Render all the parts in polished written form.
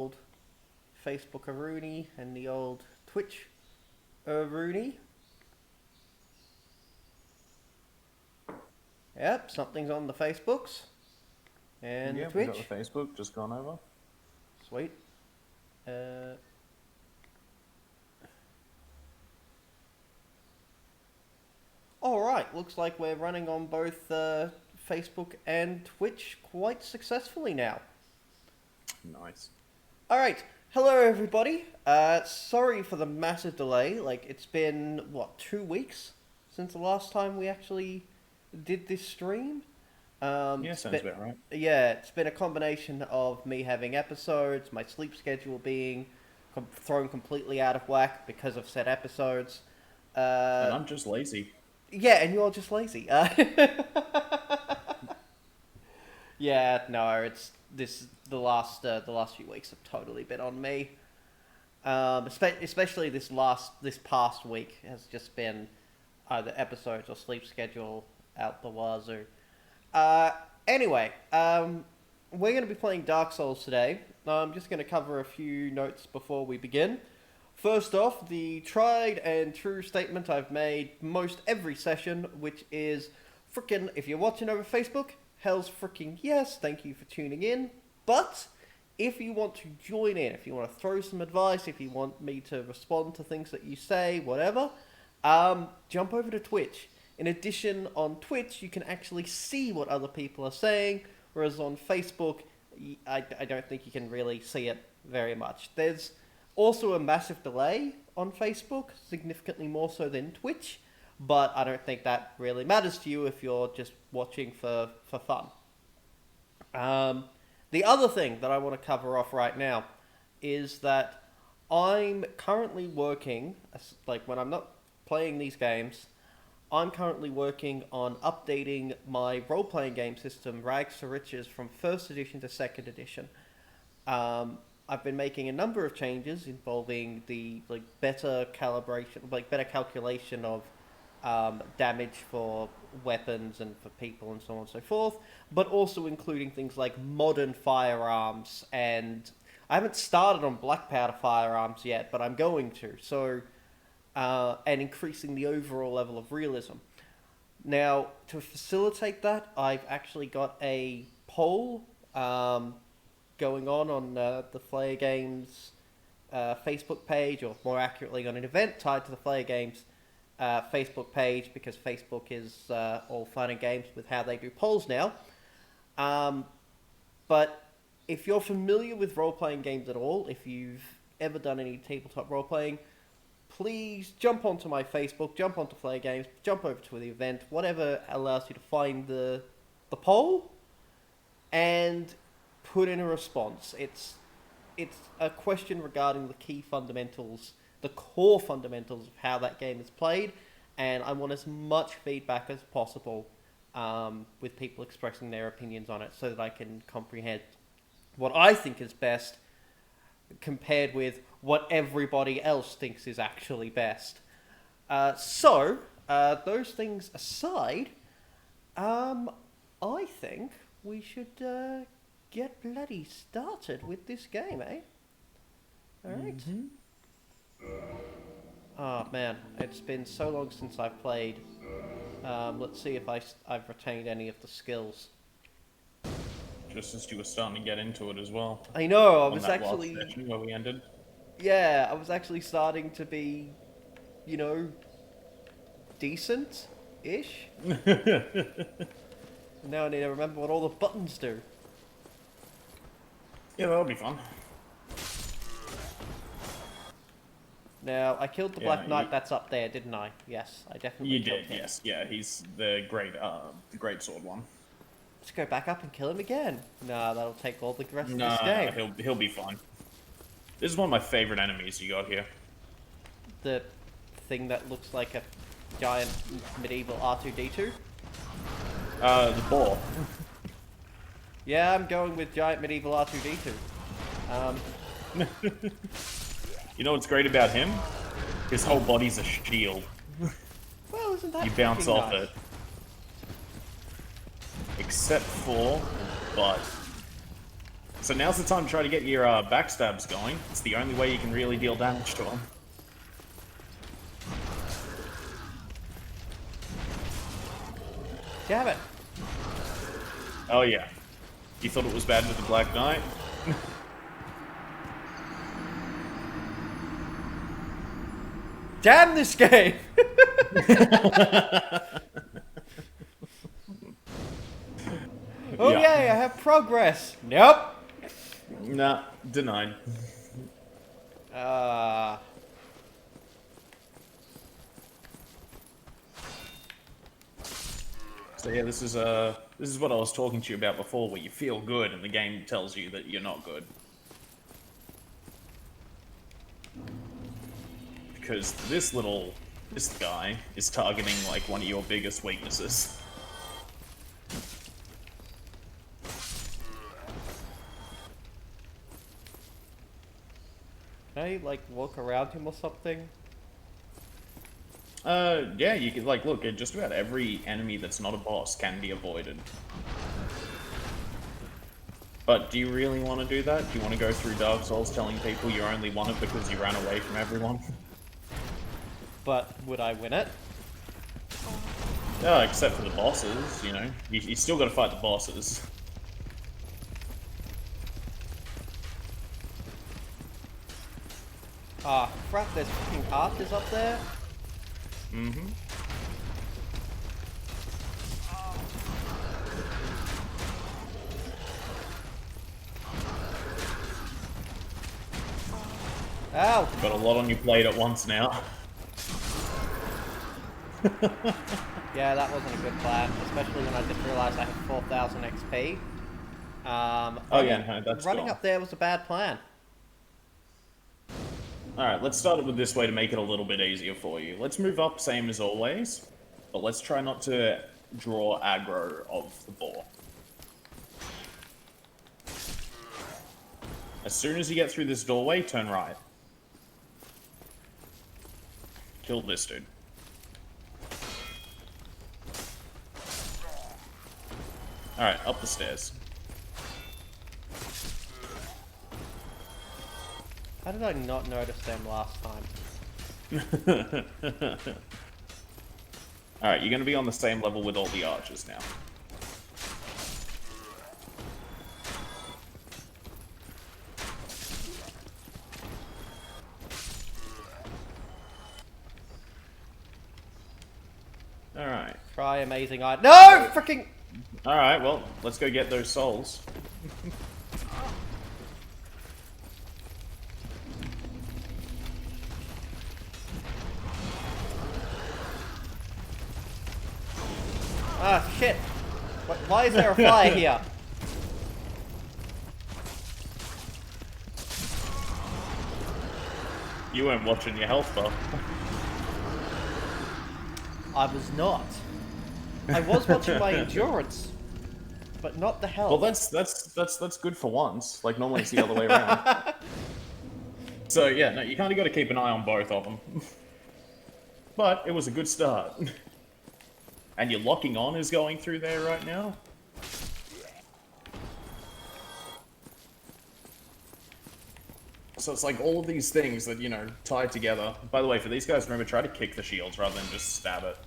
old Facebook Rooney and the old Twitch Rooney. Yep, something's on the Facebooks and the Yep, we got Twitch. the Facebook just gone over. Sweet. Alright, looks like we're running on both Facebook and Twitch quite successfully now. Nice. Alright, hello everybody. Sorry for the massive delay. Like, it's been, what, 2 weeks since the last time we actually did this stream? Yeah, sounds about right. Yeah, it's been a combination of me having episodes, my sleep schedule being thrown completely out of whack because of said episodes. And I'm just lazy. Yeah, and you're just lazy. Yeah, no, it's the last few weeks have totally been on me. Especially this past week has just been either episodes or sleep schedule out the wazoo. Anyway, we're going to be playing Dark Souls today. I'm just going to cover a few notes before we begin. First off, the tried and true statement I've made most every session, which is frickin' if you're watching over Facebook, hell's frickin' yes, thank you for tuning in. But if you want to join in, if you want to throw some advice, if you want me to respond to things that you say, whatever, jump over to Twitch. In addition, on Twitch, you can actually see what other people are saying, whereas on Facebook, I don't think you can really see it very much. There's also a massive delay on Facebook, significantly more so than Twitch, but I don't think that really matters to you if you're just watching for fun. The other thing that I want to cover off right now is that I'm currently working, like when I'm not playing these games, I'm currently working on updating my role-playing game system, Rags to Riches, from 1st edition to 2nd edition. I've been making a number of changes involving the better calculation of damage for weapons and for people and so on and so forth, but also including things like modern firearms, and I haven't started on black powder firearms yet, but I'm going to, so and increasing the overall level of realism. Now, to facilitate that, I've actually got a poll going on the Flare Games Facebook page, or more accurately on an event tied to the Flare Games Facebook page, because Facebook is all fun and games with how they do polls now. But if you're familiar with role-playing games at all, if you've ever done any tabletop role-playing, please jump onto my Facebook, jump onto Flare Games, jump over to the event, whatever allows you to find the poll, and put in a response. It's a question regarding the key fundamentals, the core fundamentals of how that game is played, and I want as much feedback as possible with people expressing their opinions on it so that I can comprehend what I think is best compared with what everybody else thinks is actually best. So, those things aside, I think we should get bloody started with this game, eh? Alright. Mm-hmm. Oh man, it's been so long since I've played. Let's see if I've retained any of the skills. Just as you were starting to get into it as well. I know, I On was that actually... last session where we ended. Yeah, I was actually starting to be, decent-ish. Now I need to remember what all the buttons do. Yeah, that'll be fun. Now, I killed the Yeah, Black Knight that's up there, didn't I? Yes, I definitely You killed did, him. yes. Yeah, he's the great sword one. Let's go back up and kill him again. Nah, that'll take all the rest of No, this game. he'll be fine. This is one of my favorite enemies you got here. The thing that looks like a giant medieval R2-D2? The boar. Yeah, I'm going with giant medieval R2-D2. You know what's great about him? His whole body's a shield. Well, isn't that You bounce freaking off nice? it. Except for, but So now's the time to try to get your backstabs going. It's the only way you can really deal damage to them. Damn it. Oh yeah. You thought it was bad with the Black Knight? Damn this game! Oh Yeah. yay, I have progress. Nope. Nah, denied. So yeah, this is what I was talking to you about before, where you feel good and the game tells you that you're not good. Because this guy is targeting like one of your biggest weaknesses. Can I, like, walk around him or something? Yeah, you could, like, look, just about every enemy that's not a boss can be avoided. But do you really want to do that? Do you want to go through Dark Souls telling people you only won it because you ran away from everyone? But would I win it? Yeah, except for the bosses, you know. You still gotta fight the bosses. Ah, crap, there's fucking archers up there? Mm-hmm. Ow! Got a lot on your plate at once now. Yeah, that wasn't a good plan, especially when I didn't realize I had 4,000 XP. Oh yeah, no, that's running gone. up there was a bad plan. Alright, let's start it with this way to make it a little bit easier for you. Let's move up, same as always, but let's try not to draw aggro of the boar. As soon as you get through this doorway, turn right. Kill this dude. Alright, up the stairs. How did I not notice them last time? Alright, you're gonna be on the same level with all the archers now. Alright. Try amazing eye. No! Freaking! Alright, well, let's go get those souls. Ah, shit! Why is there a fire here? You weren't watching your health bar. I was not. I was watching my endurance, but not the health. Well, that's good for once. Like normally it's the other way around. So yeah, no, you kind of got to keep an eye on both of them. But it was a good start. And your locking on is going through there right now. So it's like all of these things that, you know, tie together. By the way, for these guys, remember, try to kick the shields rather than just stab it.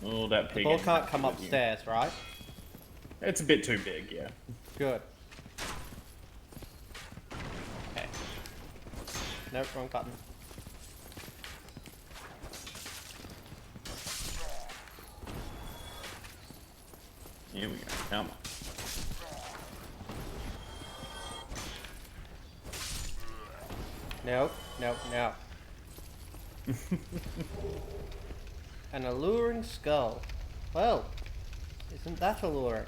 Oh, that pig. Ball can't come upstairs, right? It's a bit too big, yeah. Good. Okay. Nope, wrong button. Here we go. Come on. Nope, nope, no. An alluring skull. Well, isn't that alluring?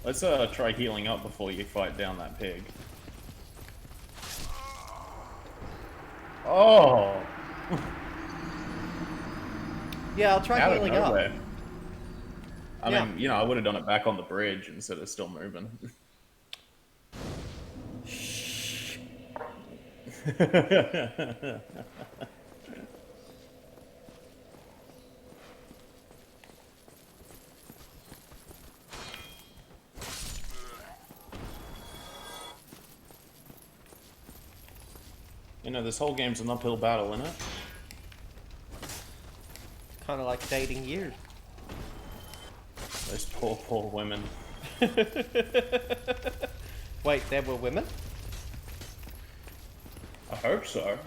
Let's try healing up before you fight down that pig. Oh! Yeah, I'll try Out of healing up. nowhere. I Yeah. mean, you know, I would have done it back on the bridge instead of still moving. You know, this whole game's an uphill battle, isn't it? Kind of like dating you. Those poor, poor women. Wait, there were women? I hope so.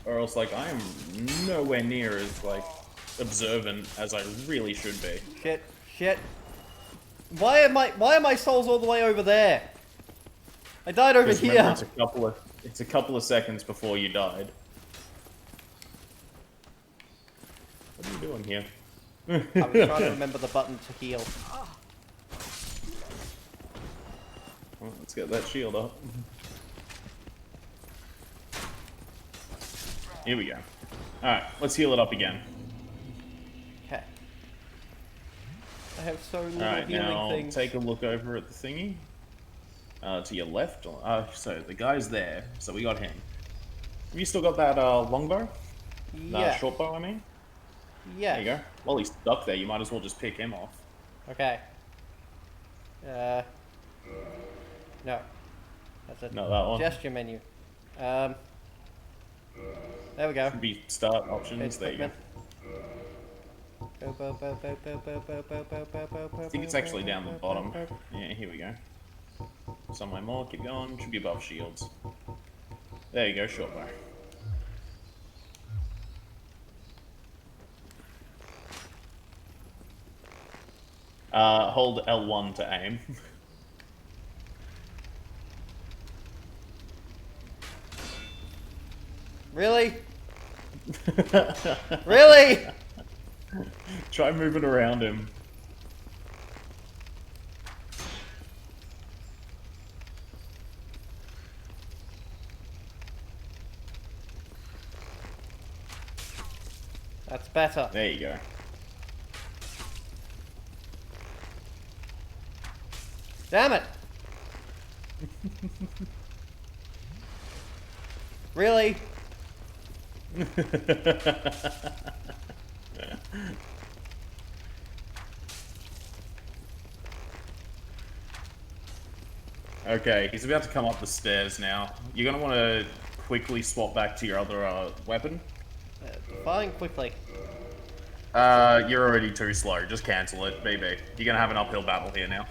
Or else, like, I am nowhere near as, like, observant as I really should be. Shit, shit. Why are my souls all the way over there? I died over Because here. remember, it's a couple of seconds before you died. What are you doing here? I was trying to remember the button to heal. Well, let's get that shield up. Here we go. Alright, let's heal it up again. Okay. I have so little Alright, healing now things. take a look over at the thingy. To your left. So the guy's there. So we got him. Have you still got that longbow? Yeah. Short bow, I mean? Yeah. There you go. Well, he's stuck there. You might as well just pick him off. Okay. No. That's a No, that one. gesture menu. There we go. Should be start options. There you go. I think it's actually down the bottom. Yeah, here we go. Somewhere more. Keep going. Should be above shields. There you go. Short bow. Hold L1 to aim. Really? Really? Try moving around him. That's better. There you go. Damn it! Really? Okay, he's about to come up the stairs now. You're gonna want to quickly swap back to your other weapon. Fine, quickly. You're already too slow. Just cancel it, BB. You're gonna have an uphill battle here now.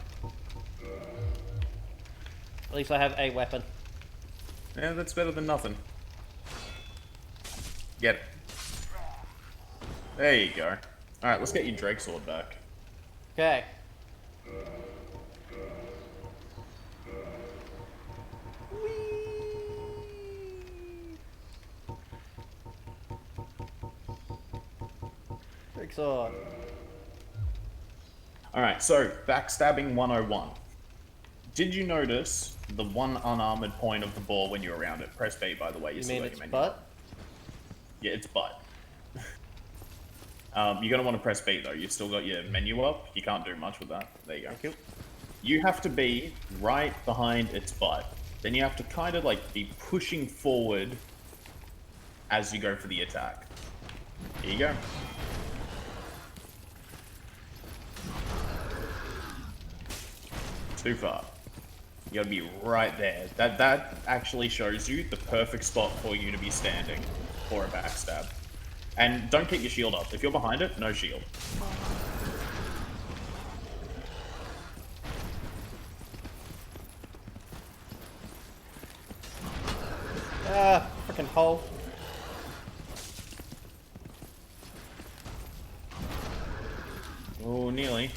At least I have a weapon. Yeah, that's better than nothing. Get it. There you go. Alright, let's get your Drake sword back. Okay. Trick sword. Alright, so, backstabbing 101. Did you notice the one unarmored point of the ball when you're around it? Press B, by the way. You still mean got its your menu. butt? Yeah, it's butt. You're gonna want to press B though. You've still got your menu up. You can't do much with that. There you go. Thank you. You have to be right behind its butt. Then you have to kind of like be pushing forward as you go for the attack. Here you go. Too far. You gotta be right there. That actually shows you the perfect spot for you to be standing for a backstab. And don't keep your shield up. If you're behind it, no shield. Ah, freaking hole. Oh, nearly.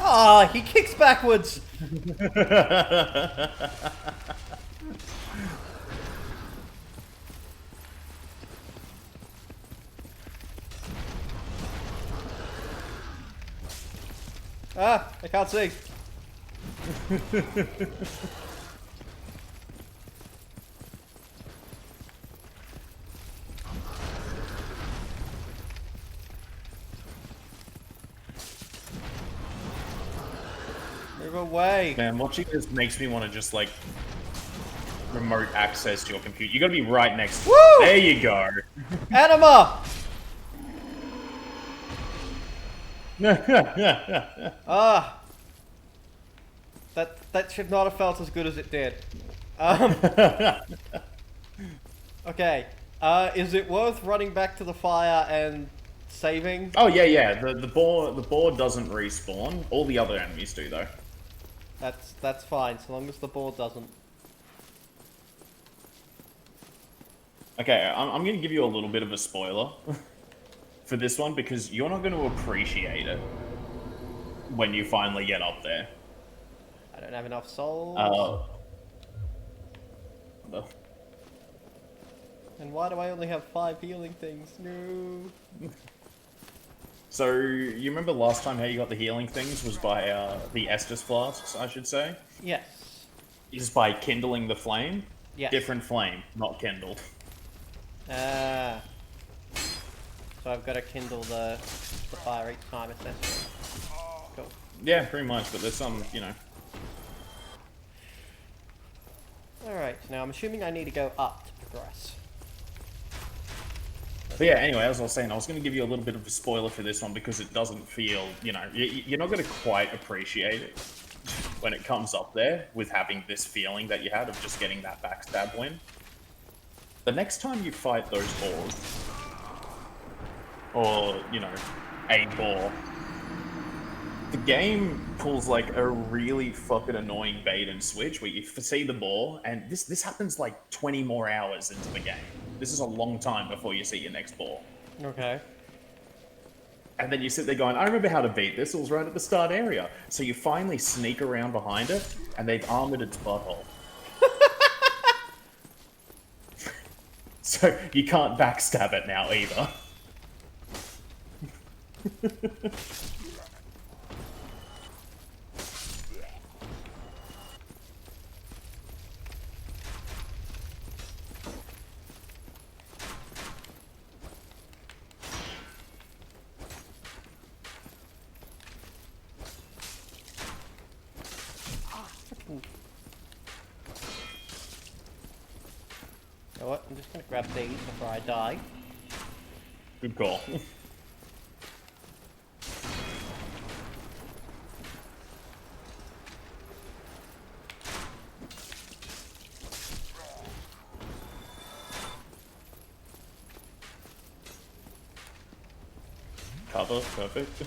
Ah, he kicks backwards. Ah, I can't see. Move away. Man, watching this makes me want to just, like, remote access your computer. You gotta be right next to Woo! it. There you go. Anima! Ah. That should not have felt as good as it did. Okay. Is it worth running back to the fire and saving? Oh, yeah. The boar doesn't respawn. All the other enemies do, though. That's fine, so long as the board doesn't. Okay, I'm going to give you a little bit of a spoiler for this one, because you're not going to appreciate it when you finally get up there. I don't have enough souls. The- And why do I only have 5 healing things? No. So, you remember last time how you got the healing things was by the Estus flasks, I should say? Yes. Is by kindling the flame? Yes. Different flame, not kindled. Ah. So I've got to kindle the fire each time, essentially. Cool. Yeah, pretty much, but there's some, you know... Alright, now I'm assuming I need to go up to progress. But yeah, anyway, as I was saying, I was going to give you a little bit of a spoiler for this one because it doesn't feel, you know, you're not going to quite appreciate it when it comes up there with having this feeling that you had of just getting that backstab win. The next time you fight those boars, or, you know, a boar, the game pulls like a really fucking annoying bait and switch where you see the boar, and this happens like 20 more hours into the game. This is a long time before you see your next boar. Okay. And then you sit there going, I remember how to beat this, it was right at the start area. So you finally sneak around behind it, and they've armored its butthole. So you can't backstab it now either. You know what? I'm just gonna grab these before I die. Good call. Cover, perfect.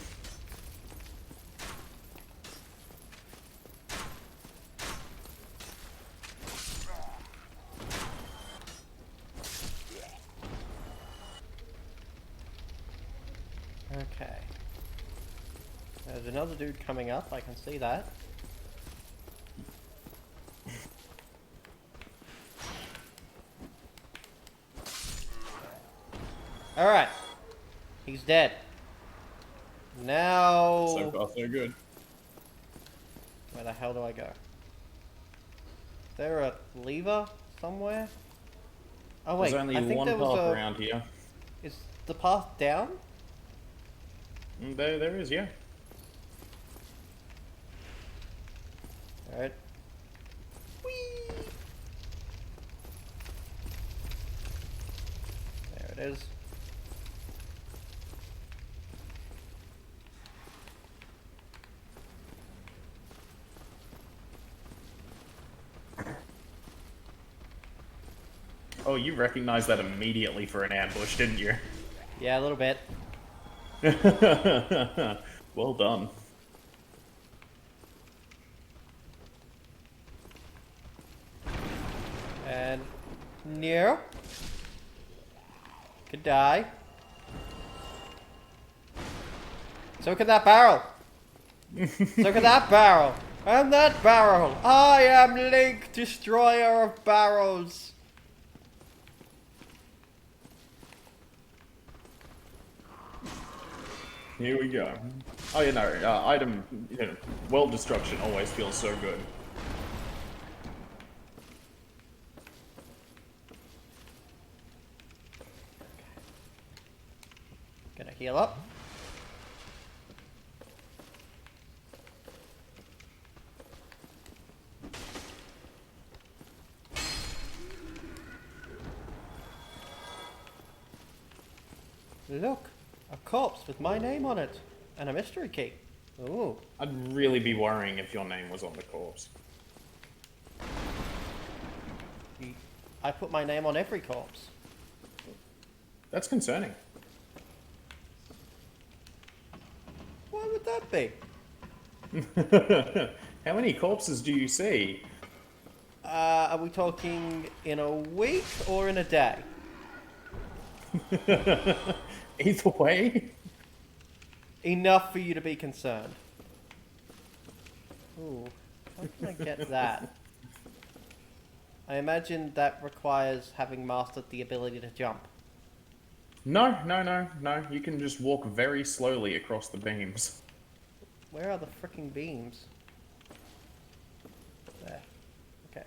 Okay. There's another dude coming up, I can see that. Alright. He's dead. Now... So far, so good. Where the hell do I go? Is there a lever somewhere? Oh wait, There's only I think one there path was a... around here. Is the path down? There is, yeah. Alright. Whee! There it is. Oh, you recognized that immediately for an ambush, didn't you? Yeah, a little bit. Well done. And... No. Could die. So could that barrel. So could that barrel. And that barrel. I am Link, destroyer of barrels. Here we go. Oh, you know, item, you know, world destruction always feels so good. Gonna heal up. Look, a corpse with my name on it, and a mystery key. Ooh. I'd really be worrying if your name was on the corpse. I put my name on every corpse. That's concerning. Why would that be? How many corpses do you see? Are we talking in a week or in a day? Either way. Enough for you to be concerned. Ooh, how can I get that? I imagine that requires having mastered the ability to jump. No. You can just walk very slowly across the beams. Where are the freaking beams? There. Okay.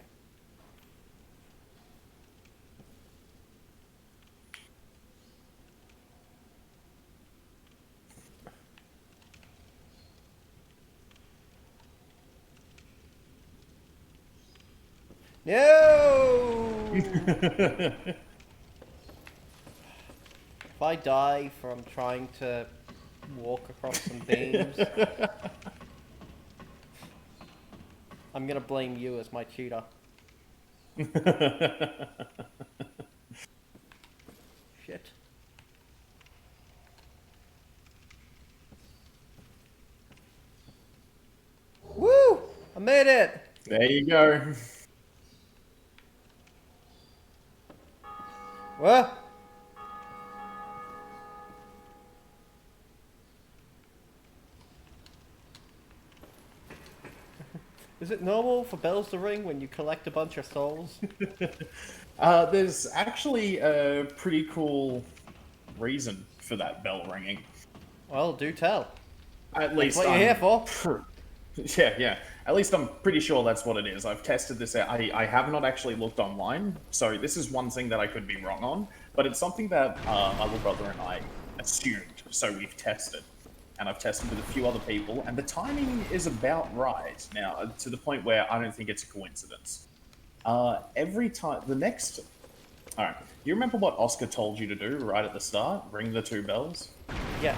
No! If I die from trying to walk across some beams, I'm gonna blame you as my tutor. Shit. Woo! I made it! There you go. What? Is it normal for bells to ring when you collect a bunch of souls? There's actually a pretty cool reason for that bell ringing. Well, do tell. At least That's what you're here for. Yeah. At least I'm pretty sure that's what it is. I've tested this out. I have not actually looked online, so this is one thing that I could be wrong on, but it's something that my little brother and I assumed, so we've tested. And I've tested with a few other people, and the timing is about right now, to the point where I don't think it's a coincidence. Every time, Alright, you remember what Oscar told you to do right at the start? Ring the 2 bells? Yeah.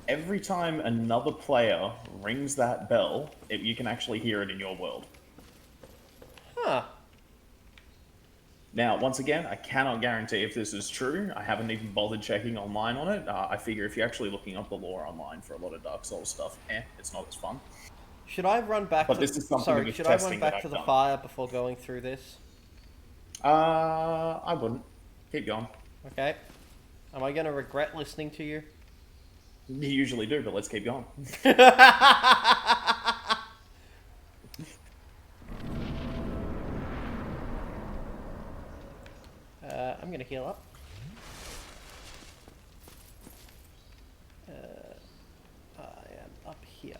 Every time another player rings that bell, you can actually hear it in your world. Huh. Now, once again, I cannot guarantee if this is true. I haven't even bothered checking online on it. I figure if you're actually looking up the lore online for a lot of Dark Souls stuff, it's not as fun. Should I run back But to... this is something Sorry, with should I run testing back that to I've the done. fire before going through this? I wouldn't. Keep going. Okay. Am I gonna regret listening to you? You usually do, but let's keep going. I'm gonna heal up. I am up here.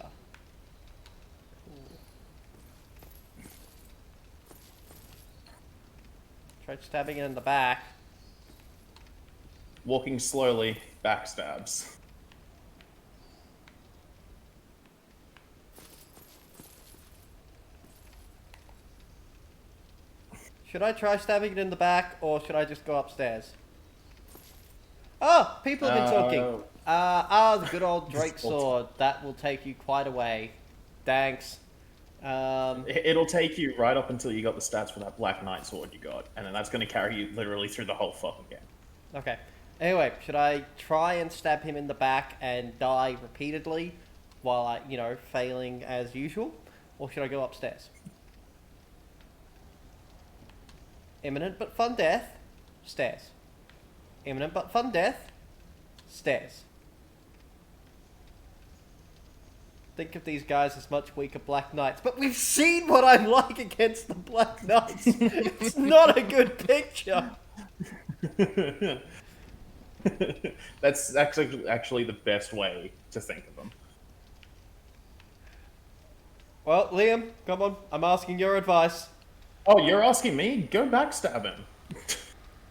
Cool. Tried stabbing it in the back. Walking slowly, backstabs. Should I try stabbing it in the back, or should I just go upstairs? Oh, people have been talking. The good old Drake sword. That will take you quite a way. Thanks. It'll take you right up until you got the stats for that Black Knight sword you got, and then that's going to carry you literally through the whole fucking game. Okay. Anyway, should I try and stab him in the back and die repeatedly while failing as usual? Or should I go upstairs? Imminent but fun death, stairs. Imminent but fun death, stairs. Think of these guys as much weaker Black Knights, but we've seen what I'm like against the Black Knights. It's not a good picture. That's actually the best way to think of them. Well, Liam, come on. I'm asking your advice. Oh, you're asking me? Go backstab him.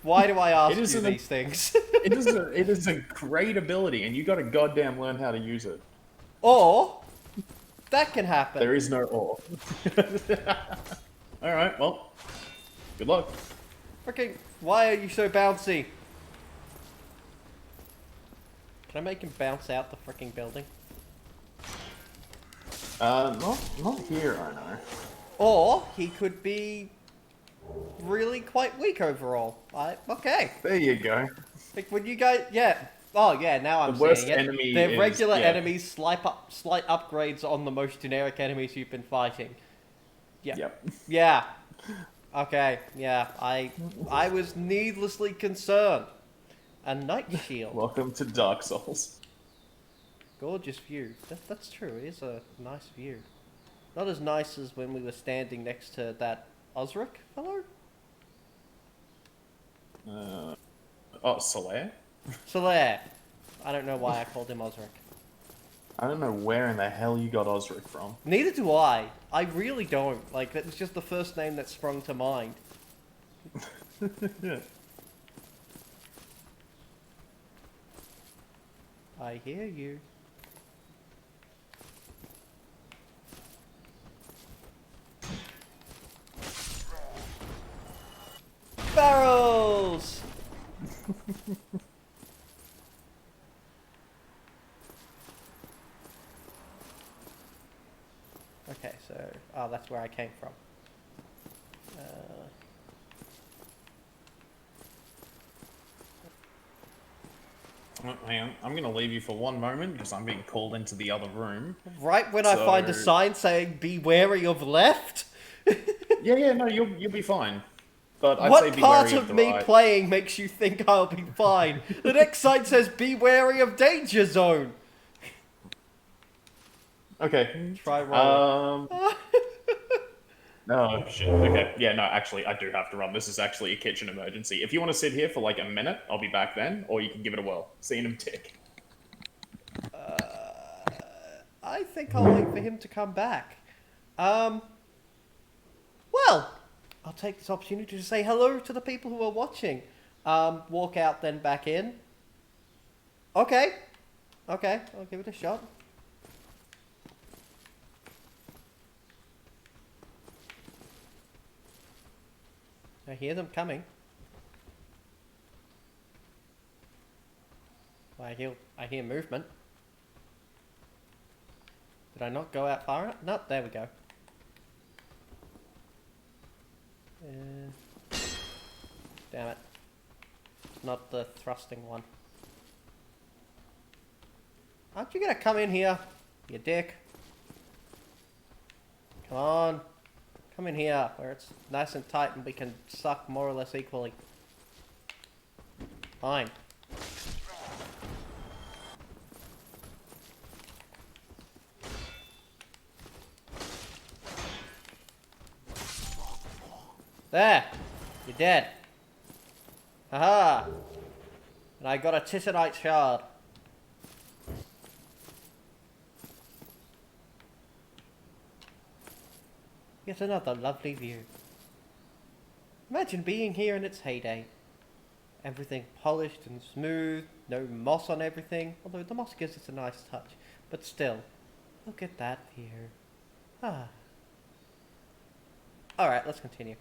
Why do I ask you these things? It is a great ability, and you got to goddamn learn how to use it. Or, that can happen. There is no or. Alright, well, good luck. Freaking, why are you so bouncy? Should I make him bounce out the freaking building? Not here, I know. Or he could be really quite weak overall. Okay. There you go. Like when you guys, yeah. Oh yeah, now I'm The worst seeing it. enemy They're is- regular yeah. enemies, slight upgrades on the most generic enemies you've been fighting. Yeah. Yep. Yeah. Okay. Yeah. I was needlessly concerned. A night shield. Welcome to Dark Souls. Gorgeous view. That's true. It is a nice view. Not as nice as when we were standing next to that Osric fellow. Oh, Solaire? Solaire. I don't know why I called him Osric. I don't know where in the hell you got Osric from. Neither do I. I really don't. Like, that was just the first name that sprung to mind. I hear you. Barrels! Okay, so... Oh, that's where I came from. Hang on, I'm gonna leave you for one moment because I'm being called into the other room. Right when I find a So- sign saying, be wary of left? Yeah, no, you'll be fine. But I'd say What be part wary of the me right. playing makes you think I'll be fine? The next sign says, be wary of danger zone. Okay. Try rolling. No, shit. Okay. Yeah, no, actually, I do have to run. This is actually a kitchen emergency. If you want to sit here for like a minute, I'll be back then, or you can give it a whirl. Seeing him tick. I think I'll wait for him to come back. Well, I'll take this opportunity to say hello to the people who are watching. Walk out, then back in. Okay, I'll give it a shot. I hear them coming. I hear movement. Did I not go out far enough? No, there we go. Damn it. It's not the thrusting one. Aren't you gonna come in here, you dick? Come on. Come in here, where it's nice and tight and we can suck more or less equally. Fine. There! You're dead. Haha! And I got a Titanite shard. Yet another lovely view. Imagine being here in its heyday. Everything polished and smooth, no moss on everything, although the moss gives it a nice touch. But still, look at that view. Ah. Alright, let's continue.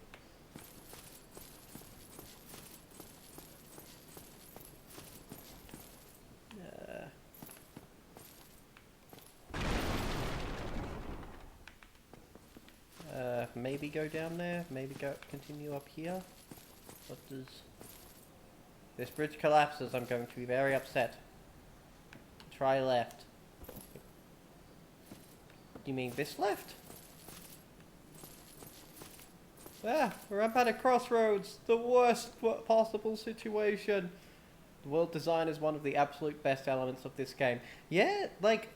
Maybe go down there, maybe continue up here. What does... This bridge collapses, I'm going to be very upset. Try left. You mean this left? Ah, we're up at a crossroads. The worst possible situation. The world design is one of the absolute best elements of this game. Yeah, like,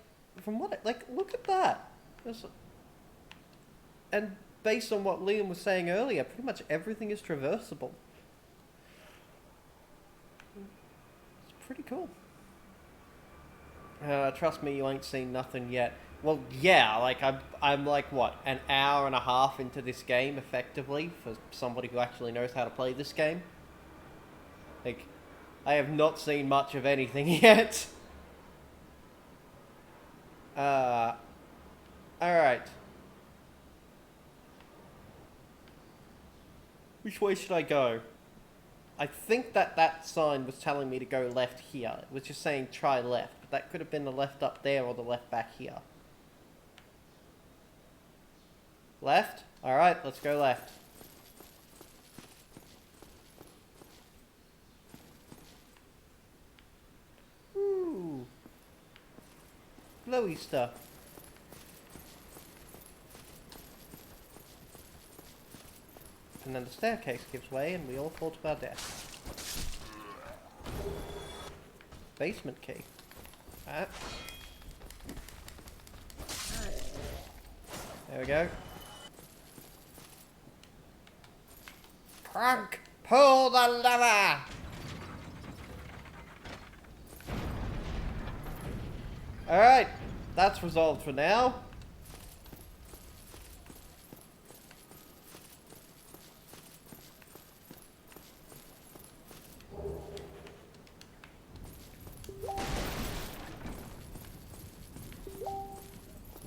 from what... Like, look at that. And based on what Liam was saying earlier, pretty much everything is traversable. It's pretty cool. Trust me, you ain't seen nothing yet. Well, yeah, like, I'm like, what, an hour and a half into this game, effectively, for somebody who actually knows how to play this game. Like, I have not seen much of anything yet. Alright. Which way should I go? I think that sign was telling me to go left here. It was just saying try left, but that could have been the left up there or the left back here. Left? Alright, let's go left. Ooh. Glowy stuff. And then the staircase gives way and we all fall to our death. Basement key. Ah. There we go. Crank! Pull the lever! Alright, that's resolved for now.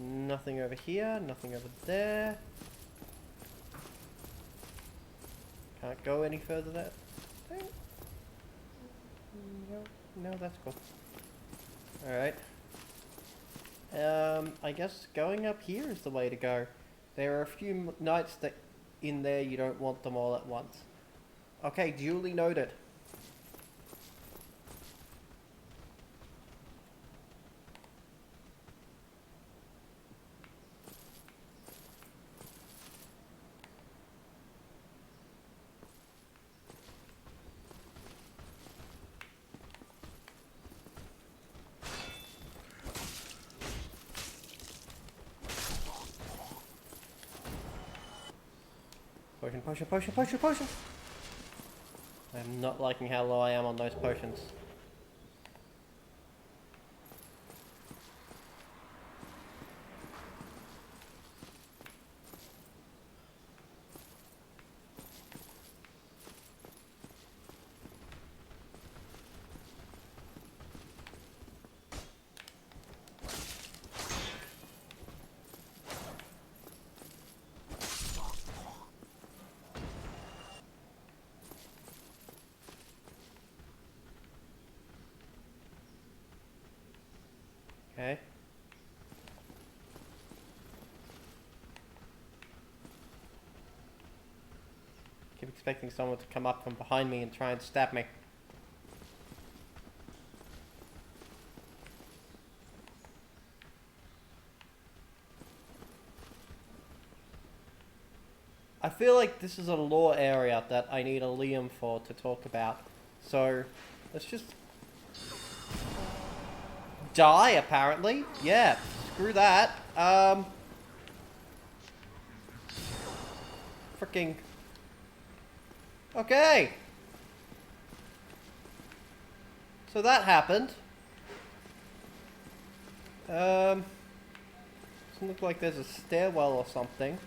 Nothing over here, nothing over there. Can't go any further that thing. No, that's cool. Alright. I guess going up here is the way to go. There are a few knights that in there you don't want them all at once. Okay, duly noted. Potion, potion, potion, potion, potion! I'm not liking how low I am on those potions. Okay. Keep expecting someone to come up from behind me and try and stab me. I feel like this is a lore area that I need a Liam for to talk about. So, let's just die, apparently. Yeah, screw that. Freaking. Okay. So that happened. Doesn't look like there's a stairwell or something.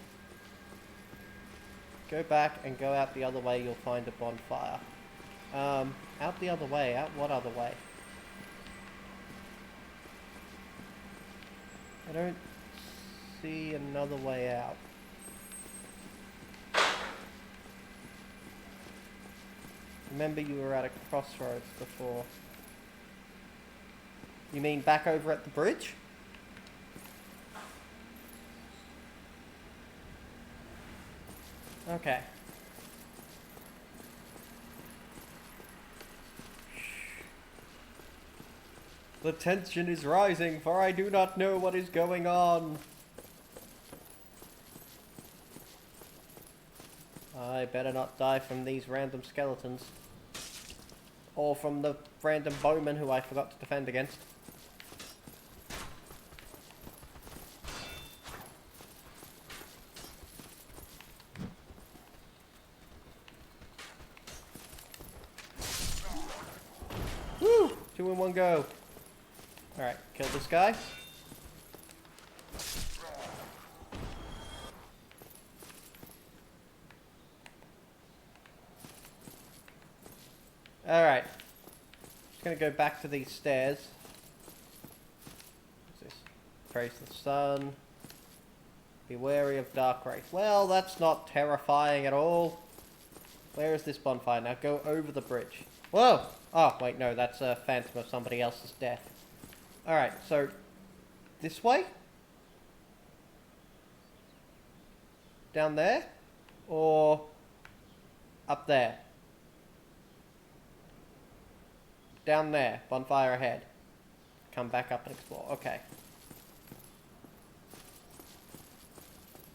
Go back and go out the other way, you'll find a bonfire. Out the other way. Out what other way? I don't see another way out. Remember you were at a crossroads before. You mean back over at the bridge? Okay. The tension is rising, for I do not know what is going on. I better not die from these random skeletons. Or from the random bowman who I forgot to defend against. Woo! 2 in 1 go. Alright, kill this guy. Alright. Just gonna go back to these stairs. What's this? Praise the sun. Be wary of dark wraith. Well, that's not terrifying at all. Where is this bonfire? Now go over the bridge. Whoa! Oh, wait, no, that's a phantom of somebody else's death. Alright, so... this way? Down there? Or... up there? Down there. Bonfire ahead. Come back up and explore. Okay.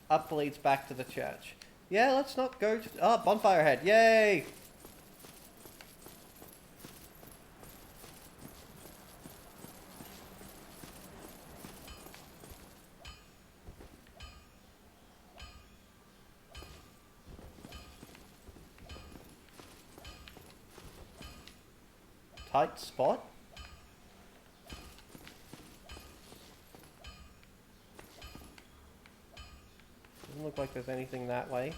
Up leads back to the church. Yeah, let's not go to... oh, bonfire ahead. Yay! Tight spot? Doesn't look like there's anything that way.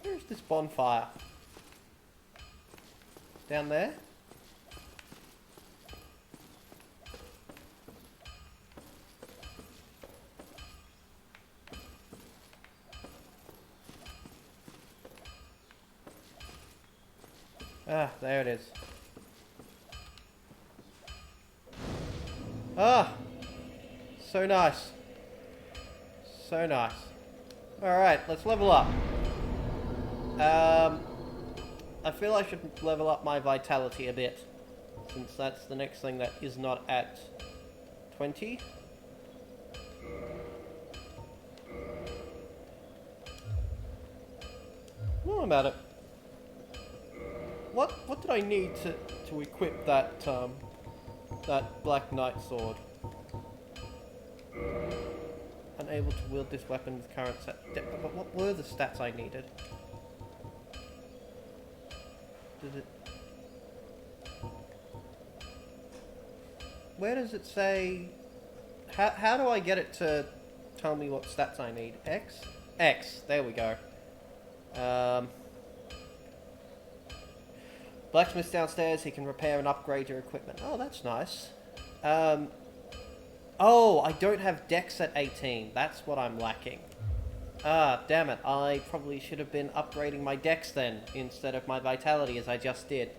Where's this bonfire? Down there? Ah, there it is. Ah! So nice. So nice. Alright, let's level up. I feel I should level up my vitality a bit, since that's the next thing that is not at 20. Well, I'm at it. What did I need to equip that that Black Knight sword? Unable to wield this weapon with current set. But what were the stats I needed? Did it? Where does it say? How do I get it to tell me what stats I need? X? X. There we go. Blacksmith's downstairs. He can repair and upgrade your equipment. Oh, that's nice. Oh, I don't have Dex at 18. That's what I'm lacking. Ah, damn it. I probably should have been upgrading my Dex then, instead of my Vitality, as I just did.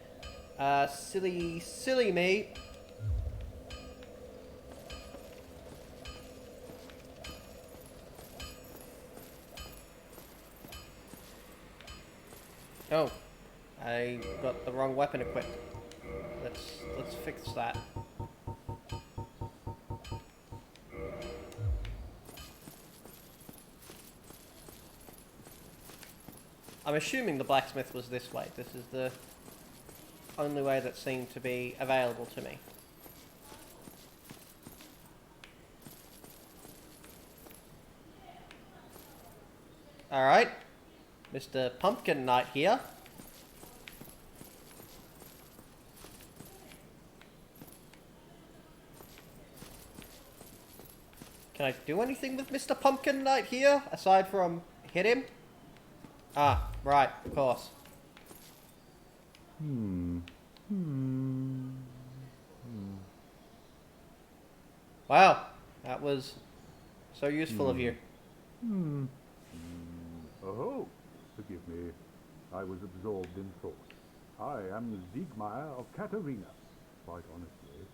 Silly me. Oh, I got the wrong weapon equipped. Let's fix that. I'm assuming the blacksmith was this way. This is the only way that seemed to be available to me. Alright. Mr. Pumpkin Knight here. Can I do anything with Mr. Pumpkin Knight here, aside from hit him? Ah, right, of course. Wow, that was so useful of you. Oh, forgive me. I was absorbed in thought. I am Siegmeyer of Katarina. Quite honestly,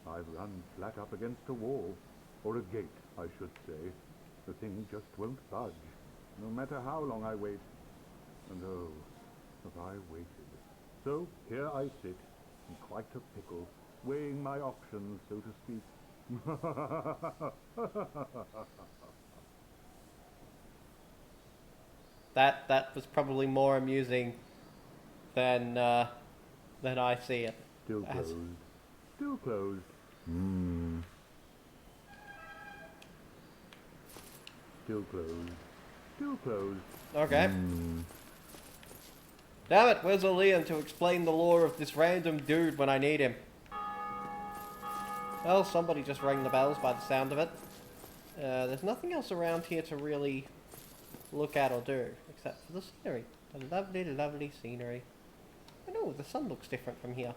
I've run flat up against a wall. Or a gate, I should say. The thing just won't budge, no matter how long I wait. And oh, have I waited. So here I sit, in quite a pickle, weighing my options, so to speak. That was probably more amusing than I see it. Still closed. Still closed. Still closed. Still closed. Okay. Damn it, where's Leon to explain the lore of this random dude when I need him? Well, somebody just rang the bells by the sound of it. There's nothing else around here to really look at or do, except for the scenery. The lovely, lovely scenery. I know, the sun looks different from here.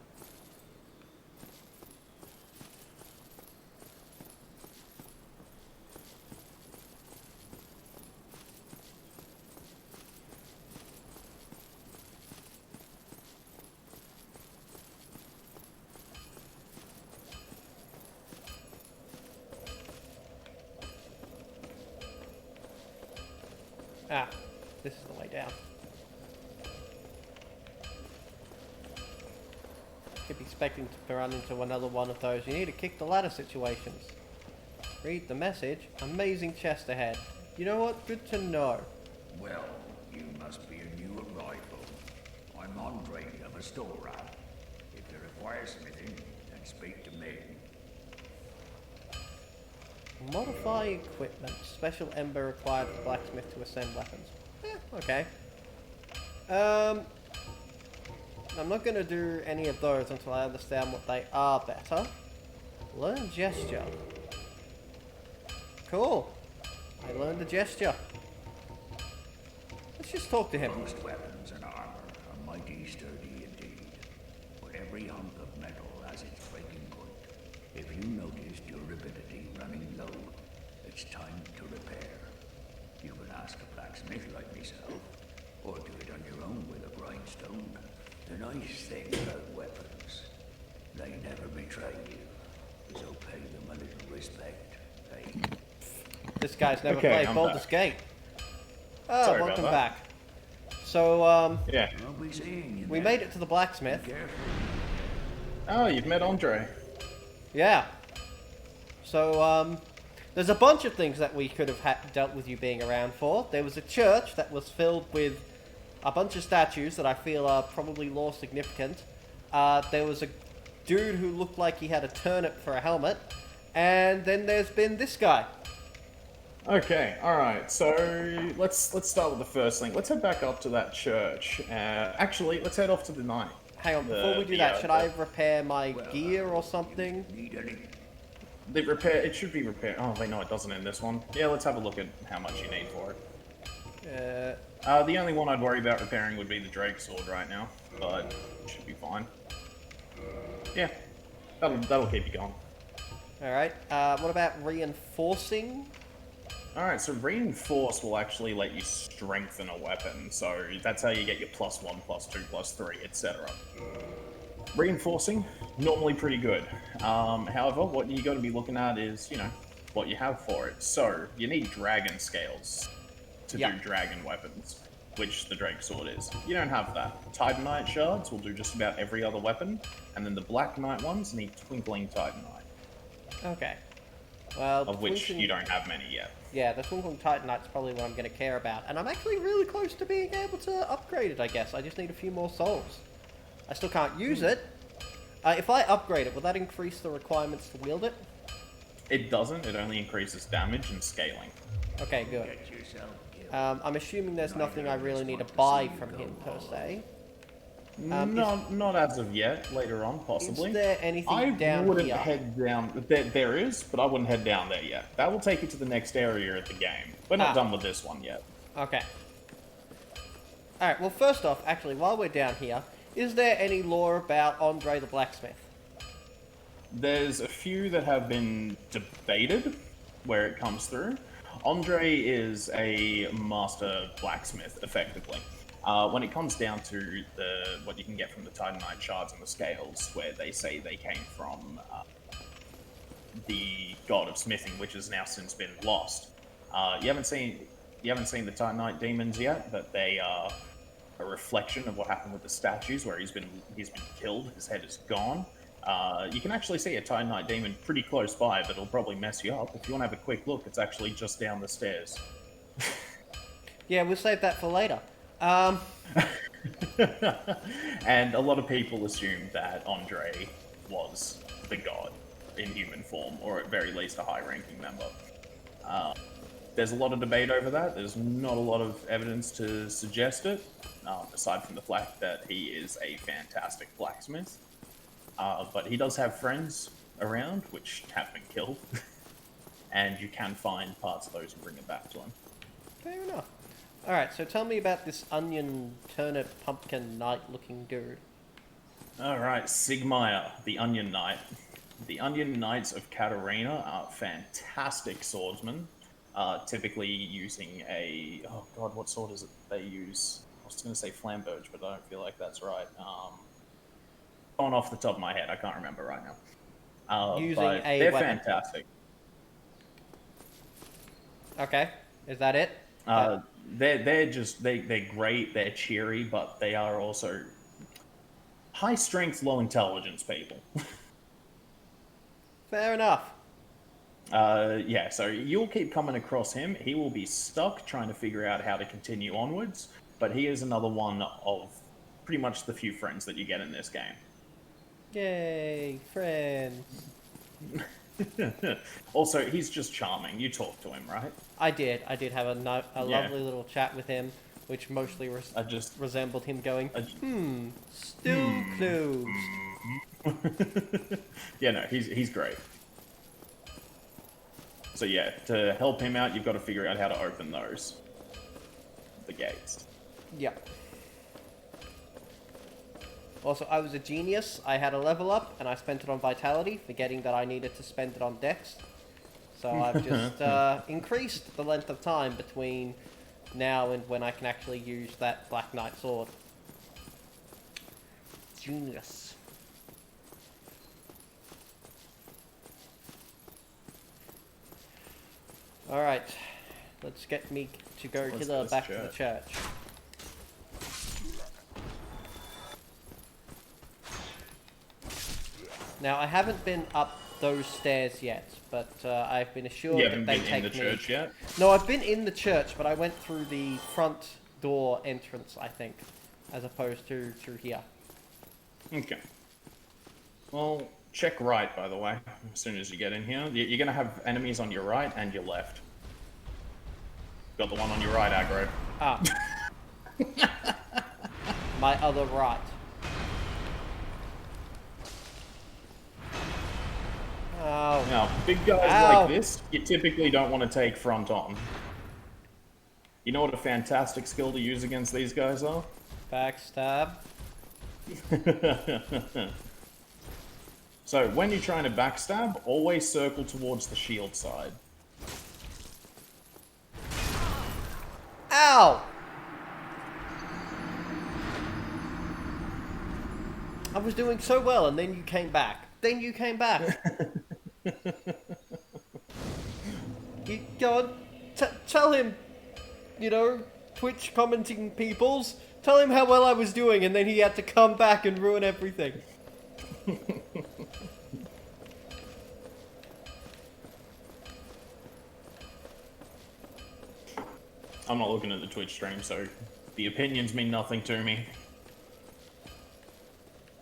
Ah, this is the way down. Keep expecting to run into another one of those. You need to kick the ladder situations. Read the message. Amazing chest ahead. You know what? Good to know. Well, you must be a new arrival. I'm Andre, a restorer. If you require smithing, then speak to me. Modify equipment. Special ember required for blacksmith to ascend weapons. Okay. I'm not going to do any of those until I understand what they are better. Learn gesture. Cool. I learned the gesture. Let's just talk to him. Most weapons and armor are mighty sturdy indeed, but every hunk of metal has its breaking point. If you notice durability running low, it's time to repair. You can ask a blacksmith like myself, or do it on your own with a grindstone. The nice thing about weapons, they never betray you, so pay them a little respect, eh? This guy's never Okay, played I'm Baldur's back. Gate. Oh, Sorry about welcome that. back. So, Yeah. I'll be seeing you we then. made it to the blacksmith. Careful. Oh, you've met Andre. Yeah. So, there's a bunch of things that we could have dealt with you being around for. There was a church that was filled with a bunch of statues that I feel are probably lore significant. There was a dude who looked like he had a turnip for a helmet. And then there's been this guy. Okay, alright, so let's start with the first thing. Let's head back up to that church. Actually, let's head off to the knight. Hang on, The- before we do the, that, uh, should the- I repair my gear or something? Need any? The repair, it should be repaired. Oh, wait, no, it doesn't in this one. Yeah, let's have a look at how much you need for it. The only one I'd worry about repairing would be the Drake sword right now, but it should be fine. Yeah, that'll keep you going. Alright, what about reinforcing? Alright, so reinforce will actually let you strengthen a weapon, so that's how you get your +1, +2, +3, etc. Reinforcing, normally pretty good. However, what you got to be looking at is, what you have for it. So, you need dragon scales to Yeah. do dragon weapons, which the Drake sword is. You don't have that. Titanite shards will do just about every other weapon, and then the Black Knight ones need Twinkling Titanite, Okay. Well, of which Twinkling- you don't have many yet. Yeah, the Twinkling Titanite's probably what I'm going to care about. And I'm actually really close to being able to upgrade it, I guess. I just need a few more souls. I still can't use it. If I upgrade it, will that increase the requirements to wield it? It doesn't, it only increases damage and scaling. Okay, good. Get yourself killed. I'm assuming there's nothing I really need to buy from him, per se. Not as of yet, later on, possibly. Is there anything I down wouldn't here? head down. There is, but I wouldn't head down there yet. That will take you to the next area of the game. We're not Ah. done with this one yet. Okay. Alright, well, first off, actually, while we're down here, is there any lore about Andre the Blacksmith? There's a few that have been debated where it comes through. Andre is a master blacksmith, effectively. When it comes down to what you can get from the Titanite shards and the scales, where they say they came from the god of smithing, which has now since been lost. You haven't seen the Titanite demons yet, but they are a reflection of what happened with the statues, where he's been killed, his head is gone. You can actually see a Titanite demon pretty close by, but it'll probably mess you up. If you want to have a quick look, it's actually just down the stairs. Yeah, we'll save that for later. And a lot of people assume that Andre was the god in human form, or at very least a high-ranking member. There's a lot of debate over that. There's not a lot of evidence to suggest it, aside from the fact that he is a fantastic blacksmith. But he does have friends around, which have been killed. And you can find parts of those and bring it back to him. Fair enough. Alright, so tell me about this onion, turnip, pumpkin knight looking dude. Alright, Sigmire, the Onion Knight. The Onion Knights of Katarina are fantastic swordsmen, typically using a... Oh god, what sword is it they use? I was going to say Flamberge, but I don't feel like that's right. Going off the top of my head, I can't remember right now. Using but a they're weapon. fantastic. Okay, is that it? they're great, they're cheery, but they are also high strength, low intelligence people. Fair enough. Yeah, so you'll keep coming across him. He will be stuck trying to figure out how to continue onwards, but he is another one of pretty much the few friends that you get in this game. Yay, friends. Also, he's just charming. You talk to him, right? I did have a Yeah. lovely little chat with him, which mostly I just resembled him going, I- still closed. Yeah, no, he's great. So yeah, to help him out, you've got to figure out how to open the gates. Yep. Also, I was a genius. I had a level up, and I spent it on Vitality, forgetting that I needed to spend it on Dex. So I've just increased the length of time between now and when I can actually use that Black Knight sword. Genius. Alright. Let's get me to go Let's to go the to back to the church. Now, I haven't been up those stairs yet, but I've been assured You that haven't they been take in the me... church yet? No, I've been in the church, but I went through the front door entrance, I think, as opposed to through here. Okay. Well, check right, by the way, as soon as you get in here. You're going to have enemies on your right and your left. Got the one on your right, aggro. Ah. My other right. Oh. Now, big guys Ow. like this, you typically don't want to take front on. You know what a fantastic skill to use against these guys are? Backstab. So, when you're trying to backstab, always circle towards the shield side. Ow! I was doing so well, and then you came back. Then you came back. You go on, tell him, you know, Twitch commenting peoples, tell him how well I was doing, and then he had to come back and ruin everything. I'm not looking at the Twitch stream, so the opinions mean nothing to me.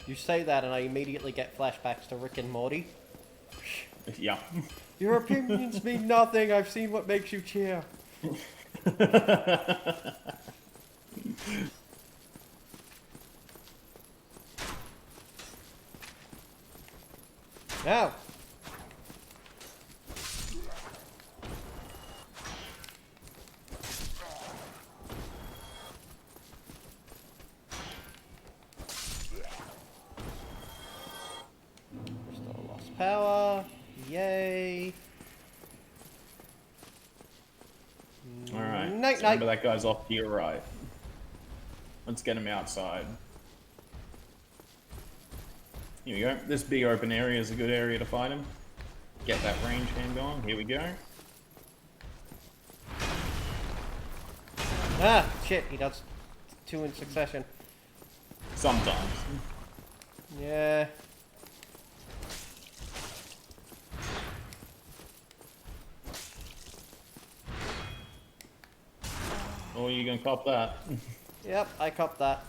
You say that, and I immediately get flashbacks to Rick and Morty. Yeah. Your opinions mean nothing. I've seen what makes you cheer. Now. Restore lost power. Yay. Alright. Night, So night. remember that guy's off to your right. Let's get him outside. Here we go. This big open area is a good area to fight him. Get that range hand going. Here we go. Ah, shit. He does two in succession. Sometimes. Yeah. Oh, you gonna cop that? Yep, I copped that.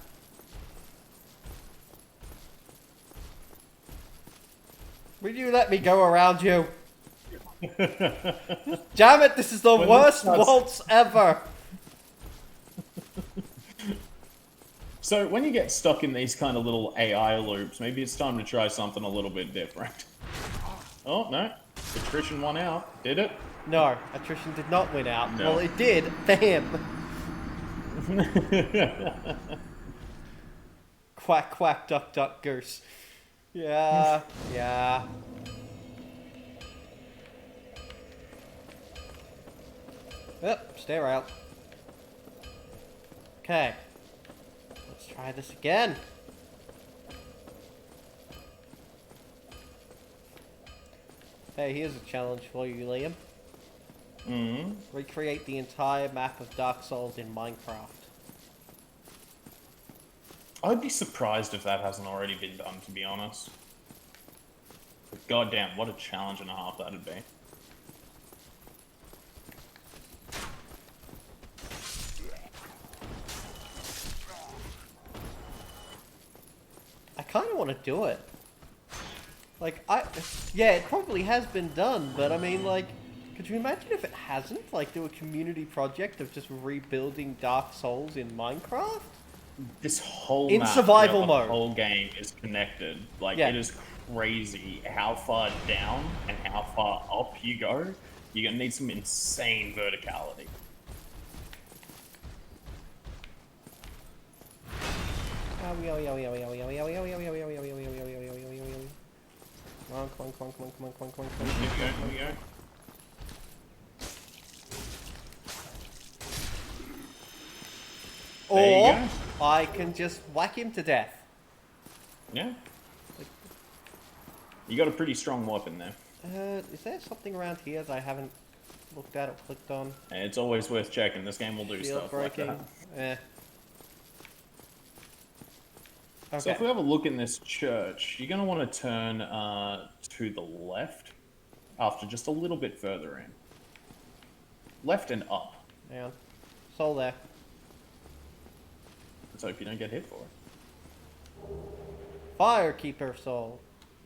Will you let me go around you? Damn it, this is the When worst this starts- waltz ever. So, when you get stuck in these kind of little AI loops, maybe it's time to try something a little bit different. Oh, no. Attrition won out. Did it? No, attrition did not win out. No. Well, it did for him. Quack, quack, duck, duck, goose. Yeah, yeah. Yep, stay out. Okay. Let's try this again. Hey, here's a challenge for you, Liam. Recreate the entire map of Dark Souls in Minecraft. I'd be surprised if that hasn't already been done, to be honest. But goddamn, what a challenge and a half that'd be. I kind of want to do it. Like, yeah, it probably has been done, but I mean, like, could you imagine if it hasn't? Like, do a community project of just rebuilding Dark Souls in Minecraft? This whole In map, survival the mode. whole game is connected. Like, Yeah. it is crazy how far down and how far up you go. You're gonna need some insane verticality. Come on, come on, come on, come on, come on, come on, come on, come on. Here we go, here we go. There you Or I can just whack him to death. Yeah. You got a pretty strong weapon there. Is there something around here that I haven't looked at or clicked on? And it's always worth checking. This game will do Shield stuff like breaking. that. Okay. So if we have a look in this church, you're going to want to turn to the left after just a little bit further in. Left and up. Hang on. Soul there. Let's hope you don't get hit for it. Firekeeper soul.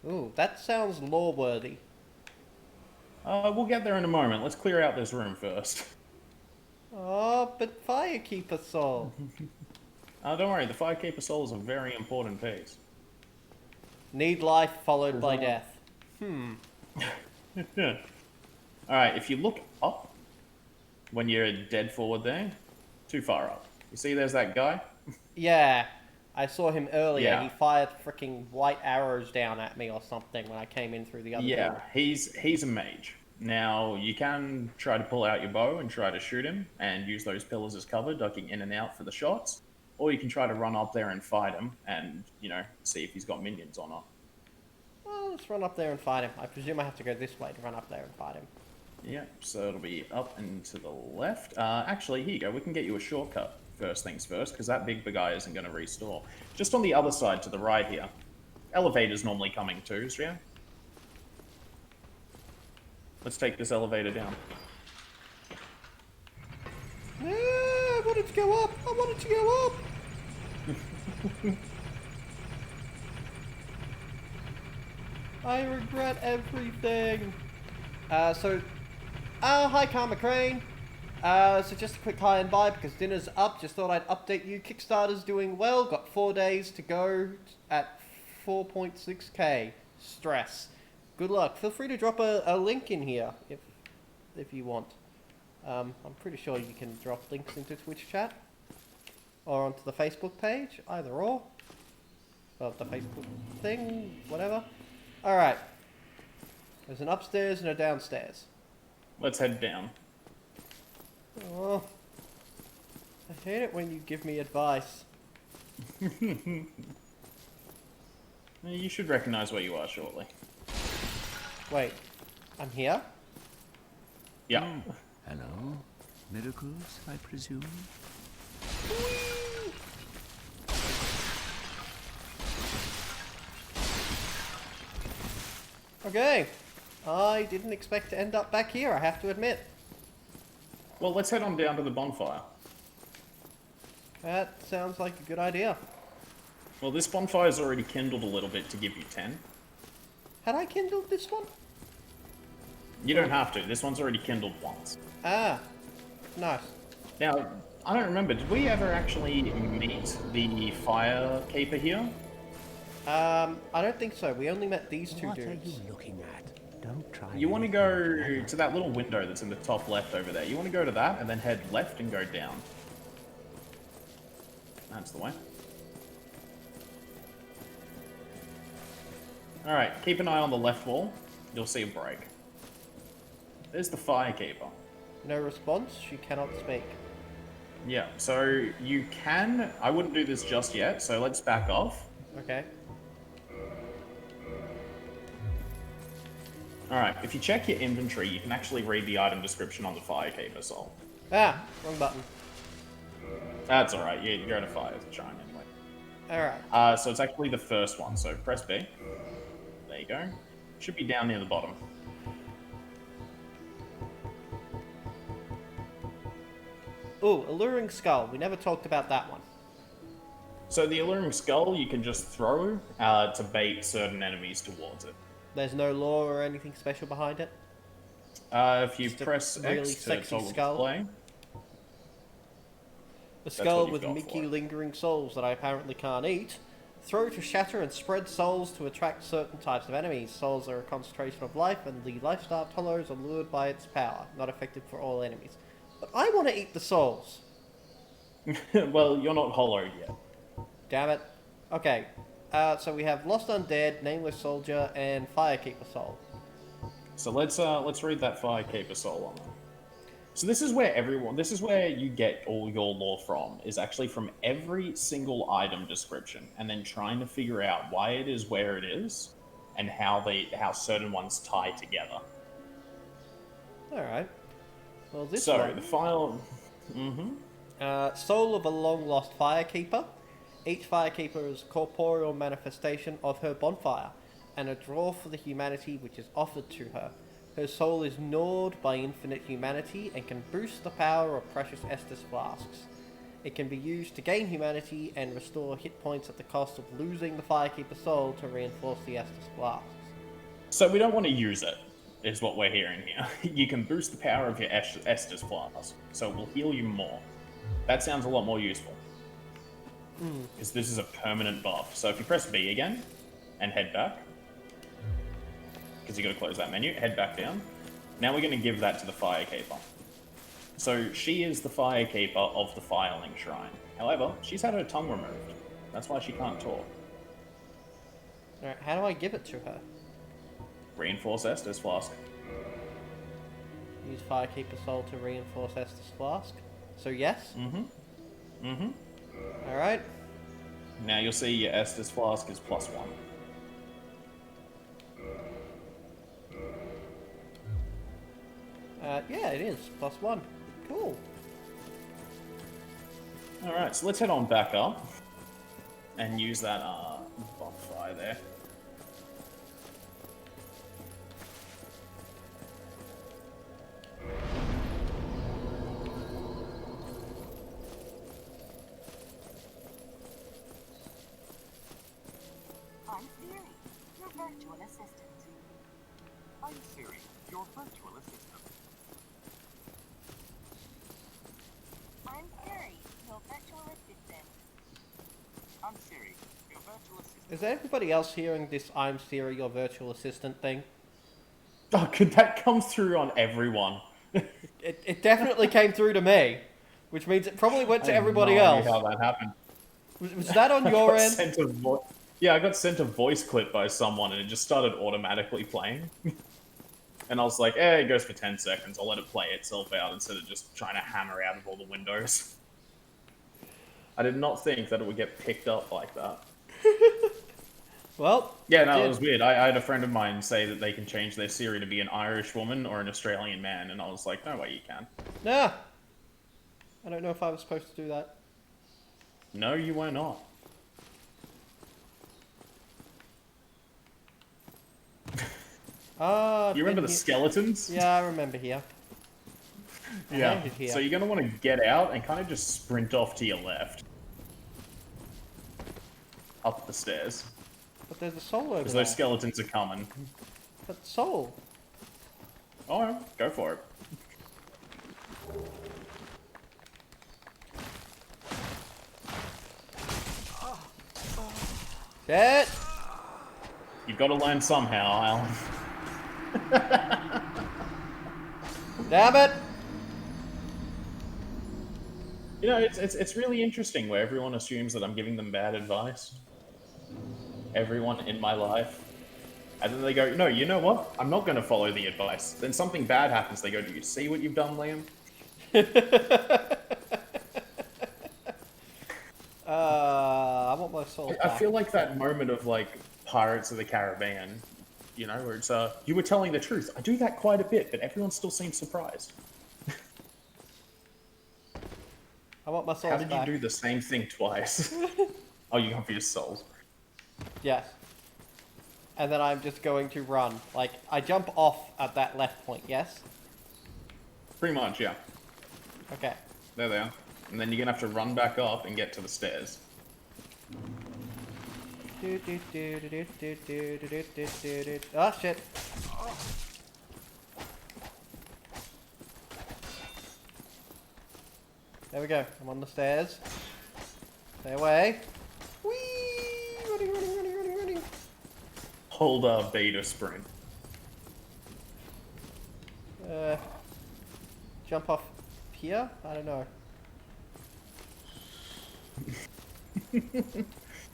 Ooh, that sounds lore-worthy. We'll get there in a moment. Let's clear out this room first. Oh, but Firekeeper soul. Don't worry, the Firekeeper Soul is a very important piece. Need life followed by death. Alright, if you look up when you're dead forward there, too far up. You see there's that guy? Yeah, I saw him earlier. Yeah. He fired freaking white arrows down at me or something when I came in through the other Yeah, door. he's a mage. Now, you can try to pull out your bow and try to shoot him and use those pillars as cover, ducking in and out for the shots. Or you can try to run up there and fight him and, you know, see if he's got minions or not. Well, let's run up there and fight him. I presume I have to go this way to run up there and fight him. Yeah, so it'll be up and to the left. Actually, here you go. We can get you a shortcut first things first, because that big guy isn't going to restore. Just on the other side to the right here. Elevator's normally coming too, Sria. Let's take this elevator down. I wanted to go up. I wanted to go up. I regret everything. Hi Karma Crane. So just a quick hi and bye because dinner's up. Just thought I'd update you. Kickstarter's doing well. Got 4 days to go at 4.6k. Stress. Good luck. Feel free to drop a link in here if you want. I'm pretty sure you can drop links into Twitch chat or onto the Facebook page, either or. Well, the Facebook thing, whatever. Alright. There's an upstairs and a downstairs. Let's head down. Oh. I hate it when you give me advice. You should recognize where you are shortly. Wait. I'm here? Yeah. Hello? Miracles, I presume? Okay. I didn't expect to end up back here, I have to admit. Well, let's head on down to the bonfire. That sounds like a good idea. Well, this bonfire's already kindled a little bit to give you 10. Had I kindled this one? You don't have to. This one's already kindled once. Ah. Nice. Now, I don't remember. Did we ever actually meet the fire keeper here? I don't think so. We only met these two What are dudes. you looking at? Don't try. You want to anything go to that little window that's in the top left over there. You want to go to that and then head left and go down. That's the way. Alright, keep an eye on the left wall. You'll see a break. There's the firekeeper. No response. She cannot speak. Yeah, so you can... I wouldn't do this just yet, so let's back off. Okay. Alright, if you check your inventory, you can actually read the item description on the Firekeeper Soul. Ah, wrong button. That's alright, you're going to fire the shrine anyway. Alright. So it's actually the first one, so press B. There you go. Should be down near the bottom. Ooh, Alluring Skull. We never talked about that one. So the Alluring Skull you can just throw to bait certain enemies towards it. There's no lore or anything special behind it. If you Just a press really X to sexy toggle skull. display, A what skull you've with got Mickey for it. lingering souls that I apparently can't eat. Throw to shatter and spread souls to attract certain types of enemies. Souls are a concentration of life, and the life-starved hollows are lured by its power. Not effective for all enemies. But I want to eat the souls. well, you're not hollowed yet. Damn it. Okay. So we have Lost Undead, Nameless Soldier, and Firekeeper Soul. So let's read that Firekeeper Soul on them. So this is where you get all your lore from, is actually from every single item description, and then trying to figure out why it is where it is, and how certain ones tie together. Alright. Well, this So one... the file. Soul of a long-lost Firekeeper. Each Firekeeper is a corporeal manifestation of her bonfire, and a draw for the humanity which is offered to her. Her soul is gnawed by infinite humanity and can boost the power of precious Estus flasks. It can be used to gain humanity and restore hit points at the cost of losing the Firekeeper soul to reinforce the Estus flasks. So we don't want to use it, is what we're hearing here. You can boost the power of your Estus flask, so it will heal you more. That sounds a lot more useful. Because this is a permanent buff. So if you press B again, and head back, because you got to close that menu, head back down. Now we're going to give that to the Firekeeper. So she is the Firekeeper of the Fireling Shrine. However, she's had her tongue removed. That's why she can't talk. Alright, how do I give it to her? Reinforce Estus Flask. Use Firekeeper soul to reinforce Estus flask. So yes? Alright. Now you'll see your Estus Flask is +1. Yeah, it is. +1. Cool. Alright, so let's head on back up and use that bonfire there. I'm Siri, your virtual assistant. I'm Siri, your virtual assistant. I'm Siri, your virtual assistant. I'm Siri, your virtual assistant. Is everybody else hearing this I'm Siri, your virtual assistant thing? Oh, could that come through on everyone? It definitely came through to me, which means it probably went to I have everybody no else. idea how that happened. Was that on your end? Yeah, I got sent a voice clip by someone and it just started automatically playing. And I was like, it goes for 10 seconds. I'll let it play itself out instead of just trying to hammer out of all the windows. I did not think that it would get picked up like that. Well, Yeah, no, did. it was weird. I had a friend of mine say that they can change their Siri to be an Irish woman or an Australian man, and I was like, no way you can. Nah. I don't know if I was supposed to do that. No, you were not. You remember the skeletons? Yeah, I remember here. Yeah. landed here. So you're going to want to get out and kind of just sprint off to your left. Up the stairs. But there's a soul over Because there. those skeletons are coming. But soul. Alright, go for it. Shit! You've got to learn somehow, Alan. Damn it! You know, it's really interesting where everyone assumes that I'm giving them bad advice. Everyone in my life. And then they go, no, you know what? I'm not going to follow the advice. Then something bad happens. They go, do you see what you've done, Liam? I want my soul I back. feel like that moment of, like, Pirates of the Caribbean. you know, where it's, you were telling the truth. I do that quite a bit, but everyone still seems surprised. I want my souls How did back. you do the same thing twice? Oh, you got for your souls. Yes. And then I'm just going to run. Like, I jump off at that left point, yes? Pretty much, yeah. Okay. There they are. And then you're gonna have to run back up and get to the stairs. Oh, shit. There we go. I'm on the stairs. Stay away. Whee! Running, running, running, running, running. Hold beta sprint. Jump off here? I don't know.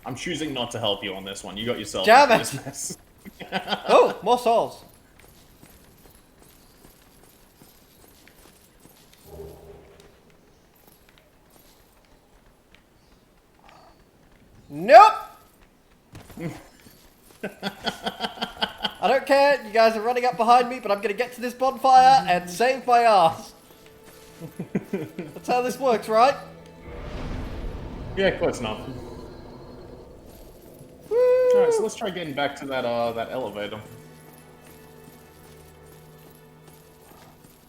I'm choosing not to help you on this one. You got yourself Damn into it! this mess. Oh, more souls. Nope. I don't care. You guys are running up behind me, but I'm gonna get to this bonfire and save my ass. That's how this works, right? Yeah, close enough. Woo! Alright, so let's try getting back to that that elevator.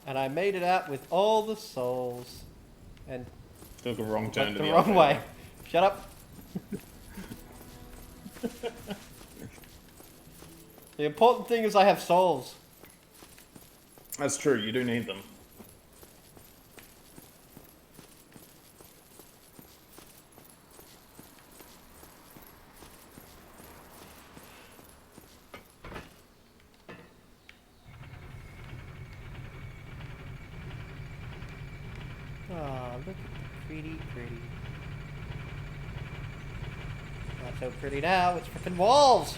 And I made it out with all the souls. And Took a wrong turn went to the the wrong elevator. way. Shut up. The important thing is I have souls. That's true, you do need them. Oh, look at the pretty. Not so pretty now, it's frickin' walls!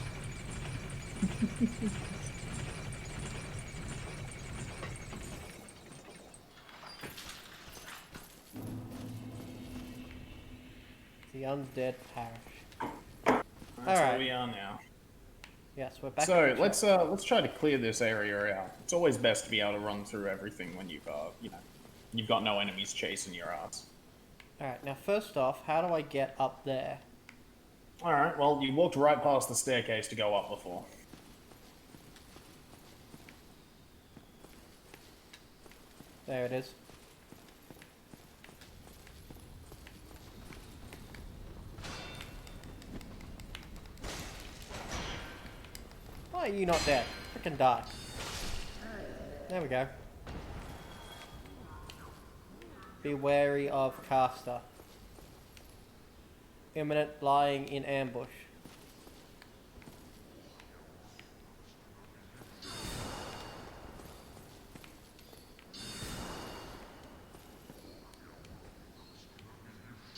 The undead parish. That's Alright. where we are now. Yes, we're back. So at the let's try to clear this area out. It's always best to be able to run through everything when you've you know, you've got no enemies chasing your ass. Alright, now first off, how do I get up there? Alright, well you walked right past the staircase to go up before. There it is. Why are you not dead? Frickin' die. There we go. Be wary of caster. Imminent lying in ambush.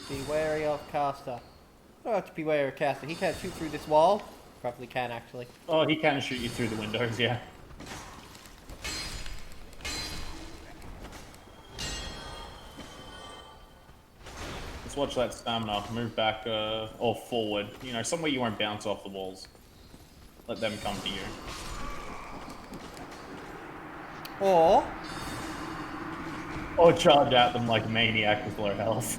Be wary of caster. I don't have to be wary of caster. He can't shoot through this wall. Probably can actually. Oh, he can shoot you through the windows, yeah. Let's watch that stamina. Move back or forward. You know, somewhere you won't bounce off the walls. Let them come to you. Or Or charge at them like a maniac with low health.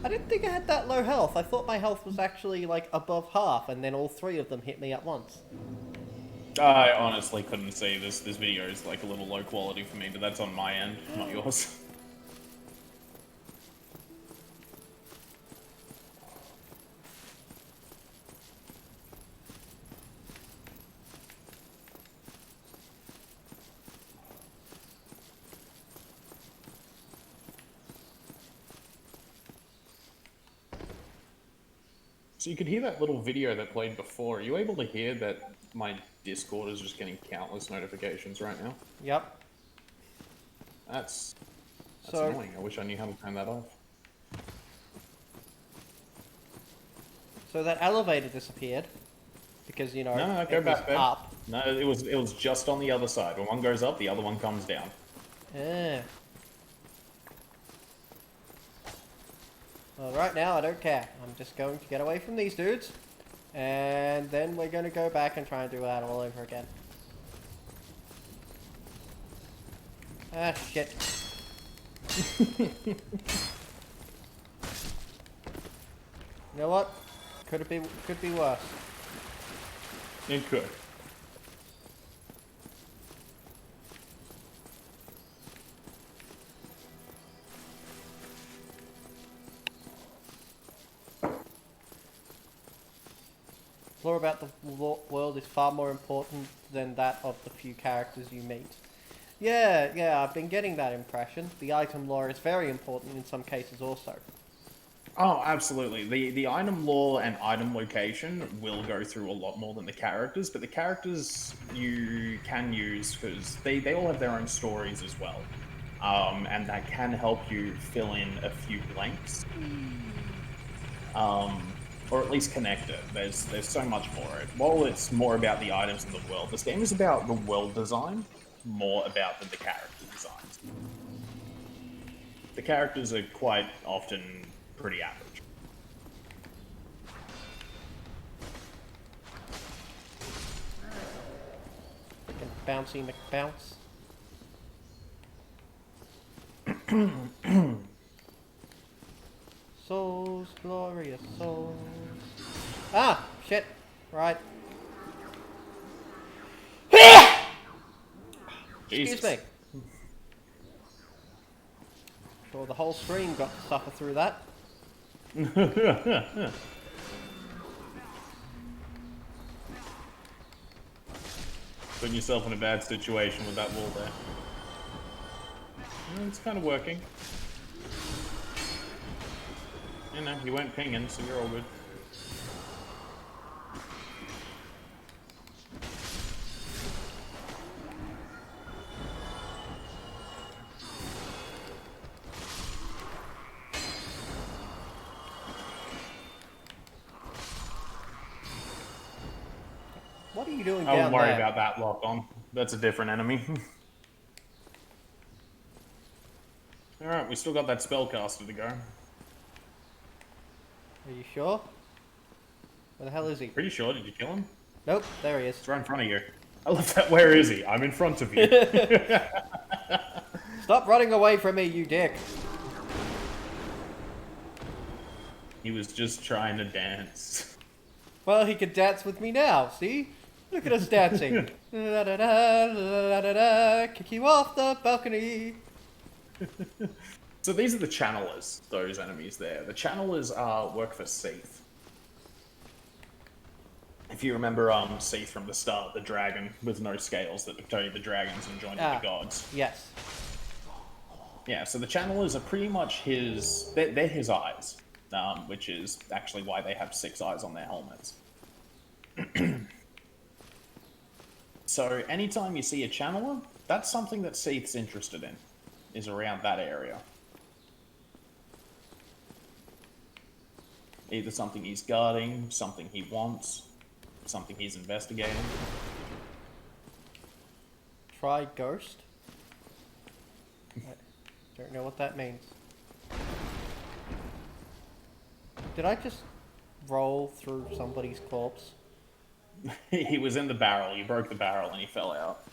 I didn't think I had that low health. I thought my health was actually like above half, and then all three of them hit me at once. I honestly couldn't say this. This video is like a little low quality for me, but that's on my end, not yours. So you could hear that little video that played before. Are you able to hear that my Discord is just getting countless notifications right now? Yep. That's So- annoying. I wish I knew how to turn that off. So that elevator disappeared because you know No, go it back was there. up. No, it was just on the other side. When one goes up, the other one comes down. Yeah. Well, right now I don't care. I'm just going to get away from these dudes. And then we're going to go back and try and do that all over again. Ah, shit. You know what? Could be worse. It could. Lore about the world is far more important than that of the few characters you meet. Yeah, I've been getting that impression. The item lore is very important in some cases also. Oh, absolutely. The item lore and item location will go through a lot more than the characters, but the characters you can use because they all have their own stories as well. And that can help you fill in a few blanks. Or at least connect it. There's so much more. While it's more about the items in the world, this game is about the world design more about than the character designs. The characters are quite often pretty average. Freaking bouncy McBounce. Souls, glorious souls. Ah, shit. Right. Excuse Jesus. me. Sure, the whole stream got to suffer through that. Putting yourself in a bad situation with that wall there. It's kind of working. You know, you weren't pinging, so you're all good. What are you doing I down wouldn't worry there? about that lock on. That's a different enemy. Alright, we still got that spellcaster to go. Are you sure? Where the hell is he? Pretty sure, did you kill him? Nope, there he is. It's right in front of you. I love that. Where is he? I'm in front of you. Stop running away from me, you dick. He was just trying to dance. Well, he can dance with me now, see? Look at us dancing. La da da, la da da, kick you off the balcony. So these are the channelers, those enemies there. The channelers work for Seath. If you remember Seath from the start, the dragon with no scales that told you the dragons and joined with the gods. Yes. Yeah, so the channelers are pretty much his... They're his eyes, which is actually why they have 6 eyes on their helmets. So anytime you see a channeler, that's something that Seath's interested in, is around that area. Either something he's guarding, something he wants, something he's investigating. Try ghost. I don't know what that means. Did I just roll through somebody's corpse? He was in the barrel, you broke the barrel and he fell out.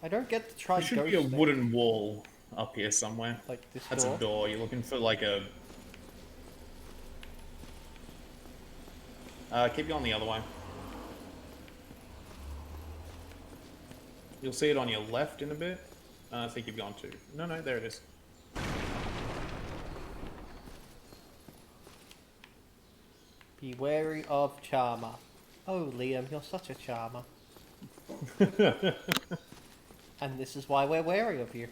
I don't get to try There should ghost be a thing. wooden wall up here somewhere. Like this That's door? a door, you're looking for like a... keep going the other way. You'll see it on your left in a bit. I think you've gone too. No, there it is. Be wary of Charmer. Oh, Liam, you're such a charmer. And this is why we're wary of you.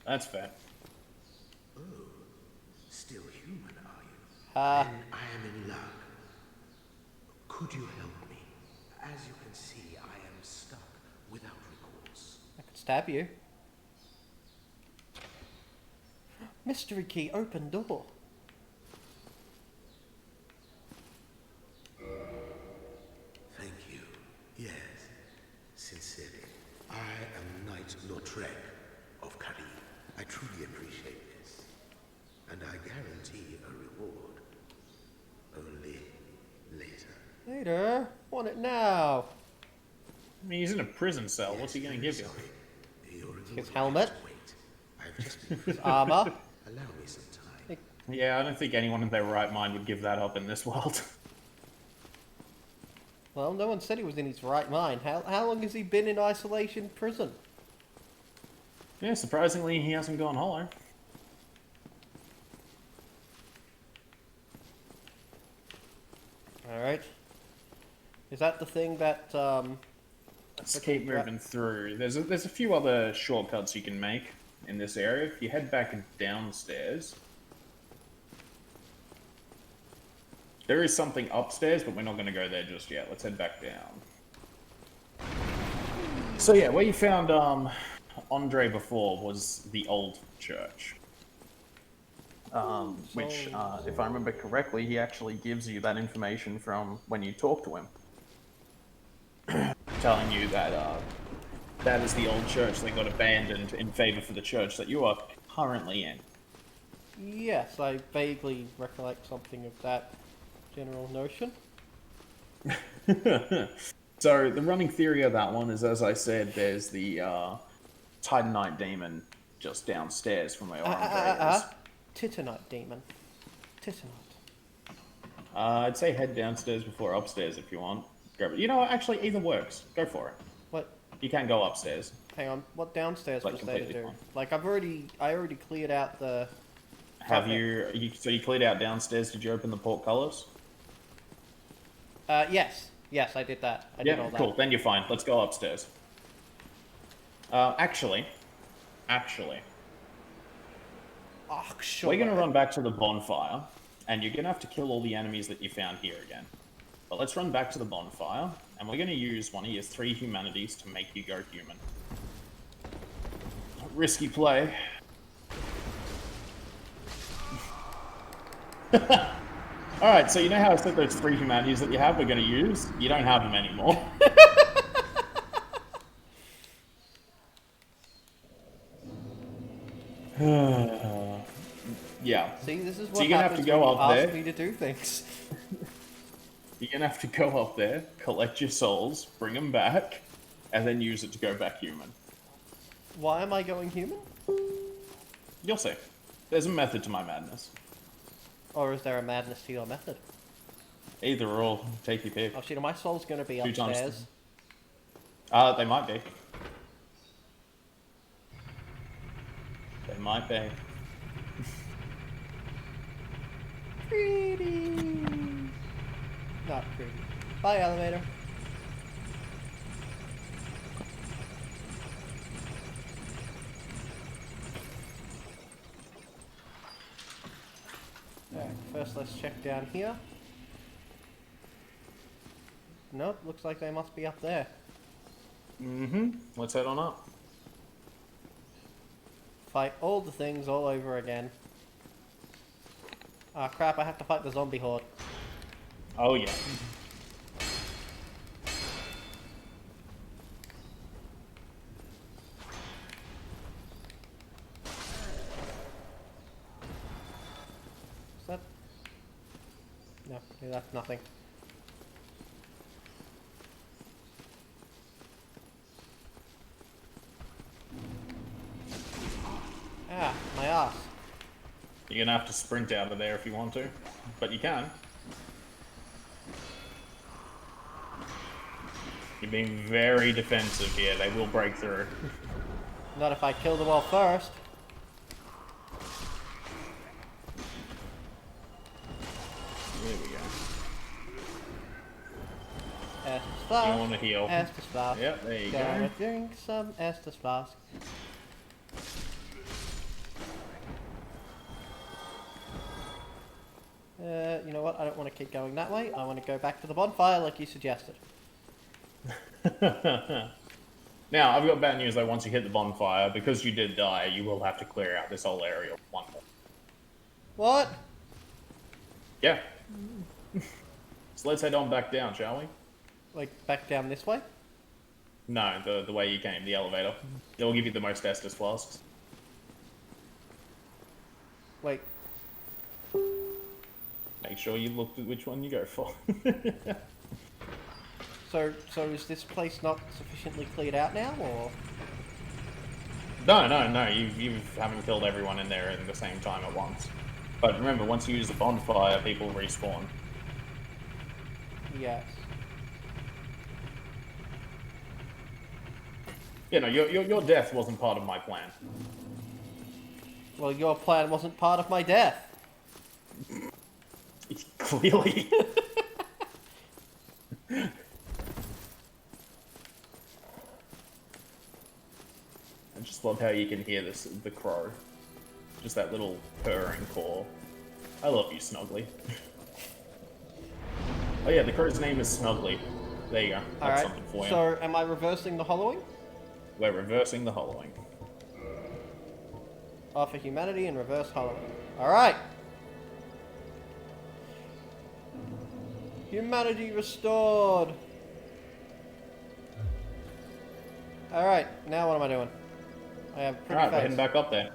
That's fair. Still human, are you? Ah, Then I am in luck. Could you help me? As you can see, I am stuck without recourse. I could stab you. Mystery key, open door. Thank you. Yes, sincerely. I am Knight Lautrec of Carim. I truly appreciate this. And I guarantee a reward. Only later. Later? Want it now? I mean, he's in a prison cell. What's he going to give you? Your reward His will helmet? have to wait. I've just been His armor? Allow me some time. Yeah, I don't think anyone in their right mind would give that up in this world. Well, no one said he was in his right mind. How long has he been in isolation prison? Yeah, surprisingly, he hasn't gone hollow. Alright. Is that the thing that, Let's keep moving through. There's a few other shortcuts you can make in this area. If you head back downstairs, there is something upstairs, but we're not going to go there just yet. Let's head back down. So yeah, where you found Andre before was the old church. Which, if I remember correctly, he actually gives you that information from when you talk to him. Telling you that that is the old church that got abandoned in favor for the church that you are currently in. Yes, I vaguely recollect something of that general notion. So the running theory of that one is, as I said, there's the Titanite demon just downstairs from where Andre is. Titanite demon. Titanite. I'd say head downstairs before upstairs if you want. Grab it. You know what? Actually, either works. Go for it. What? You can go upstairs. Hang on. What downstairs Like, was there to completely do? fine. Like I already cleared out the. Have Okay. so you cleared out downstairs? Did you open the portcullis? Yes, I did that. I did all Yeah, that. cool. Then you're fine. Let's go upstairs. Actually, Oh, sure. we're gonna run back to the bonfire, and you're gonna have to kill all the enemies that you found here again. But let's run back to the bonfire, and we're gonna use one of your 3 humanities to make you go human. Risky play. Alright, so you know how I said those 3 humanities that you have we're gonna use? You don't have them anymore. Yeah. See, this is So what you're gonna have happens to go when you up ask there. me to do things. You're gonna have to go up there, collect your souls, bring them back, and then use it to go back human. Why am I going human? You'll see. There's a method to my madness. Or is there a madness to your method? Either or, take your pick. Oh shit, my soul's gonna be 2 times. upstairs. They might be. They might be. Pretty. Not pretty. Bye, elevator. Alright, first let's check down here. Nope, looks like they must be up there. Mm-hmm. Let's head on up. Fight all the things all over again. Ah crap, I have to fight the zombie horde. Oh yeah. Is that... No, that's nothing. Ah, my ass. You're gonna have to sprint out of there if you want to, but you can. You're being very defensive here. They will break through. Not if I kill them all first. There we go. Estus You Flask. want to heal. Estus Flask. Yep, there you Gonna go. drink some Estus Flask. You know what? I don't want to keep going that way. I want to go back to the bonfire like you suggested. Now, I've got bad news though. Once you hit the bonfire, because you did die, you will have to clear out this whole area one more. What? Yeah. So let's head on back down, shall we? Like, back down this way? No, the way you came, the elevator. It will give you the most Estus flasks. Wait. Make sure you looked at which one you go for. So is this place not sufficiently cleared out now, or? No. You haven't killed everyone in there at the same time at once. But remember, once you use the bonfire, people respawn. Yes. You know, your death wasn't part of my plan. Well, your plan wasn't part of my death. Clearly. I just love how you can hear the crow. Just that little purring call. I love you, Snuggly. Oh yeah, the crow's name is Snuggly. There you go. That's Alright, something for you. so am I reversing the hollowing? We're reversing the hollowing. Offer humanity and reverse hollowing. Alright! Humanity restored! Alright, now what am I doing? I have a pretty Alright, we're face. heading back up there.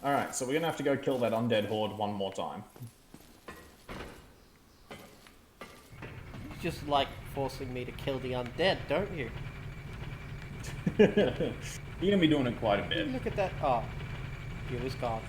Alright, so we're gonna have to go kill that undead horde one more time. You just like forcing me to kill the undead, don't you? You're gonna be doing it quite a bit. Look at that. Oh, he was gone.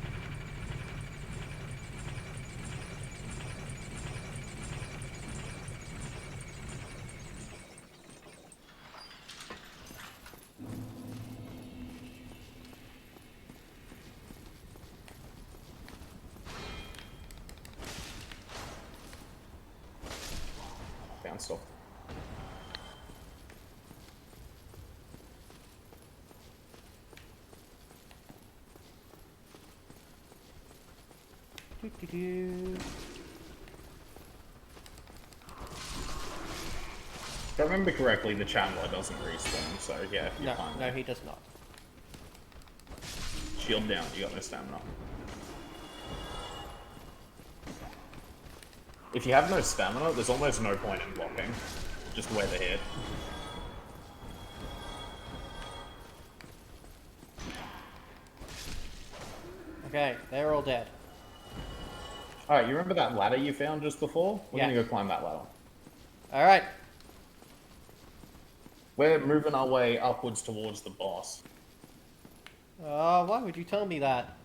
Bounced off. Doo-doo-doo. If I remember correctly, the Chandler doesn't respawn, so yeah, you're No, fine. no, he does not. Shield down, you got no stamina. If you have no stamina, there's almost no point in blocking. Just wear the hit. Okay, they're all dead. Alright, you remember that ladder you found just before? We're Yeah. gonna go climb that ladder. Alright, We're moving our way upwards towards the boss. why would you tell me that?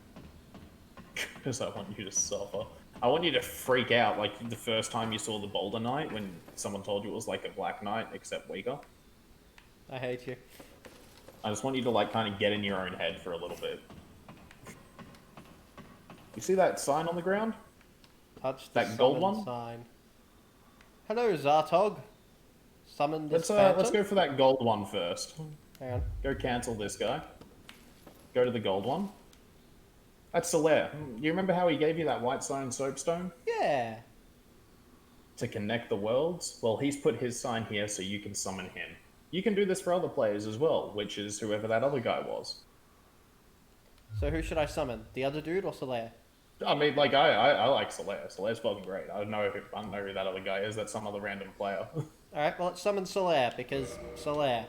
Because I want you to suffer. I want you to freak out like the first time you saw the Boulder Knight when someone told you it was like a Black Knight, except weaker. I hate you. I just want you to like kind of get in your own head for a little bit. You see that sign on the ground? Touch the That gold summon one? sign. Hello, Zartog. Summon this Let's phantom. go for that gold one first. Hang on. Go cancel this guy. Go to the gold one. That's Solaire. You remember how he gave you that white stone soapstone Yeah. to connect the worlds? Well, he's put his sign here so you can summon him. You can do this for other players as well, which is whoever that other guy was. So who should I summon? The other dude or Solaire? I mean, like, I like Solaire. Solaire's fucking great. I don't know who that other guy is. That's some other random player. Alright, well let's summon Solaire, because Solaire.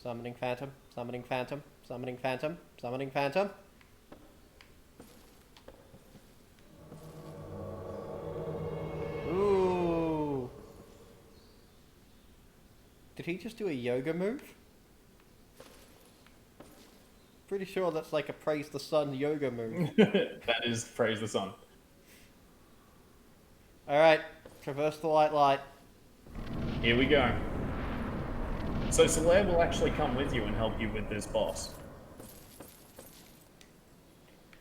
Summoning Phantom, summoning Phantom, summoning Phantom, summoning Phantom. Ooh. Did he just do a yoga move? Pretty sure that's like a praise the sun yoga move. That is praise the sun. Alright, traverse the light. Here we go. So Solaire will actually come with you and help you with this boss.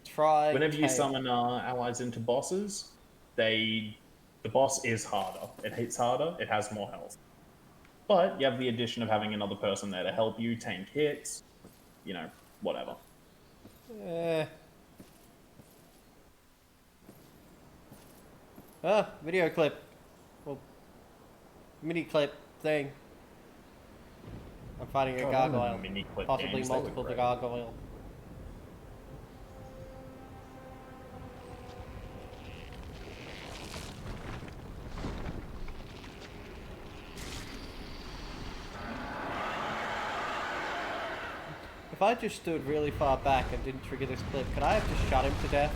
Try. Whenever you K. summon allies into bosses, the boss is harder. It hits harder, it has more health. But you have the addition of having another person there to help you tank hits, you know, whatever. Video clip. Well, mini clip thing. I'm fighting a God, I remember gargoyle. mini-clip Possibly games, they were multiple great. gargoyle. If I just stood really far back and didn't trigger this clip, could I have just shot him to death?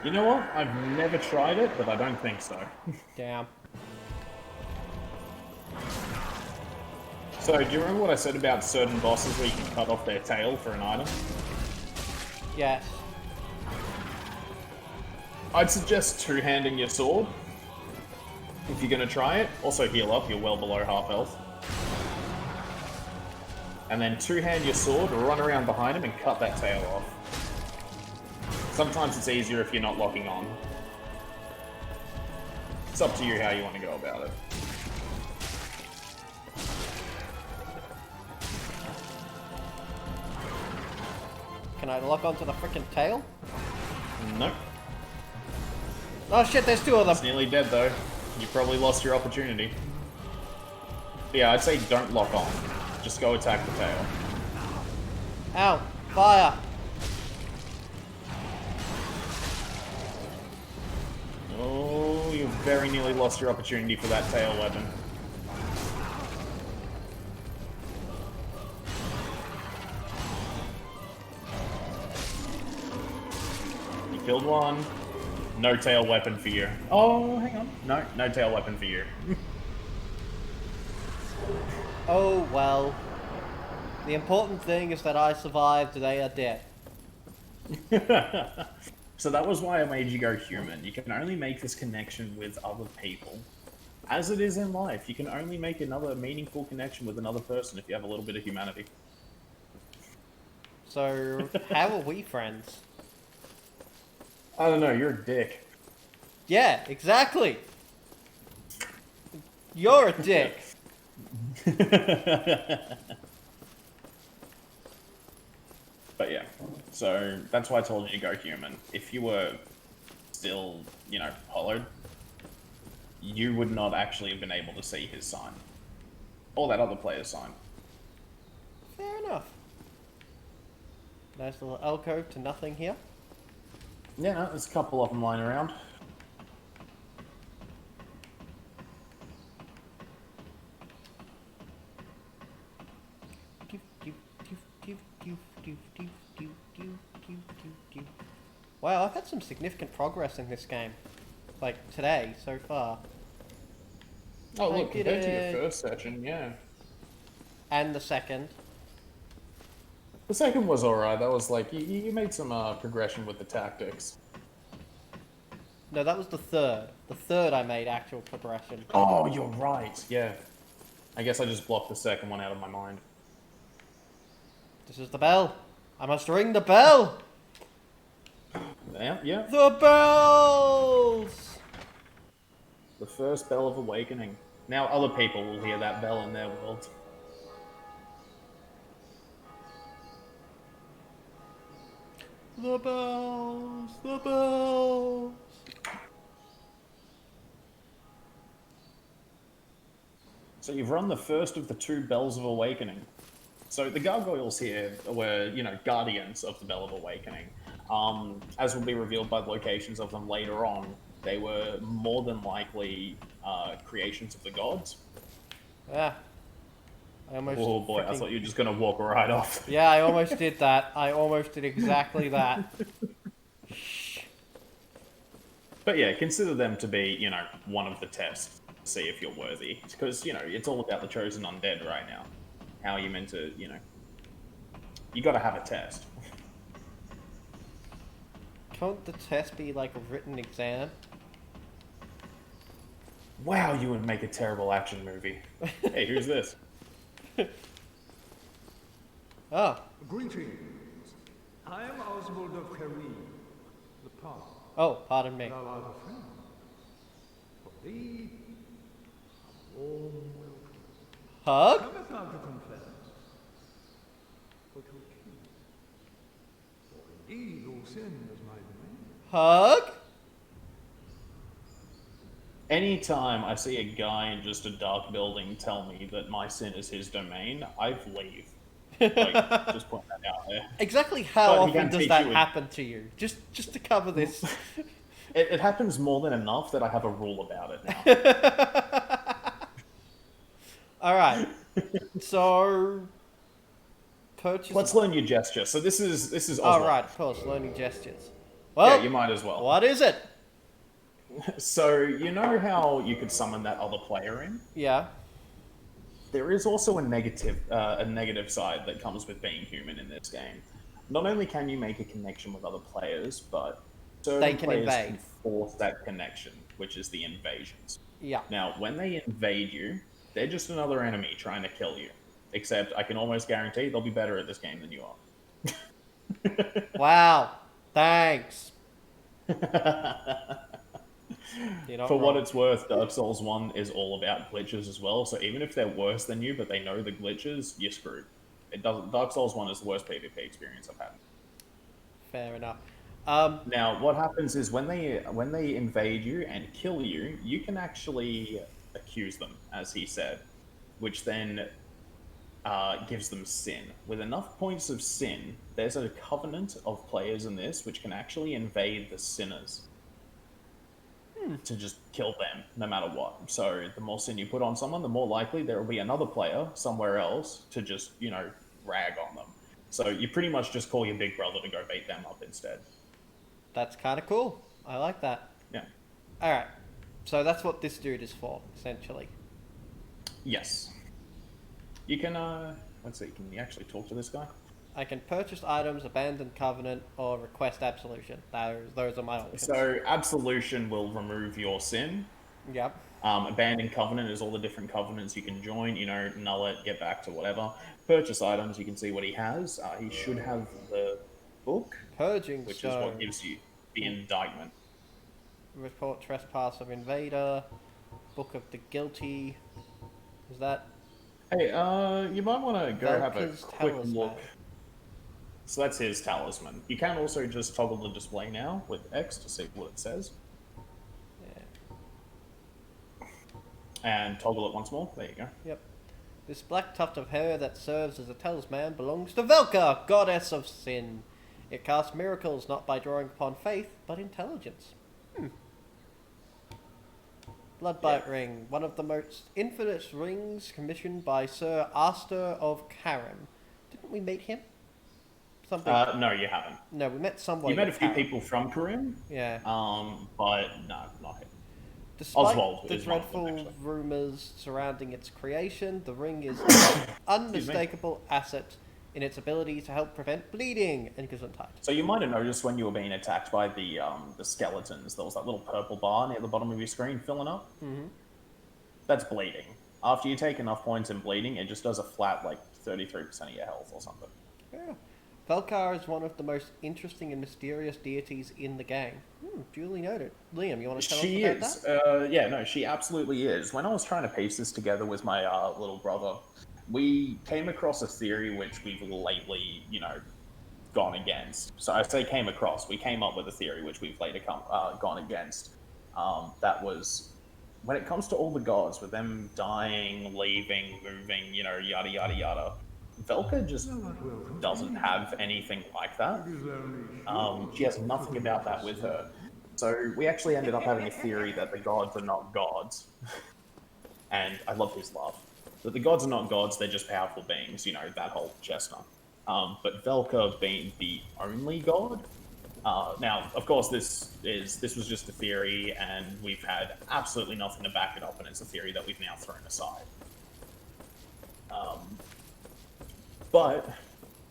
You know what? I've never tried it, but I don't think so. Damn. So, do you remember what I said about certain bosses where you can cut off their tail for an item? Yes. I'd suggest two-handing your sword if you're gonna try it. Also heal up, you're well below half health. And then two-hand your sword, run around behind him and cut that tail off. Sometimes it's easier if you're not locking on. It's up to you how you want to go about it. Can I lock onto the freaking tail? Nope. Oh shit, there's two of them! It's nearly dead though. You probably lost your opportunity. Yeah, I'd say don't lock on. Just go attack the tail. Ow! Fire! Oh, you very nearly lost your opportunity for that tail weapon. You killed one. No tail weapon for you. Oh, hang on. No tail weapon for you. Oh well. The important thing is that I survived, they are dead. So that was why I made you go human. You can only make this connection with other people. As it is in life, you can only make another meaningful connection with another person if you have a little bit of humanity. So, how are we friends? I don't know, you're a dick. Yeah, exactly! You're a dick! But yeah, so that's why I told you to go human. If you were still, you know, hollowed, you would not actually have been able to see his sign. Or that other player's sign. Fair enough. Nice little alcove to nothing here. Yeah, no, there's a couple of them lying around. Wow, I've had some significant progress in this game. Like, today, so far. Oh, I look, did compared to it. your first session, yeah. And the second. The second was alright, that was like, you made some progression with the tactics. No, that was the third. The third I made actual progression. Oh, you're right, yeah. I guess I just blocked the second one out of my mind. This is the bell. I must ring the bell! Yeah, yeah. The bells! The first bell of awakening. Now other people will hear that bell in their world. The bells! The bells! So you've run the first of the two bells of awakening. So the gargoyles here were, you know, guardians of the Bell of Awakening. As will be revealed by the locations of them later on, they were more than likely creations of the gods. Yeah. I almost Oh boy, I freaking- thought you were just gonna walk right off. Yeah, I almost did that. I almost did exactly that. But yeah, consider them to be, you know, one of the tests to see if you're worthy. Because, you know, it's all about the chosen undead right now. How are you meant to, you know... You gotta have a test. Can't the test be like a written exam? Wow, you would make a terrible action movie. Hey, who's this? Oh. Greetings. I am Oswald of Careem, the path. Oh, pardon me. Thou art a friend. For thee, a warm welcome. Hug? Cometh thou to confess, or to accuse? For indeed all sin is my domain. Hug? Anytime I see a guy in just a dark building tell me that my sin is his domain, I leave. Like, just putting that out there. Exactly how But he often can does teach that you happen to you? Just to cover this. It happens more than enough that I have a rule about it now. All right. So purchase. Let's learn your gesture. So this is Oh Oswald. right, of course, learning gestures. Well, Yeah, you might as well. what is it? So you know how you could summon that other player in? Yeah. There is also a negative side that comes with being human in this game. Not only can you make a connection with other players, but certain They can players invade. can force that connection, which is the invasions. Yeah. Now, when they invade you, they're just another enemy trying to kill you. Except I can almost guarantee they'll be better at this game than you are. Wow. Thanks. You're not For what wrong. it's worth, Dark Souls 1 is all about glitches as well, so even if they're worse than you, but they know the glitches, you're screwed. It doesn't. Dark Souls 1 is the worst PvP experience I've had. Fair enough. Now, what happens is when they invade you and kill you, you can actually accuse them, as he said, which then gives them sin. With enough points of sin, there's a covenant of players in this which can actually invade the sinners to just kill them, no matter what. So the more sin you put on someone, the more likely there will be another player somewhere else to just, rag on them. So you pretty much just call your big brother to go beat them up instead. That's kind of cool. I like that. Yeah. All right. So that's what this dude is for, essentially. Yes. You can, let's see, can you actually talk to this guy? I can purchase items, abandon covenant, or request absolution. Those are my options. So absolution will remove your sin. Yep. Abandon covenant is all the different covenants you can join, null it, get back to whatever. Purchase items, you can see what he has. He should have the book, Purging which stone. is what gives you the indictment. Report trespass of invader. Book of the guilty. Is that? Hey, you might want to go have a Velka's quick talisman. look. So that's his talisman. You can also just toggle the display now with X to see what it says. Yeah. And toggle it once more. There you go. Yep. This black tuft of hair that serves as a talisman belongs to Velka, goddess of sin. It casts miracles not by drawing upon faith, but intelligence. Bloodbite Ring, one of the most infamous rings commissioned by Sir Aster of Karam. Didn't we meet him? Something. No, you haven't. No, we met somebody. You met a with few Karam. people from Karim, Yeah. but no, not him. Despite Oswald the is one of them, dreadful actually. rumours surrounding its creation, the ring is an unmistakable asset in its ability to help prevent bleeding and Gesundheit. So you might have noticed when you were being attacked by the skeletons, there was that little purple bar near the bottom of your screen filling up. Mm-hmm. That's bleeding. After you take enough points in bleeding, it just does a flat 33% of your health or something. Yeah. Velkar is one of the most interesting and mysterious deities in the game. Duly noted. Liam, you want to tell She us about is. Yeah, no, she absolutely is. When I was trying to piece this together with my little brother, we came across a theory which we've lately, gone against. So I say came across. We came up with a theory which we've later gone against. That was when it comes to all the gods, with them dying, leaving, moving, yada yada yada. Velka just doesn't have anything like that. She has nothing about that with her. So we actually ended up having a theory that the gods are not gods. And I love his laugh. That the gods are not gods, they're just powerful beings, that whole chestnut. But Velka being the only god. Now, of course, this was just a theory, and we've had absolutely nothing to back it up, and it's a theory that we've now thrown aside. But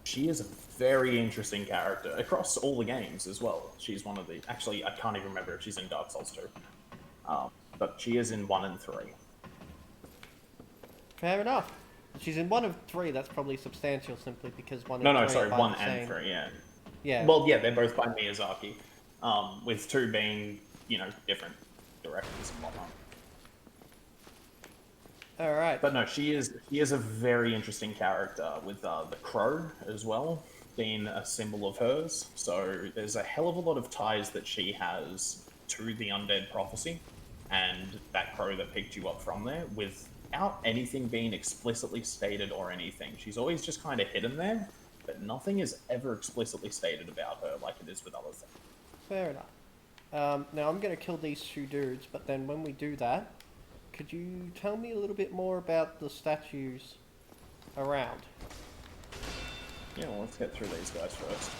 she is a very interesting character across all the games as well. She's one of the... Actually, I can't even remember if she's in Dark Souls 2. But she is in 1 and 3. Fair enough. She's in 1 of 3. That's probably substantial simply because 1 No, and 3 no, sorry, are by 1 the and same. 3, yeah. Yeah. Well, yeah, they're both by Miyazaki. With 2 being, different directors and whatnot. All right. But no, she is a very interesting character with the crow as well being a symbol of hers. So there's a hell of a lot of ties that she has to the undead prophecy, and that crow that picked you up from there without anything being explicitly stated or anything. She's always just kind of hidden there, but nothing is ever explicitly stated about her like it is with other things. Fair enough. Now I'm going to kill these 2 dudes, but then when we do that, could you tell me a little bit more about the statues around? Yeah, well, let's get through these guys first.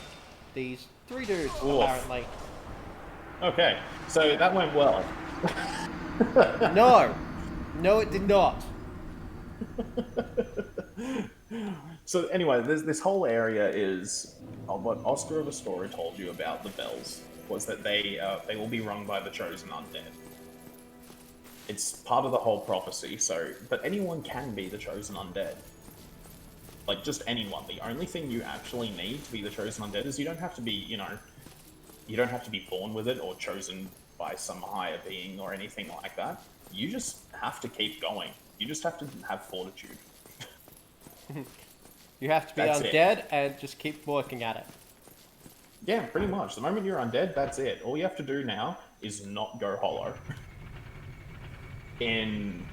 These 3 dudes, Oof. apparently. Okay, so that went well. No! No, it did not. So anyway, this whole area is what Oscar of Astoria told you about the bells, was that they will be rung by the chosen undead. It's part of the whole prophecy, but anyone can be the chosen undead. Like, just anyone. The only thing you actually need to be the chosen undead is you don't have to be, you don't have to be born with it or chosen by some higher being or anything like that. You just have to keep going. You just have to have fortitude. You have to be That's undead and just keep working at it. Yeah, pretty much. The moment you're undead, that's it. All you have to do now is not go hollow. In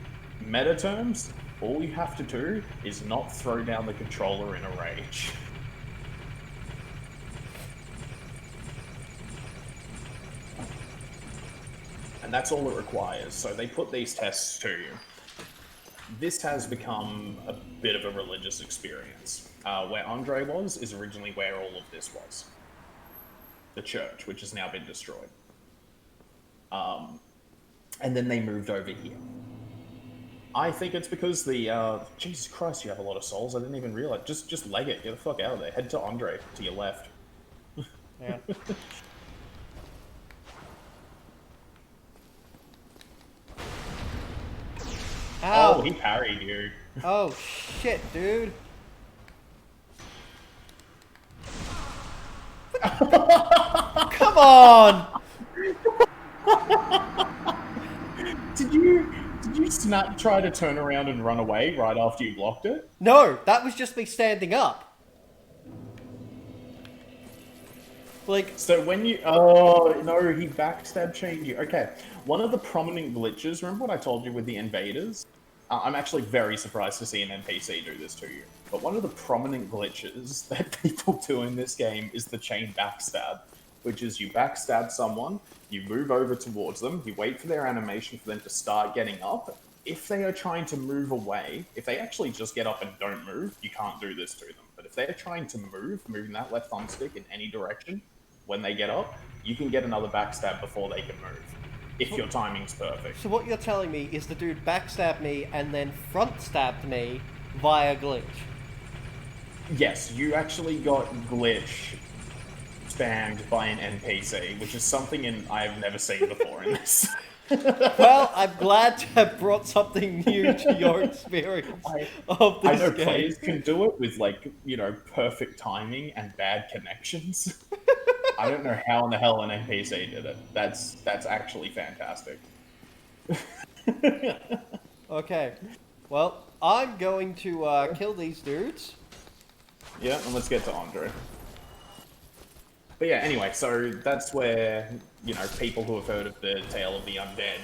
meta terms, all you have to do is not throw down the controller in a rage. And that's all it requires. So they put these tests to you. This has become a bit of a religious experience. Where Andre was is originally where all of this was. The church, which has now been destroyed. And then they moved over here. I think it's because the, Jesus Christ, you have a lot of souls. I didn't even realize. Just leg it. Get the fuck out of there. Head to Andre, to your left. Yeah. Ow! Oh, he parried you. Oh, shit, dude. Come on! Did you snap try to turn around and run away right after you blocked it? No, that was just me standing up. Like, So when you... Oh, no, he backstab chained you. Okay, one of the prominent glitches, remember what I told you with the invaders? I'm actually very surprised to see an NPC do this to you. But one of the prominent glitches that people do in this game is the chain backstab, which is you backstab someone, you move over towards them, you wait for their animation for them to start getting up. If they are trying to move away, if they actually just get up and don't move, you can't do this to them. But if they're trying to moving that left thumbstick in any direction, when they get up, you can get another backstab before they can move, if your timing's perfect. so what you're telling me is the dude backstabbed me and then front stabbed me via glitch. Yes, you actually got glitch spammed by an NPC, which is something I have never seen before in this. Well, I'm glad to have brought something new to your experience of this I know game. players can do it with, like, perfect timing and bad connections. I don't know how in the hell an NPC did it. That's actually fantastic. Okay, well, I'm going to kill these dudes. Yeah, and let's get to Andre. But yeah, anyway, so that's where, people who have heard of the Tale of the Undead,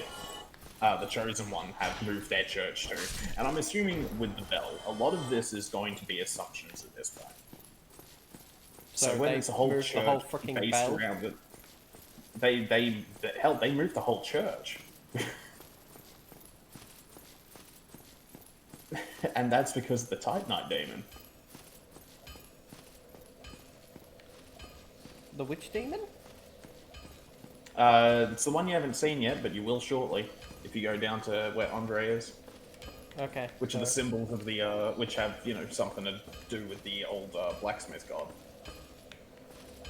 the Chosen One, have moved their church to. And I'm assuming with the bell, a lot of this is going to be assumptions at this point. So when it's a whole moved church the whole freaking based bell? around it, they moved the whole church. And that's because of the Titanite Demon. The witch demon? It's the one you haven't seen yet, but you will shortly, if you go down to where Andre is. Okay. Which are the symbols of the, which have, something to do with the old blacksmith god.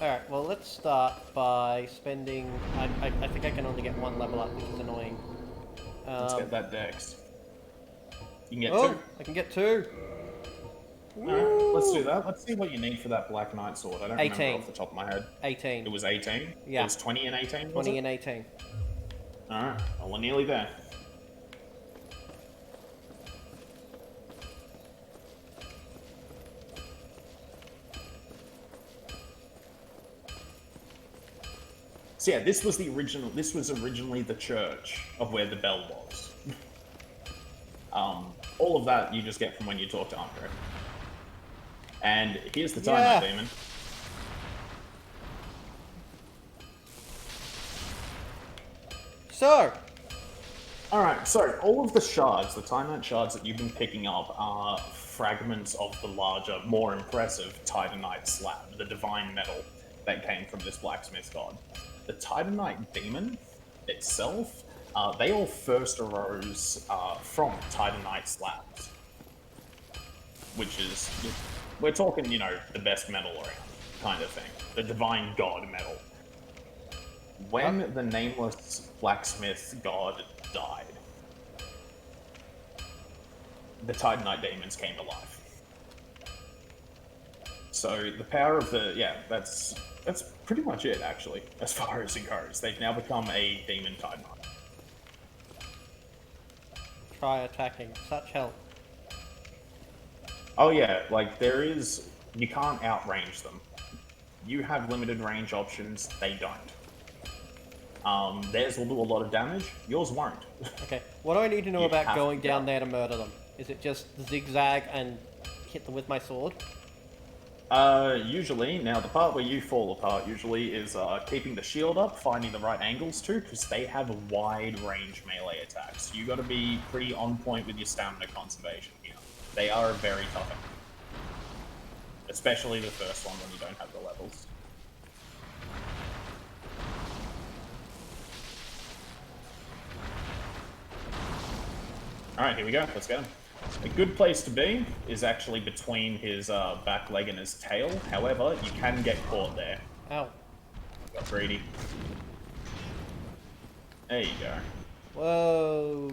Alright, well, let's start by spending... I think I can only get 1 level up, which is annoying. Let's get that dex. You can get Oh, 2. I can get 2. Alright, let's do that. Let's see what you need for that Black Knight sword. I don't 18. remember off the top of my head. 18. It was 18? Yeah. It was 20 and 18, was 20 it? and 18. Alright, well, we're nearly there. So yeah, this was the original. This was originally the church of where the bell was. All of that you just get from when you talk to Andre. And here's the Time Knight Demon. So, Alright, so all of the shards, the Time Knight shards that you've been picking up are fragments of the larger, more impressive Titanite slab, the divine metal that came from this blacksmith god. The Titanite demon itself, they all first arose from Titanite slabs. Which is, we're talking, you know, the best metal around, kind of thing. The divine god metal. When the nameless blacksmith god died, the Titanite demons came to life. So the power of the, yeah, that's pretty much it, actually, as far as it goes. They've now become a demon Titanite. try attacking. Such help. Oh yeah, like there is, you can't outrange them. You have limited range options, they don't. Theirs will do a lot of damage, yours won't. Okay, what do I need to know You about have going to down go. there to murder them? Is it just zigzag and hit them with my sword? Usually, now the part where you fall apart usually is keeping the shield up, finding the right angles too, because they have wide range melee attacks. You gotta be pretty on point with your stamina conservation here. They are very tough enemy. Especially the first one when you don't have the levels. Alright, here we go, let's go. A good place to be is actually between his back leg and his tail. However, you can get caught there. Ow. Got greedy. There you go. Whoa.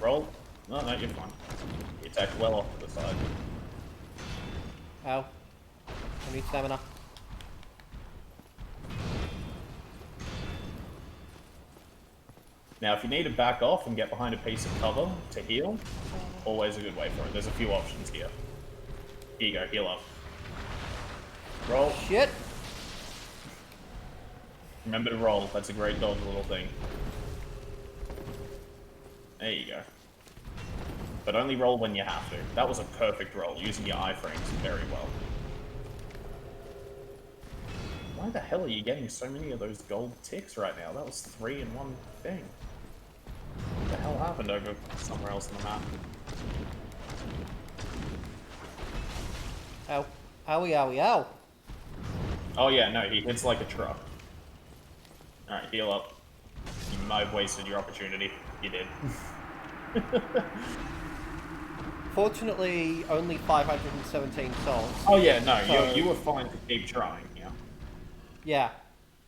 Roll. No, no, you're fine. You attacked well off to the side. Ow. I need stamina. Now, if you need to back off and get behind a piece of cover to heal, always a good way for it. There's a few options here. Here you go, heal up. Roll. Shit! Remember to roll. That's a great dodge little thing. There you go. But only roll when you have to. That was a perfect roll, using your iframes very well. Why the hell are you getting so many of those gold ticks right now? That was 3 in one thing. What the hell happened over somewhere else on the map? Ow. Owie, owie, ow. Oh yeah, no, he hits like a truck. Alright, heal up. You might have wasted your opportunity. You did. Fortunately, only 517 souls. Oh yeah, no, So- you were fine to keep trying, yeah. Yeah.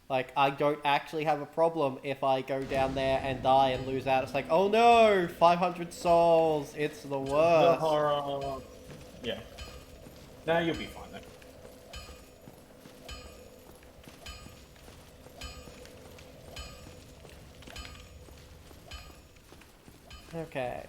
Like, I don't actually have a problem if I go down there and die and lose out. It's like, oh no, 500 souls. It's the The worst. horror... Yeah. Nah, you'll be fine then. Okay.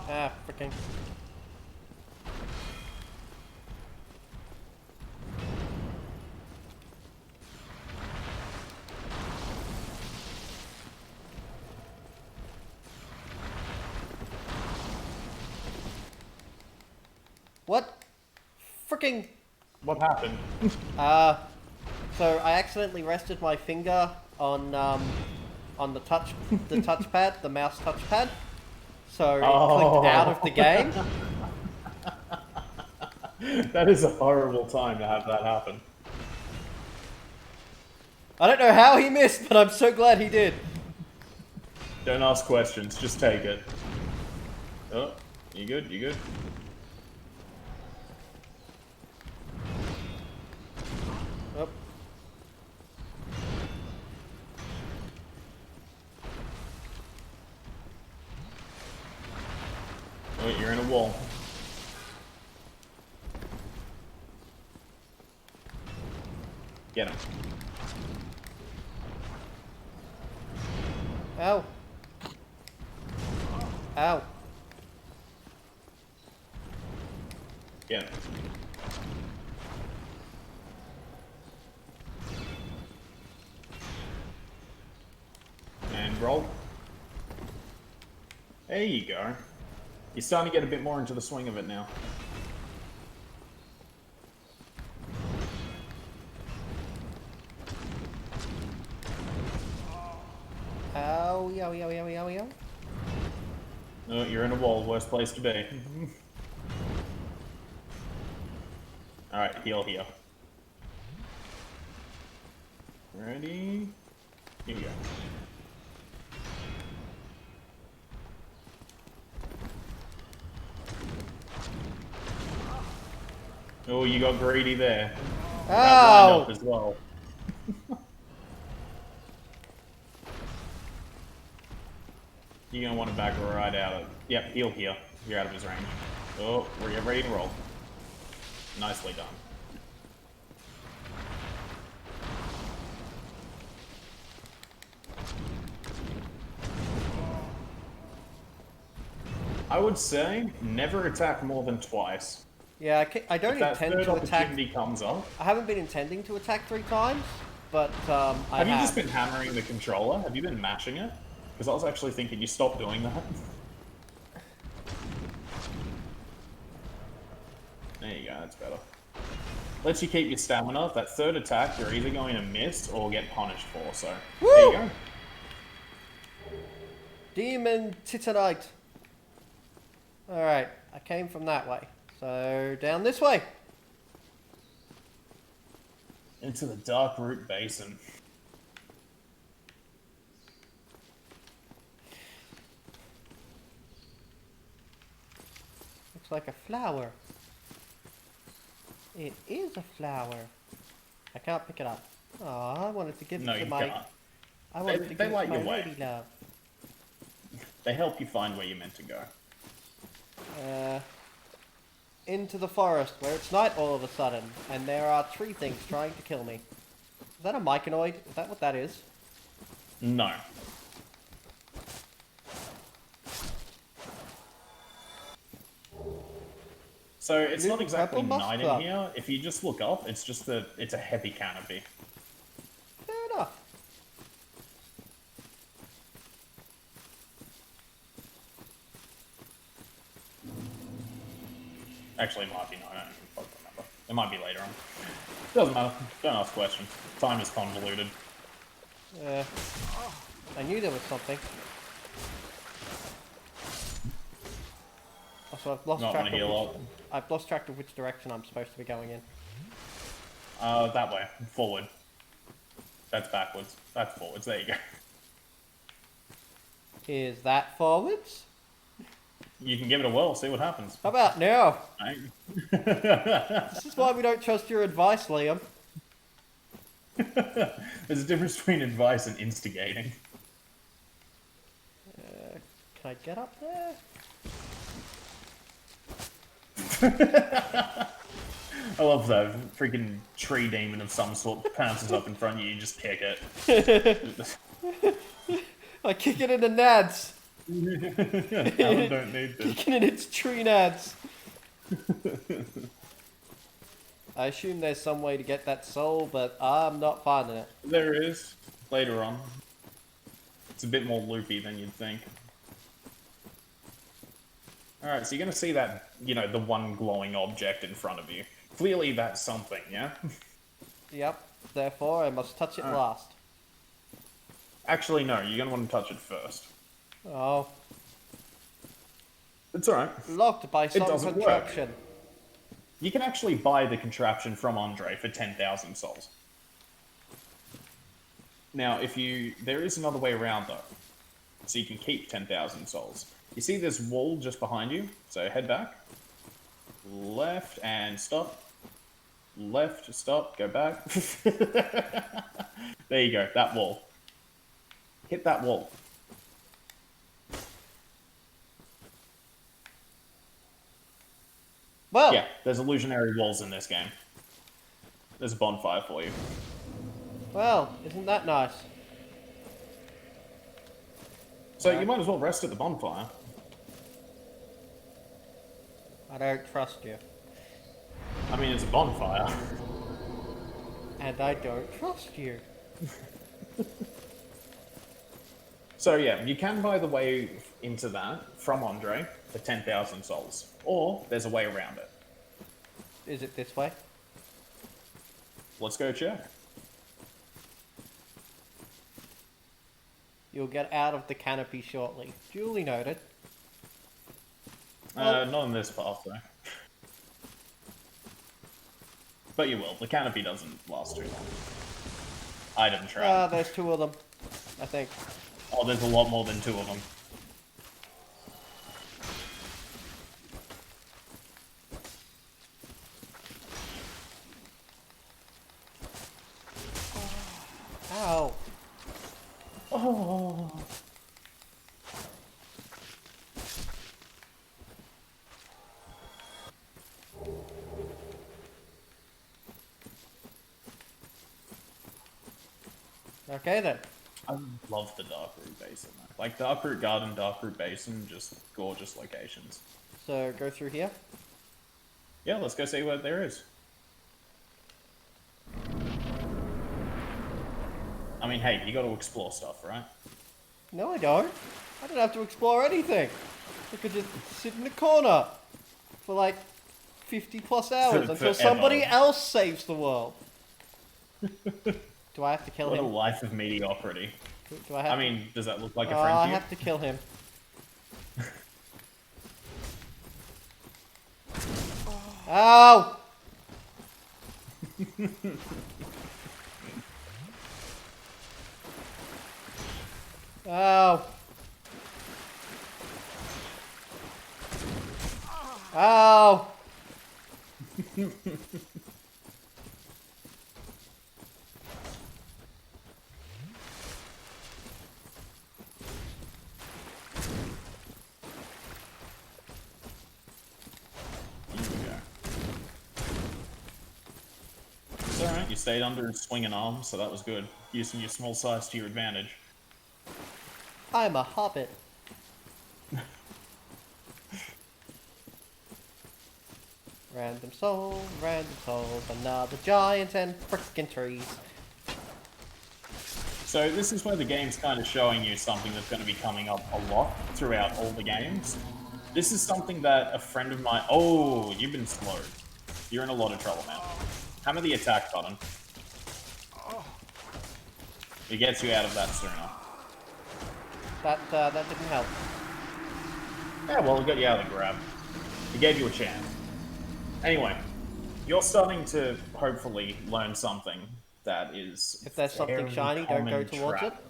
Ah, freaking. What? Freaking. What happened? So I accidentally rested my finger on the touchpad, the mouse touchpad. So it clicked out of the game. That is a horrible time to have that happen. I don't know how he missed, but I'm so glad he did. Don't ask questions, just take it. Oh, you good? You good? Oh. Oh, you're in a wall. Get him. Ow. Ow. Yeah. And roll. There you go. You're starting to get a bit more into the swing of it now. Ow, yow, yow, yow, yow, yow. Oh, you're in a wall. Worst place to be. Alright, heal here. Ready? Here you go. Oh, you got greedy there. That lined up Ow! as well. You're gonna want to back right out of. Yep, heal here. You're out of his range. Oh, we're ready to roll. Nicely done. I would say never attack more than twice. Yeah, I don't If that intend third to attack. opportunity comes up, I haven't been intending to attack 3 times, but I have you just been hammering the controller? Have you been mashing it? Because I was actually thinking you stopped doing that. There you go, that's better. Lets you keep your stamina. That third attack, you're either going to miss or get punished for, so Woo! there you go. Demon Titanite. Alright, I came from that way. So, down this way. Into the Dark Root Basin. Looks like a flower. It is a flower. I can't pick it up. Oh, I wanted to give No, it to you my... can't. I wanted to They give it light to my your way. lady love. They help you find where you're meant to go. Into the forest, where it's night all of a sudden, and there are tree things trying to kill me. Is that a myconoid? Is that what that is? No. So it's not Little exactly purple night in muskrat. here. If you just look up, it's just that it's a heavy canopy. Fair enough. Actually, it might be night. I don't fucking remember. It might be later on. Doesn't matter. Don't ask questions. Time is convoluted. I knew there was something. Also, I've lost Not track gonna of heal which, up. I've lost track of which direction I'm supposed to be going in. That way. Forward. That's backwards. That's forwards. There you go. Is that forwards? You can give it a whirl, see what happens. How about now? Right? This is why we don't trust your advice, Liam. There's a difference between advice and instigating. Can I get up there? I love that freaking tree demon of some sort pounces up in front of you, you just kick it. I kick it in the nads. Alan don't need this. Kicking in its tree nads. I assume there's some way to get that soul, but I'm not finding it. There is, later on. It's a bit more loopy than you'd think. Alright, so you're gonna see that, you know, the one glowing object in front of you. Clearly that's something, yeah? Yep. Therefore, I must touch it last. Actually, no, you're gonna want to touch it first. Oh. It's alright. Locked by some doesn't work. contraption. You can actually buy the contraption from Andre for 10,000 souls. Now, there is another way around though. So you can keep 10,000 souls. You see this wall just behind you? So head back. Left and stop. Left, stop, go back. There you go, that wall. Hit that wall. Well, Yeah, there's illusionary walls in this game. There's a bonfire for you. well, isn't that nice? So you might as well rest at the bonfire. I don't trust you. I mean, it's a bonfire. And I don't trust you. So yeah, you can buy the way into that from Andre for 10,000 souls. Or there's a way around it. Is it this way? Let's go check. You'll get out of the canopy shortly. Duly noted. Not on this path though. But you will. The canopy doesn't last too long. Item trap. There's 2 of them, I think. Oh, there's a lot more than 2 of them. Ow. Oh. Okay then. I love the Darkroot Basin. Like Darkroot Garden, Darkroot Basin, just gorgeous locations. So go through here. Yeah, let's go see what there is. I mean, hey, you got to explore stuff, right? No, I don't. I don't have to explore anything. I could just sit in the corner for like 50 plus hours until Forever. somebody else saves the world. Do I have to kill What a him? life of mediocrity. Do I have I mean, does that look like a I friend to you? have to kill him. Ow! Ow! Ow! It's alright, you stayed under his swinging arm, so that was good. Using your small size to your advantage. I'm a hobbit. Random souls, another giant and frickin' trees. So this is where the game's kind of showing you something that's going to be coming up a lot throughout all the games. This is something that a friend of mine... Oh, you've been slowed. You're in a lot of trouble, man. Hammer the attack button. It gets you out of that sooner. That didn't help. Yeah, well, it got you out of the grab. It gave you a chance. Anyway, you're starting to hopefully learn something that is... If there's something very shiny, don't go common towards trap.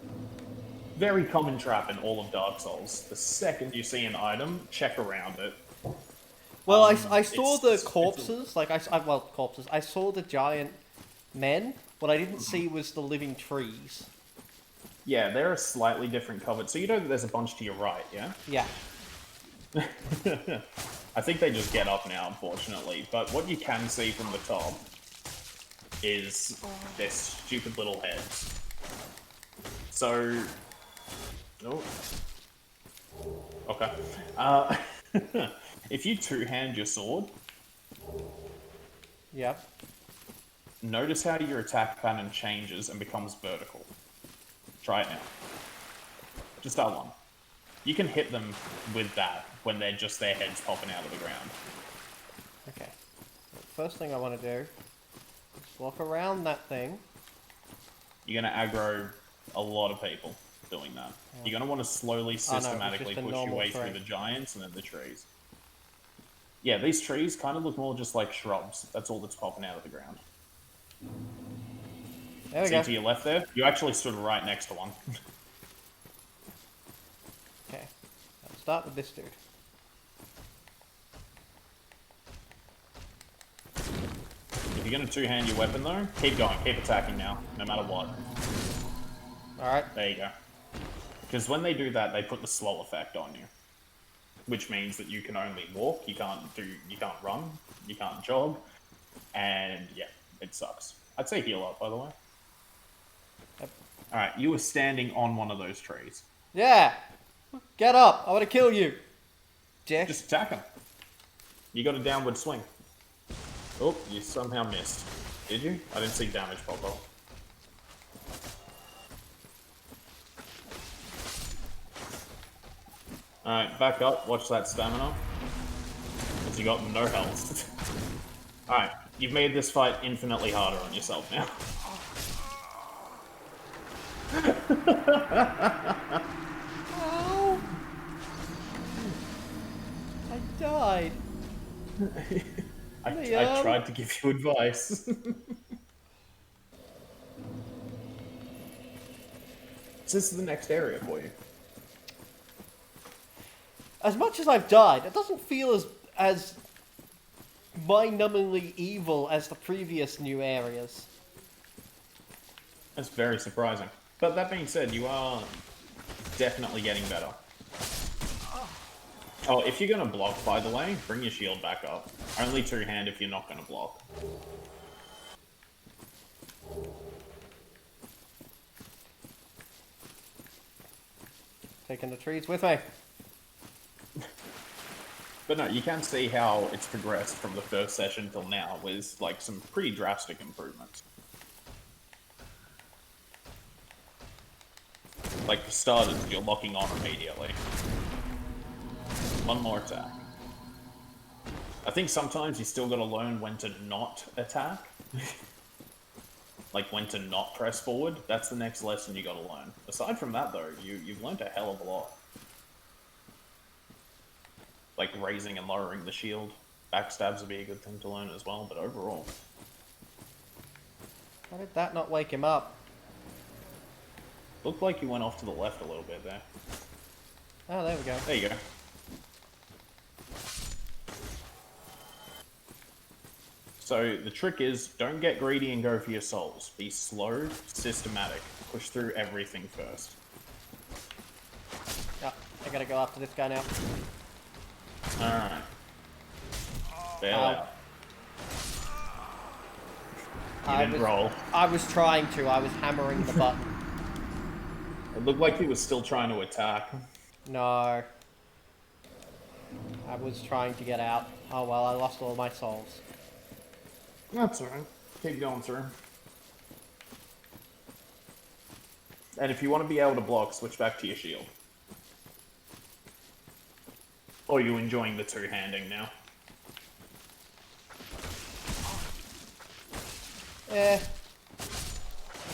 Very common trap in all of Dark Souls. The second you see an item, check around it. Well, I saw the it's- corpses, like, well, corpses. I saw the giant men. What I didn't see was the living trees. Yeah, they're a slightly different cover. So you know that there's a bunch to your right, yeah? Yeah. I think they just get up now, unfortunately. But what you can see from the top is their stupid little heads. So... Oh. Okay. If you two-hand your sword, Yeah. notice how your attack pattern changes and becomes vertical. Try it now. Just R1. You can hit them with that when they're just their heads popping out of the ground. Okay. First thing I want to do is walk around that thing. You're going to aggro a lot of people doing that. You're going to want to slowly, systematically just a push your normal way through tree. the giants and then the trees. Yeah, these trees kind of look more just like shrubs. That's all that's popping out of the ground. There we See go. to your left there? You actually stood right next to one. Okay. Let's start with this dude. If you're going to two-hand your weapon though, keep going, keep attacking now, no matter what. Alright. There you go. Because when they do that, they put the slow effect on you. Which means that you can only walk, you can't run, you can't jog, and yeah, it sucks. I'd say heal up, by the way. Yep. Alright, you were standing on one of those trees. Yeah! Get up! I want to kill you! Dick. Just attack him. You got a downward swing. Oh, you somehow missed. Did you? I didn't see damage pop up. Alright, back up. Watch that stamina. Because you got no health. Alright, you've made this fight infinitely harder on yourself now. Ow! I died. I tried to give you advice. So this is the next area for you. As much as I've died, it doesn't feel as mind-numbingly evil as the previous new areas. That's very surprising. But that being said, you are definitely getting better. Oh, if you're gonna block, by the way, bring your shield back up. Only two-hand if you're not gonna block. Taking the trees with me. But no, you can see how it's progressed from the first session till now with, like, some pretty drastic improvements. Like, for starters, you're locking on immediately. One more attack. I think sometimes you still gotta learn when to not attack. Like, when to not press forward. That's the next lesson you gotta learn. Aside from that, though, you've learned a hell of a lot. Like, raising and lowering the shield. Backstabs would be a good thing to learn as well, but overall... How did that not wake him up? Looked like you went off to the left a little bit there. Oh, there we go. There you go. So, the trick is, don't get greedy and go for your souls. Be slow, systematic. Push through everything first. Oh, I gotta go after this guy now. Alright. Bail Ow. out. You didn't roll. I was trying to. I was hammering the button. It looked like he was still trying to attack. No. I was trying to get out. Oh well, I lost all my souls. That's alright. Keep going through. And if you want to be able to block, switch back to your shield. Or are you enjoying the two-handing now? I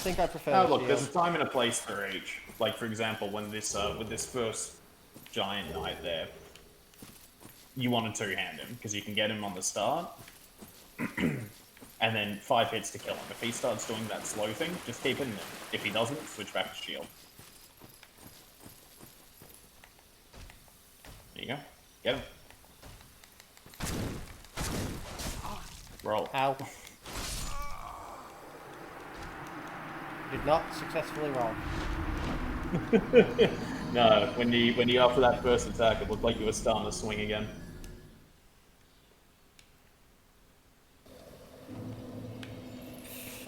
think I prefer Oh, the look, shield. there's a time and a place for each. Like, for example, when this, with this first giant knight there, you want to two-hand him, because you can get him on the start, and then 5 hits to kill him. If he starts doing that slow thing, just keep him there. If he doesn't, switch back to shield. There you go. Get him. Roll. Ow. Did not successfully roll. No, when you after that first attack, it looked like you were starting to swing again.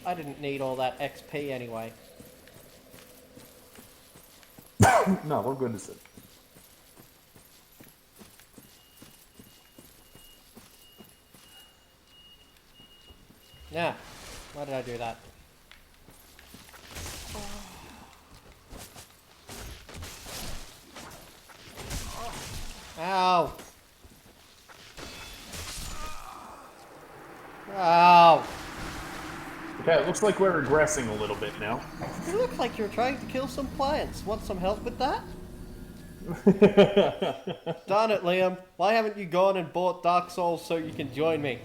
I didn't need all that XP anyway. No, what good is it? Yeah. Why did I do that? Ow! Ow! Okay, it looks like we're regressing a little bit now. You look like you're trying to kill some plants. Want some help with that? Darn it, Liam. Why haven't you gone and bought Dark Souls so you can join me?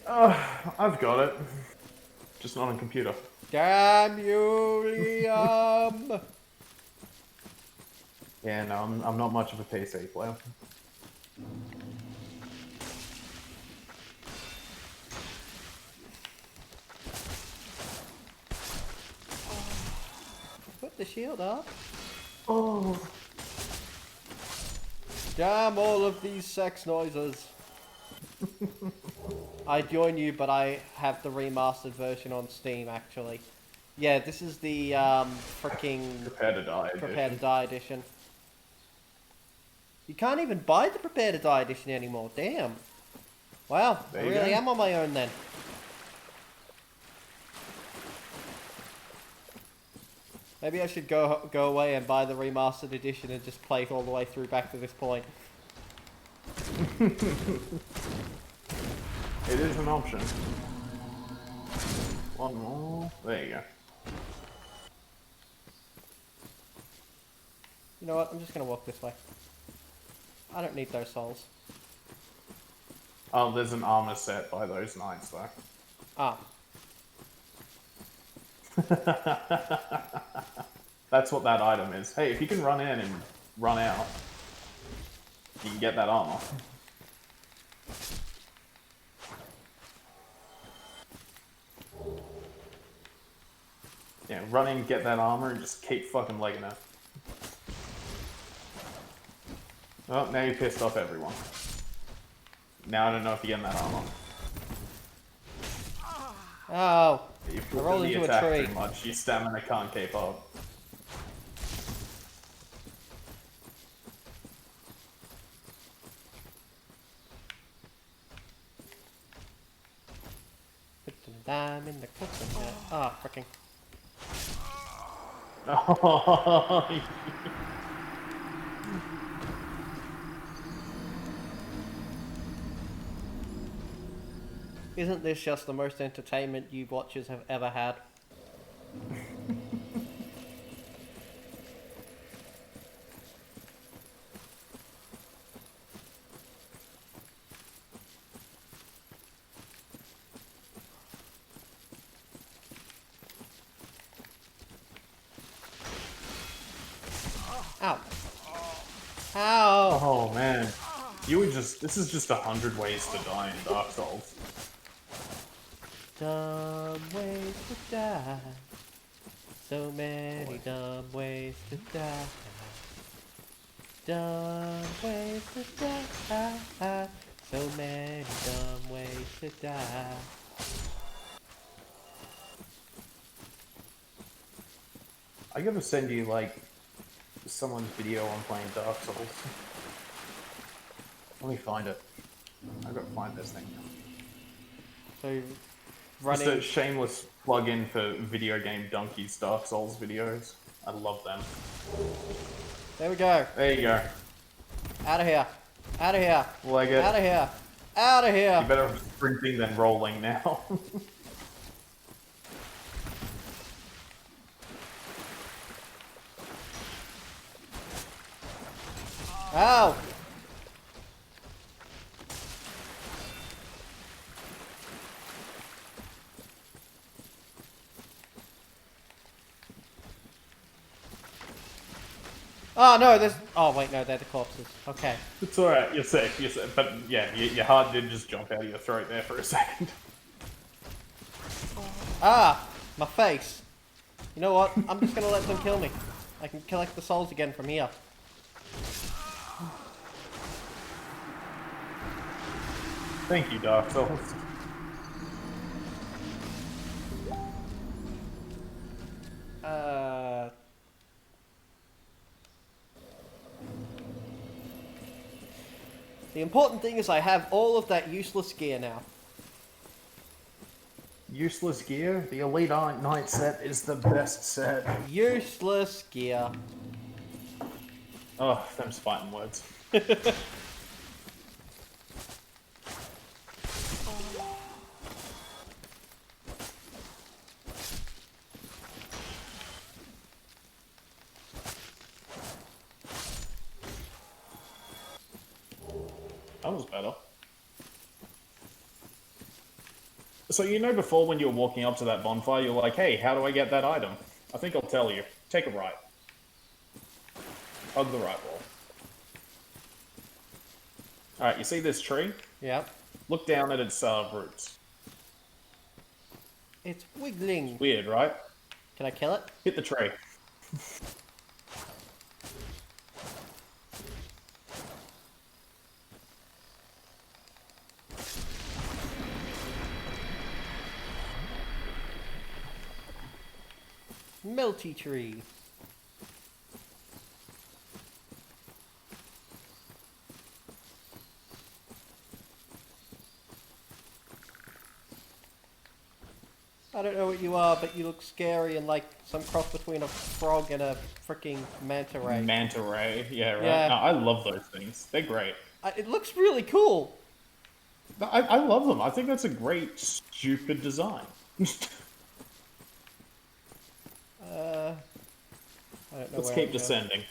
I've got it. Just not on computer. Damn you, Liam! Yeah, no, I'm not much of a PC player. Put the shield up. Oh. Damn all of these sex noises. I join you, but I have the remastered version on Steam, actually. Yeah, this is the freaking Prepare to die. Prepare to Die edition. You can't even buy the Prepare to Die edition anymore. Damn. Wow, There I you really go. am on my own then. Maybe I should go away and buy the remastered edition and just play it all the way through back to this point. It is an option. One more. There you go. You know what? I'm just gonna walk this way. I don't need those souls. Oh, there's an armor set by those knights, though. Ah, That's what that item is. Hey, if you can run in and run out, you can get that armor. Yeah, run in, get that armor, and just keep fucking legging it. Oh, now you pissed off everyone. Now I don't know if you're getting that armor. oh, You I rolled the into a attack tree. too much, your stamina can't keep up. Put the dime in the coconut. Ah, freaking. Oh, Isn't this just the most entertainment you watchers have ever had? Ow. Ow! oh man. You would just, this is just 100 ways to die in Dark Souls. Dumb ways to die. So many dumb ways to die. Dumb ways to die. So many dumb ways to die. I gotta send you, like, someone's video on playing Dark Souls. Let me find it. I gotta find this thing. So Just a running. shameless plug-in for video game donkeys Dark Souls videos. I love them. There we go. There you go. Out of here. Out of here. Leg it. Out of here. Out of You here. better be sprinting than rolling now. Ow! Oh no, there's. Oh wait, no, they're the corpses. Okay. It's alright, you're safe, you're safe. But yeah, your heart did just jump out of your throat there for a second. Ah, my face. You know what? I'm just gonna let them kill me. I can collect the souls again from here. Thank you, Dark Souls. The important thing is I have all of that useless gear now. Useless gear? The Elite Knight set is the best set. Useless gear. Oh, them's fighting words. That was better. So you know before when you were walking up to that bonfire, you're like, hey, how do I get that item? I think I'll tell you. Take a right. Hug the right wall. Alright, you see this tree? Yep. Look down at its roots. It's wiggling. Weird, right? Can I kill it? Hit the tree. Melty tree. I don't know what you are, but you look scary and like some cross between a frog and a freaking manta ray. Manta ray, yeah, right. Yeah. No, I love those things. They're great. It looks really cool. I love them. I think that's a great, stupid design. I don't know Let's where keep I'm going. descending.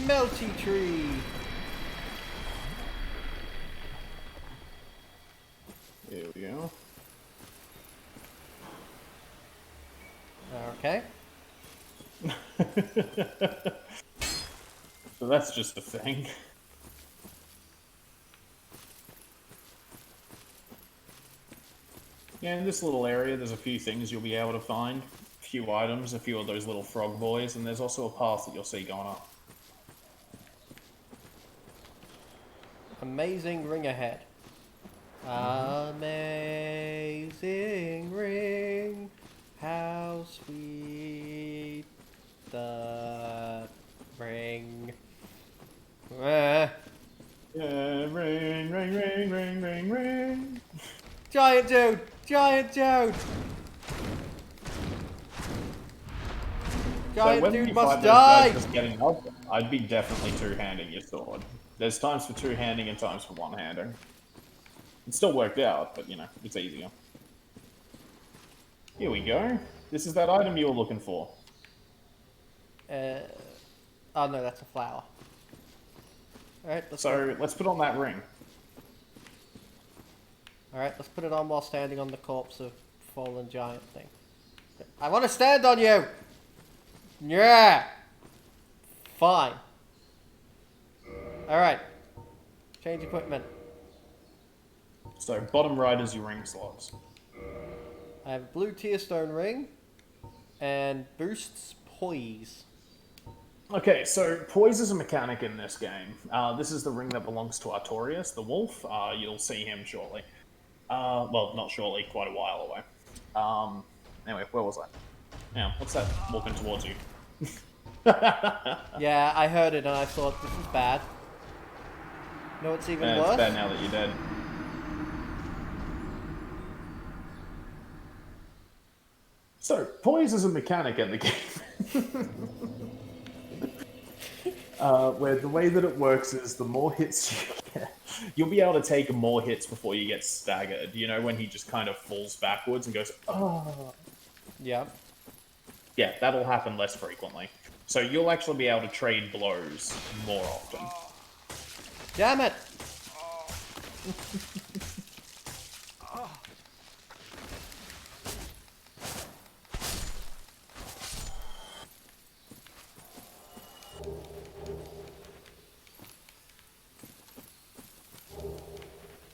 Melty tree. Here we go. Okay. So that's just a thing. Yeah, in this little area, there's a few things you'll be able to find. A few items, a few of those little frog boys, and there's also a path that you'll see going up. Amazing ring ahead. Amazing ring. How sweet the ring. Yeah, ring, ring, ring, ring, ring, ring. Giant dude! Giant dude! Giant when dude you must find those guys die! just getting up, I'd be definitely two-handing your sword. There's times for two-handing and times for one-handing. It still worked out, but you know, it's easier. Here we go. This is that item you were looking for. Oh no, that's a flower. Alright, let's Let's put on that ring. Alright, let's put it on while standing on the corpse of fallen giant thing. I want to stand on you! Yeah! Fine. Alright. Change equipment. So, bottom right is your ring slots. I have a blue tear stone ring and boosts poise. Okay, so poise is a mechanic in this game. This is the ring that belongs to Artorias, the wolf. You'll see him shortly. Well, not shortly, quite a while away. Anyway, where was I? Now, what's that walking towards you? Yeah, I heard it and I thought, this is bad. You know what's even It's worse? bad now that you're dead. So, poise is a mechanic in the game. Where the way that it works is the more hits you get, you'll be able to take more hits before you get staggered. You know, when he just kind of falls backwards and goes, oh. Yeah. Yeah, that'll happen less frequently. So you'll actually be able to trade blows more often. Damn it!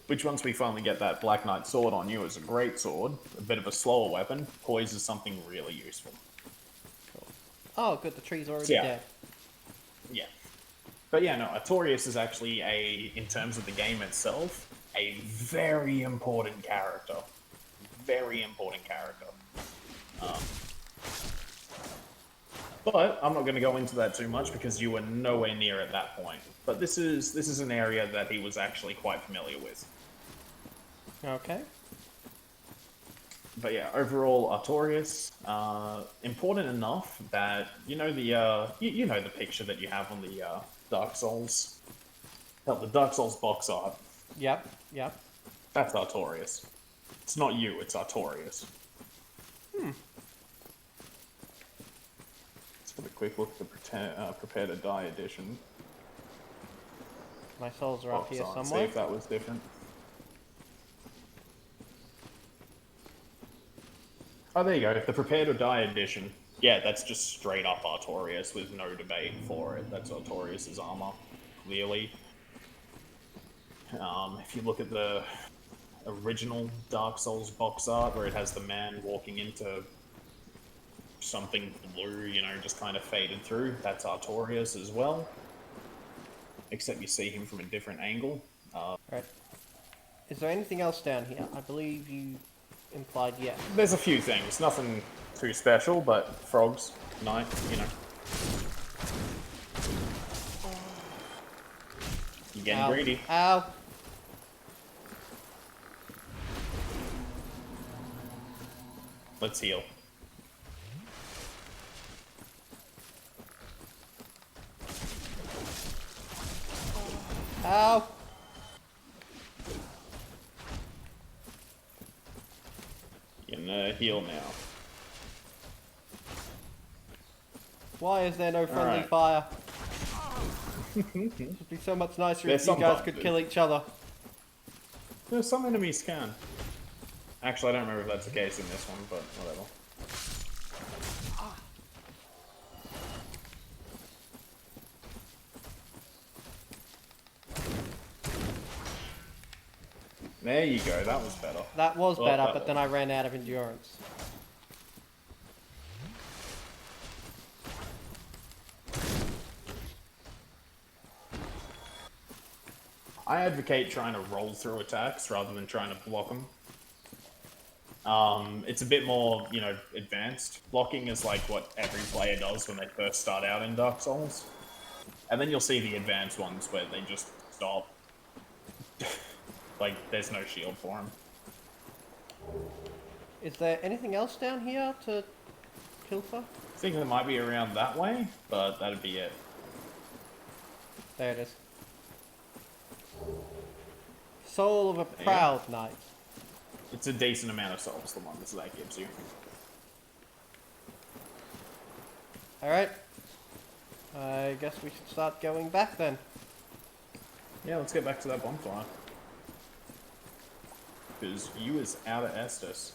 Which once we finally get that Black Knight sword on you is a great sword, a bit of a slower weapon. Poise is something really useful. Oh, good, the tree's already Yeah. dead. Yeah. But yeah, no, Artorias is actually in terms of the game itself, a very important character. Very important character. But I'm not going to go into that too much because you were nowhere near at that point. But this is an area that he was actually quite familiar with. Okay. But yeah, overall, Artorias, important enough that you know the you know the picture that you have on the Dark Souls, the Dark Souls box art. Yep, yep. That's Artorias. It's not you, it's Artorias. Let's have a quick look at the Prepare to Die edition. My souls are up box here art, see somewhere. if that was different. Oh, there you go. The Prepare to Die edition. Yeah, that's just straight up Artorias with no debate for it. That's Artorias' armor, clearly. If you look at the original Dark Souls box art where it has the man walking into something blue, you know, just kind of faded through. That's Artorias as well. Except you see him from a different angle. Right. Is there anything else down here? I believe you implied yes. There's a few things, nothing too special, but frogs, night, you know. You're getting Ow. greedy. Ow! Let's heal. Ow! You can heal now. Why is there no friendly Alright. fire? It would be so much nicer There's if you some guys bugs, could dude. kill each other. There's some enemies can. Actually, I don't remember if that's the case in this one, but whatever. There you go, that was better. That was Oh, better, that but then I ran out of endurance. I advocate trying to roll through attacks rather than trying to block them. It's a bit more, you know, advanced. Blocking is like what every player does when they first start out in Dark Souls. And then you'll see the advanced ones where they just stop. Like, there's no shield for them. Is there anything else down here to pilfer? I think it might be around that way, but that'd be it. There it is. Soul of a you proud knight. It's a decent amount of souls, the ones that gives you. Alright. I guess we should start going back then. Yeah, let's get back to that bonfire. Because you is out of Estus.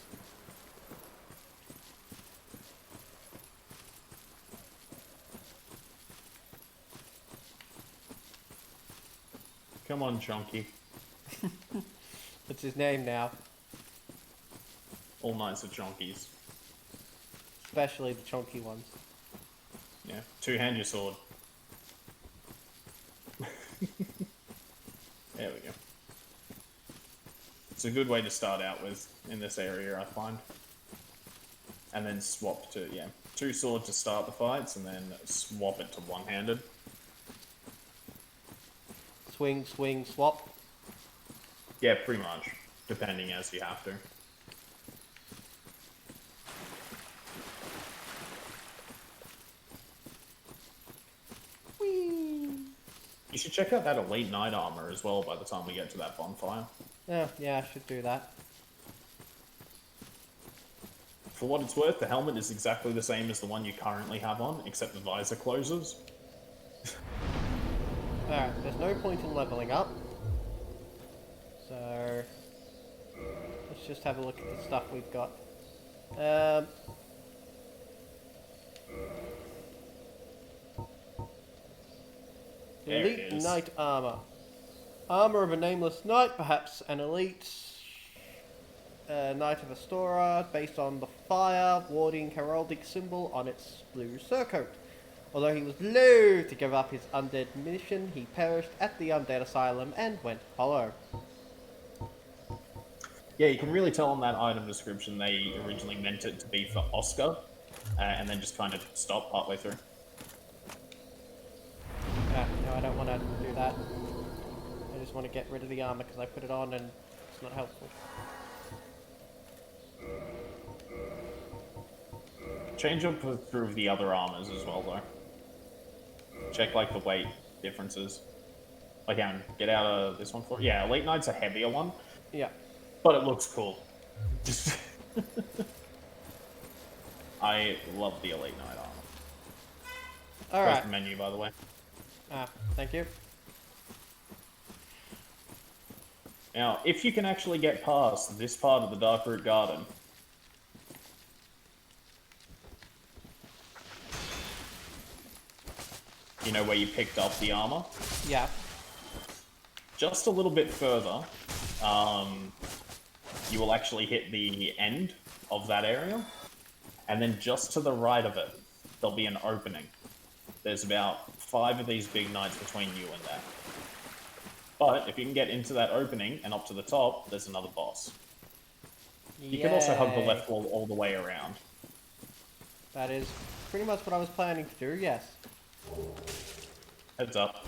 Come on, Chonky. That's his name now. All knights are Chonkies. Especially the chunky ones. Yeah, two-hand your sword. There we go. It's a good way to start out with in this area, I find. And then swap to, yeah, two swords to start the fights, and then swap it to one-handed. Swing, swing, swap. Yeah, pretty much, depending as you have to. Whee! You should check out that Elite Knight armor as well by the time we get to that bonfire. Oh, yeah, I should do that. For what it's worth, the helmet is exactly the same as the one you currently have on, except the visor closes. Alright, there's no point in leveling up. So, let's just have a look at the stuff we've got. There it Elite is. Knight Armor. Armor of a nameless knight, perhaps an elite Knight of Astora, based on the fire warding heraldic symbol on its blue surcoat. Although he was loath to give up his undead mission, he perished at the undead asylum and went hollow. Yeah, you can really tell on that item description they originally meant it to be for Oscar, and then just kind of stopped partway through. No, I don't want to do that. I just want to get rid of the armor because I put it on and it's not helpful. Change up through the other armors as well, though. Check, like, the weight differences. Like, get out of this one for... Yeah, Elite Knight's a heavier one, Yeah. but it looks cool. I love the Elite Knight armor. Press Alright. the menu, by the way. Thank you. Now, if you can actually get past this part of the Darkroot Garden, you know, where you picked up the armor, Yeah. just a little bit further, you will actually hit the end of that area, and then just to the right of it, there'll be an opening. There's about 5 of these big knights between you and that. But if you can get into that opening and up to the top, there's another boss. You can also hug the left wall all the way around. That is pretty much what I was planning to do, yes. Heads up.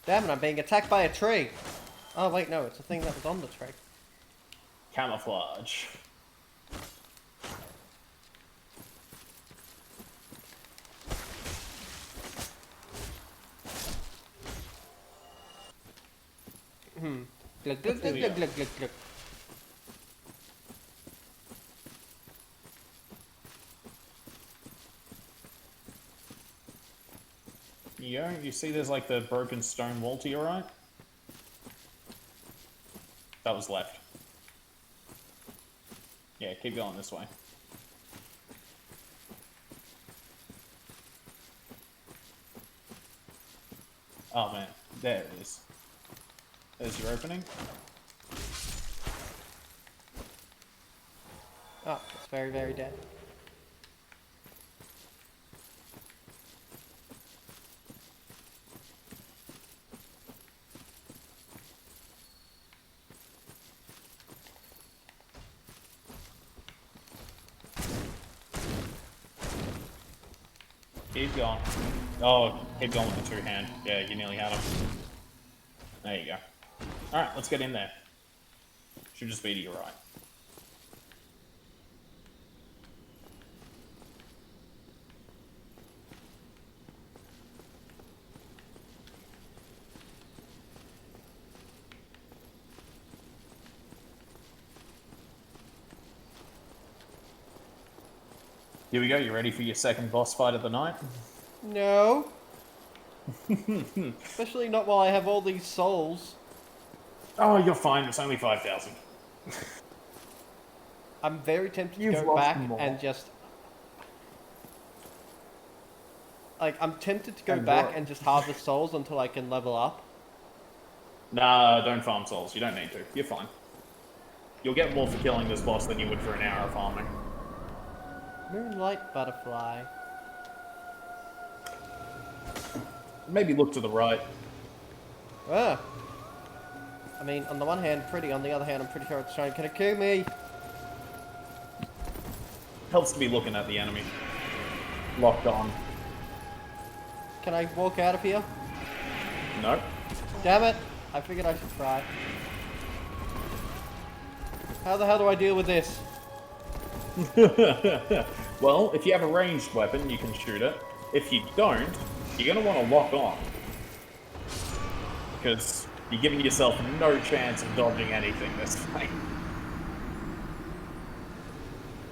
Damn it, I'm being attacked by a tree. Oh, wait, no, it's a thing that was on the tree. Camouflage. Glug, glug, glug, glug, glug, glug, glug. Yeah, you see there's like the broken stone wall to your right? That was left. Yeah, keep going this way. Oh man, there it is. There's your opening. Oh, it's very, very dead. Keep going. Oh, keep going with the 2-hand. Yeah, you nearly had him. There you go. Alright, let's get in there. Should just be to your right. Here we go, you ready for your second boss fight of the night? No. Especially not while I have all these souls. Oh, you're fine, it's only 5,000. I'm very tempted You've to go lost back more. and just... Like, I'm tempted to go And back what? and just harvest souls until I can level up. Nah, don't farm souls, you don't need to. You're fine. You'll get more for killing this boss than you would for an hour of farming. Moonlight butterfly. Maybe look to the right. Ah. I mean, on the one hand, pretty. On the other hand, I'm pretty sure it's trying to kill me. Helps to be looking at the enemy. Locked on. Can I walk out of here? No. Damn it. I figured I should try. How the hell do I deal with this? Well, if you have a ranged weapon, you can shoot it. If you don't, you're going to want to lock on. Because you're giving yourself no chance of dodging anything this fight.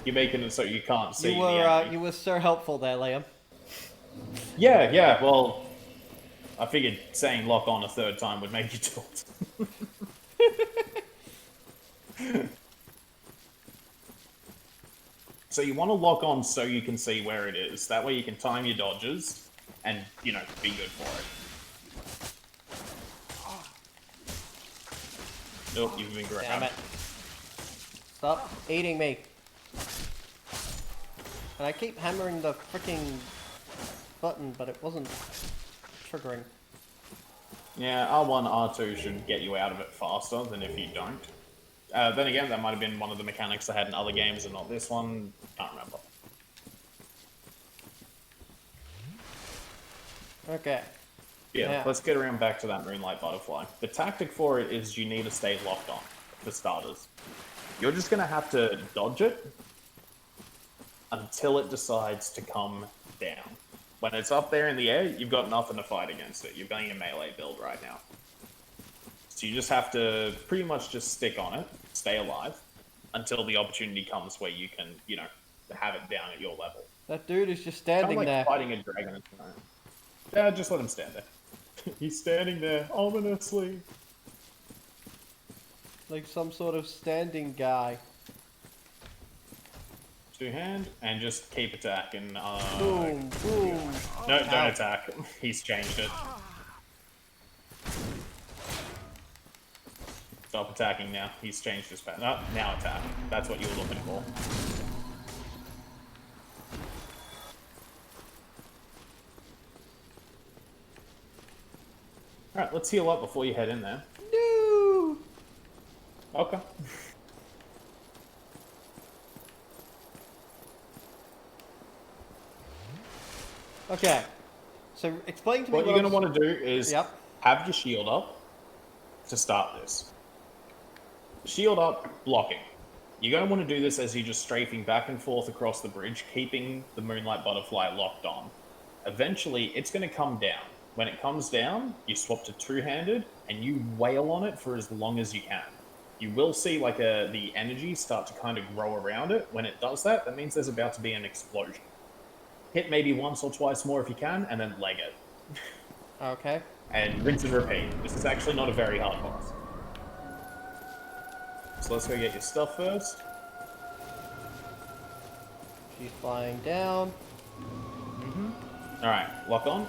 You're making it so you can't see the enemy. You were so helpful there, Liam. Yeah, well, I figured saying lock on a third time would make you do it. So you want to lock on so you can see where it is. That way you can time your dodges and, you know, be good for it. Nope, you've been grabbed. Damn it. Stop eating me. And I keep hammering the freaking button, but it wasn't triggering. Yeah, R1, R2 should get you out of it faster than if you don't. Then again, that might have been one of the mechanics they had in other games and not this one. Can't remember. Okay. Yeah, let's get around back to that Moonlight Butterfly. The tactic for it is you need to stay locked on, for starters. You're just going to have to dodge it until it decides to come down. When it's up there in the air, you've got nothing to fight against it. You're being a melee build right now. So you just have to pretty much just stick on it, stay alive, until the opportunity comes where you can, you know, have it down at your level. That dude is just Kind standing of like there. fighting a dragon. Yeah, just let him stand there. He's standing there ominously. Like some sort of standing guy. 2-hand, and just keep attacking. Boom, boom. No, don't attack. He's changed it. Stop attacking now. He's changed his pattern. No, now attack. That's what you were looking for. Alright, let's heal up before you head in there. No! Okay. Okay. So explain to me What you're going to I'm- want to do is Yep. have your shield up to start this. Shield up, blocking. You're going to want to do this as you're just strafing back and forth across the bridge, keeping the Moonlight Butterfly locked on. Eventually, it's going to come down. When it comes down, you swap to two-handed, and you wail on it for as long as you can. You will see like the energy start to kind of grow around it. When it does that, that means there's about to be an explosion. Hit maybe once or twice more if you can, and then leg it. Okay. And rinse and repeat. This is actually not a very hard boss. So let's go get your stuff first. She's flying down. Alright, lock on.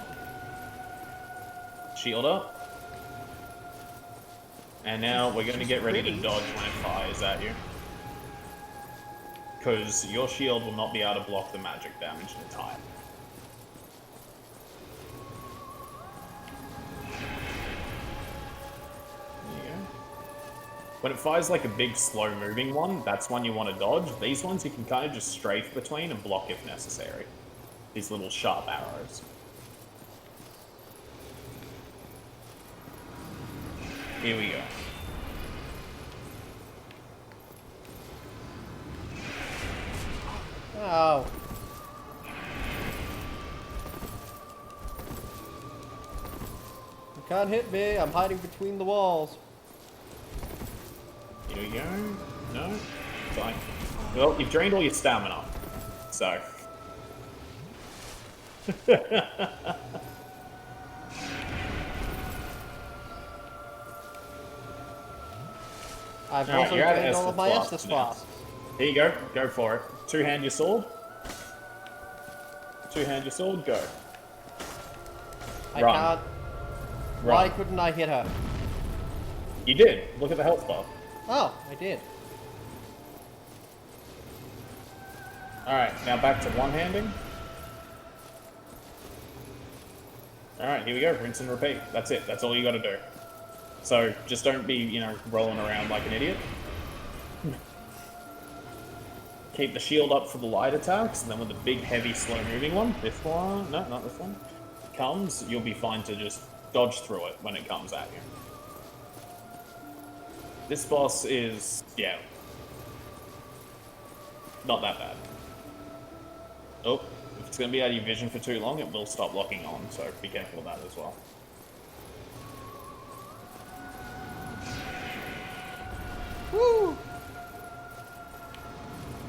Shield up. And now we're going to get ready to dodge when it fires at you. Because your shield will not be able to block the magic damage in time. There you go. When it fires like a big slow moving one, that's one you want to dodge. These ones you can kind of just strafe between and block if necessary. These little sharp arrows. Here we go. Oh. You can't hit me. I'm hiding between the walls. Here we go. No? Fine. Well, you've drained all your stamina. So. I've Alright, also you're out of drained all of my Estus Estus now. flasks. Here you go. Go for it. Two-hand your sword. Two-hand your sword. Go. I Run. can't. Run. Why couldn't I hit her? You did. Look at the health bar. Oh, I did. Alright, now back to one-handing. Alright, here we go. Rinse and repeat. That's it. That's all you gotta do. So, just don't be, you know, rolling around like an idiot. Keep the shield up for the light attacks, and then when the big, heavy, slow-moving one, this one, no, not this one, comes, you'll be fine to just dodge through it when it comes at you. This boss is, yeah, not that bad. Oh, if it's going to be out of your vision for too long, it will stop locking on, so be careful of that as well. Woo!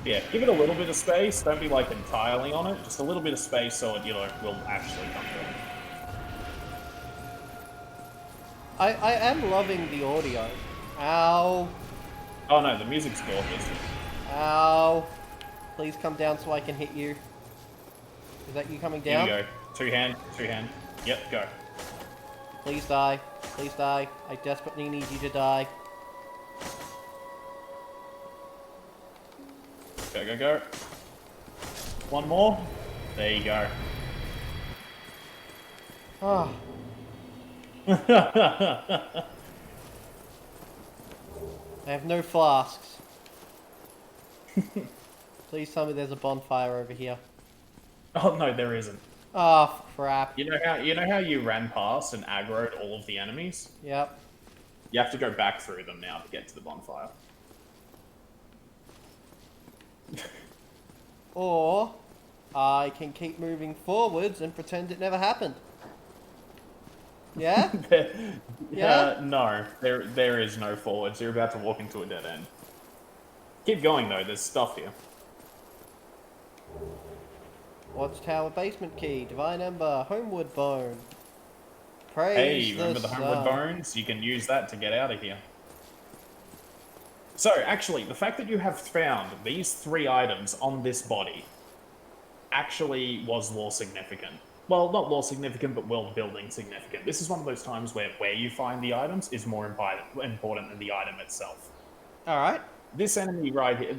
Yeah, give it a little bit of space. Don't be like entirely on it. Just a little bit of space so it, you know, will actually come through. I am loving the audio. Ow. Oh no, the music's gorgeous. Ow. Please come down so I can hit you. Is that you coming Here down? you go. Two-hand, two-hand. Yep, go. Please die. Please die. I desperately need you to die. Go, go, go. One more. There you go. Ah. I have no flasks. Please tell me there's a bonfire over here. Oh no, there isn't. Oh, crap. You know how you ran past and aggroed all of the enemies? Yep. You have to go back through them now to get to the bonfire. Or I can keep moving forwards and pretend it never happened. Yeah? Yeah? No, there is no forwards. You're about to walk into a dead end. Keep going though, there's stuff here. Watchtower basement key, divine ember, homeward bone. Praise Hey, remember the homeward bones? You can use that to get out of here. So, actually, the fact that you have found these 3 items on this body actually was more significant. well, not lore significant, but world building significant. This is one of those times where you find the items is more important than the item itself. All right. This enemy right here,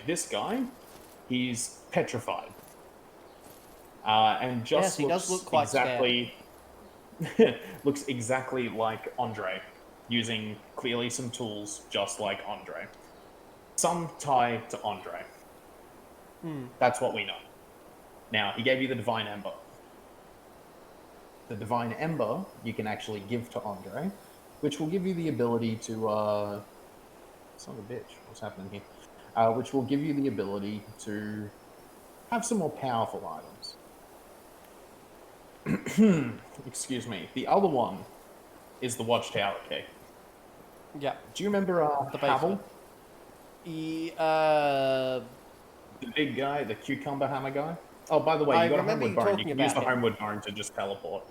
this guy, he's petrified. And just Yes, he does look quite exactly looks exactly like Andre, using clearly some tools just like Andre. Some tie to Andre. That's what we know. Now, he gave you the Divine Ember. The Divine Ember you can actually give to Andre, which will give you the ability to, son of a bitch, what's happening here? Which will give you the ability to have some more powerful items. Excuse me. The other one is the Watchtower key. Yeah. Do you remember The Havel? basement. The big guy, the cucumber hammer guy? Oh, by the way, I you got a remember homeward you bone. You talking can use the about him. homeward bone to just teleport.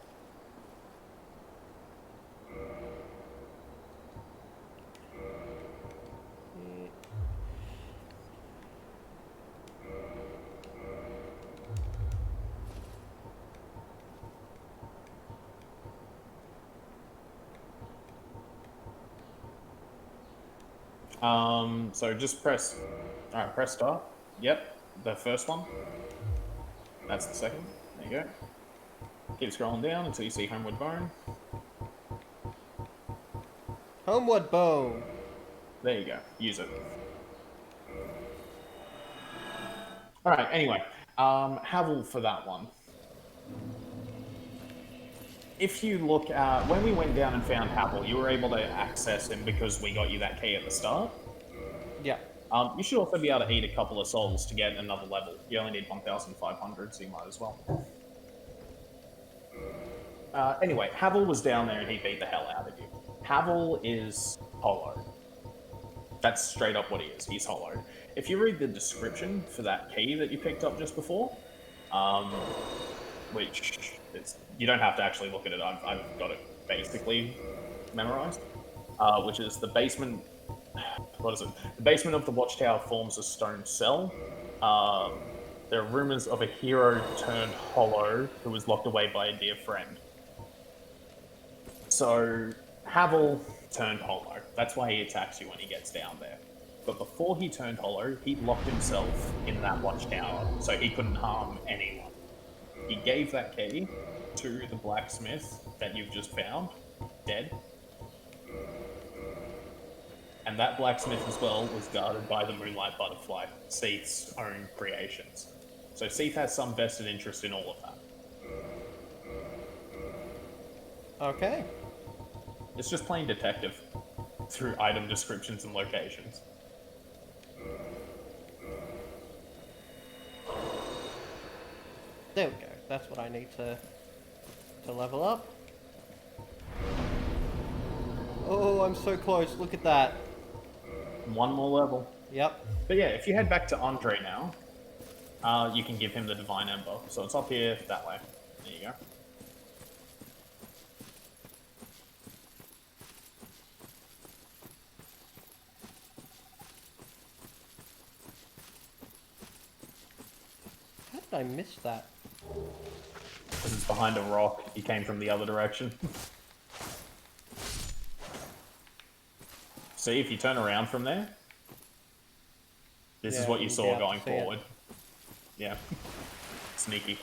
So just press, alright, press start. Yep, the first one. That's the second. There you go. Keep scrolling down until you see Homeward Bone. Homeward Bone. There you go. Use it. Alright, anyway. Havel for that one. If you look at, when we went down and found Havel, you were able to access him because we got you that key at the start. Yeah. You should also be able to eat a couple of souls to get another level. You only need 1,500, so you might as well. Anyway, Havel was down there and he beat the hell out of you. Havel is hollow. That's straight up what he is. He's hollow. If you read the description for that key that you picked up just before, which you don't have to actually look at it. I've got it basically memorized, which is the basement. What is it? The basement of the Watchtower forms a stone cell. There are rumors of a hero turned hollow who was locked away by a dear friend. So Havel turned hollow. That's why he attacks you when he gets down there. But before he turned hollow, he locked himself in that Watchtower, so he couldn't harm anyone. He gave that key to the blacksmith that you've just found, dead. And that blacksmith as well was guarded by the Moonlight Butterfly, Seath's own creations. So Seath has some vested interest in all of that. Okay. It's just plain detective through item descriptions and locations. There we go. That's what I need to level up. Oh, I'm so close. Look at that. One more level. Yep. But yeah, if you head back to Andre now, you can give him the Divine Ember. So it's up here that way. There you go. How did I miss that? Because it's behind a rock. He came from the other direction. See, if you turn around from there, this is Yeah, what you you'd be saw able to going see it. forward. Yeah. Sneaky.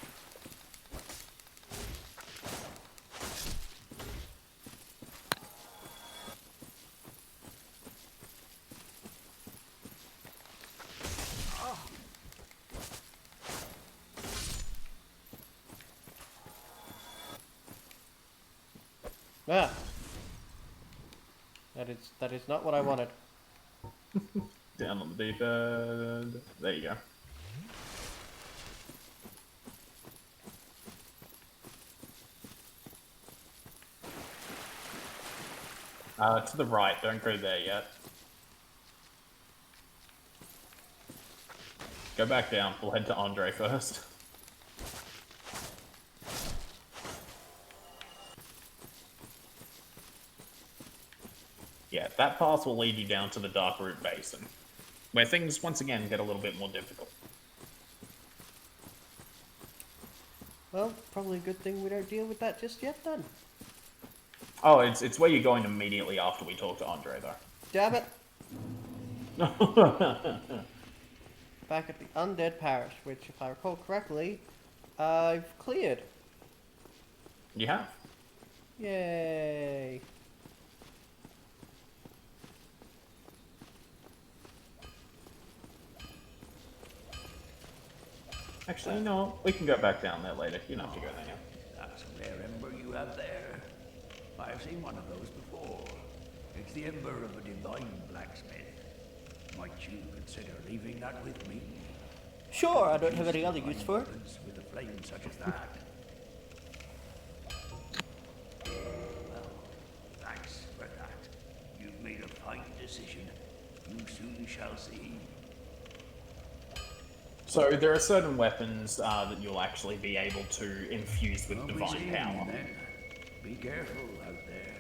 Ah. That is not what I wanted. Down on the deep end. There you go. To the right, don't go there yet. Go back down, we'll head to Andre first. Yeah, that path will lead you down to the Darkroot Basin, where things once again get a little bit more difficult. Well, probably a good thing we don't deal with that just yet then. Oh, it's where you're going immediately after we talk to Andre, Damn it! though. Back at the Undead Parish, which, if I recall correctly, I've cleared. You have. Yay! Actually, no, we can go back down there later. You don't have to go there now. That's a rare ember you have there. I've seen one of those before. It's the ember of a divine blacksmith. Might you consider leaving that with me? Sure, I don't have any other use for it. With a flame such as that. Well, thanks for that. You've made a fine decision. You soon shall see. So there are certain weapons that you'll actually be able to infuse with I'll be divine seeing you power. then. Be careful out there.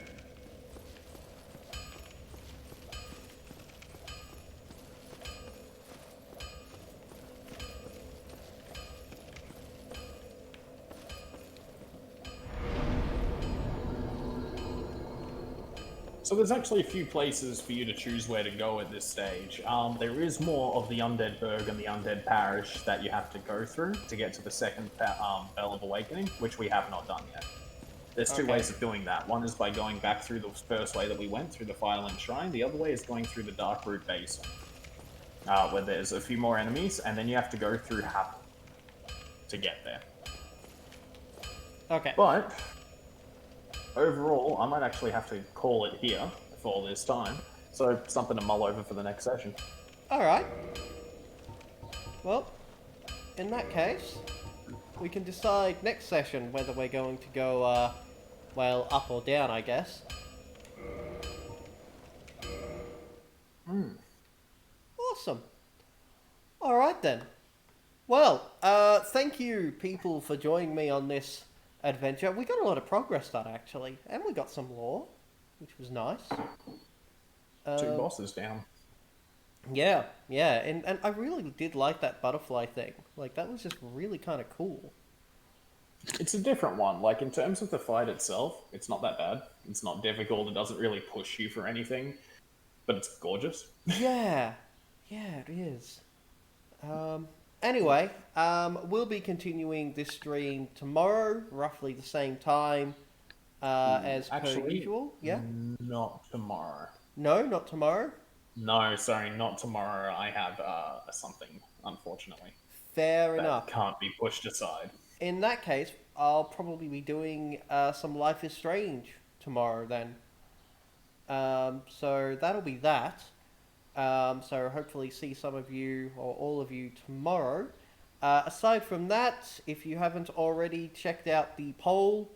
So there's actually a few places for you to choose where to go at this stage. There is more of the Undead Burg and the Undead Parish that you have to go through to get to the second Bell of Awakening, which we have not done yet. There's two Okay. ways of doing that. One is by going back through the first way that we went, through the Firelink Shrine. The other way is going through the Darkroot Basin, where there's a few more enemies, and then you have to go through Happel to get there. Okay. But overall, I might actually have to call it here for all this time. So something to mull over for the next session. Alright. Well, in that case, we can decide next session whether we're going to go, well, up or down, I guess. Awesome. Alright then. Well, thank you, people, for joining me on this adventure. We got a lot of progress done, actually. And we got some lore, which was nice. Two bosses down. Yeah, and I really did like that butterfly thing. Like, that was just really kind of cool. It's a different one. Like, in terms of the fight itself, it's not that bad. It's not difficult. It doesn't really push you for anything. But it's gorgeous. Yeah, it is. Anyway, we'll be continuing this stream tomorrow, roughly the same time as per Actually, usual. Yeah? Not tomorrow. No, not tomorrow. No, sorry, not tomorrow. I have something, unfortunately. Fair That enough. can't be pushed aside. In that case, I'll probably be doing some Life is Strange tomorrow then. So that'll be that. So hopefully see some of you or all of you tomorrow. Aside from that, if you haven't already checked out the poll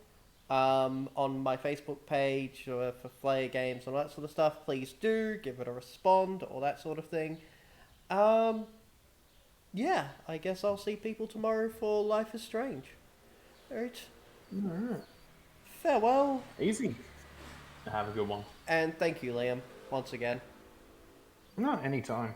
on my Facebook page for Flare Games and all that sort of stuff, please do give it a respond, all that sort of thing. Yeah, I guess I'll see people tomorrow for Life is Strange. Alright. Farewell, Easy. Have a good one. and thank you, Liam, once again. No, anytime.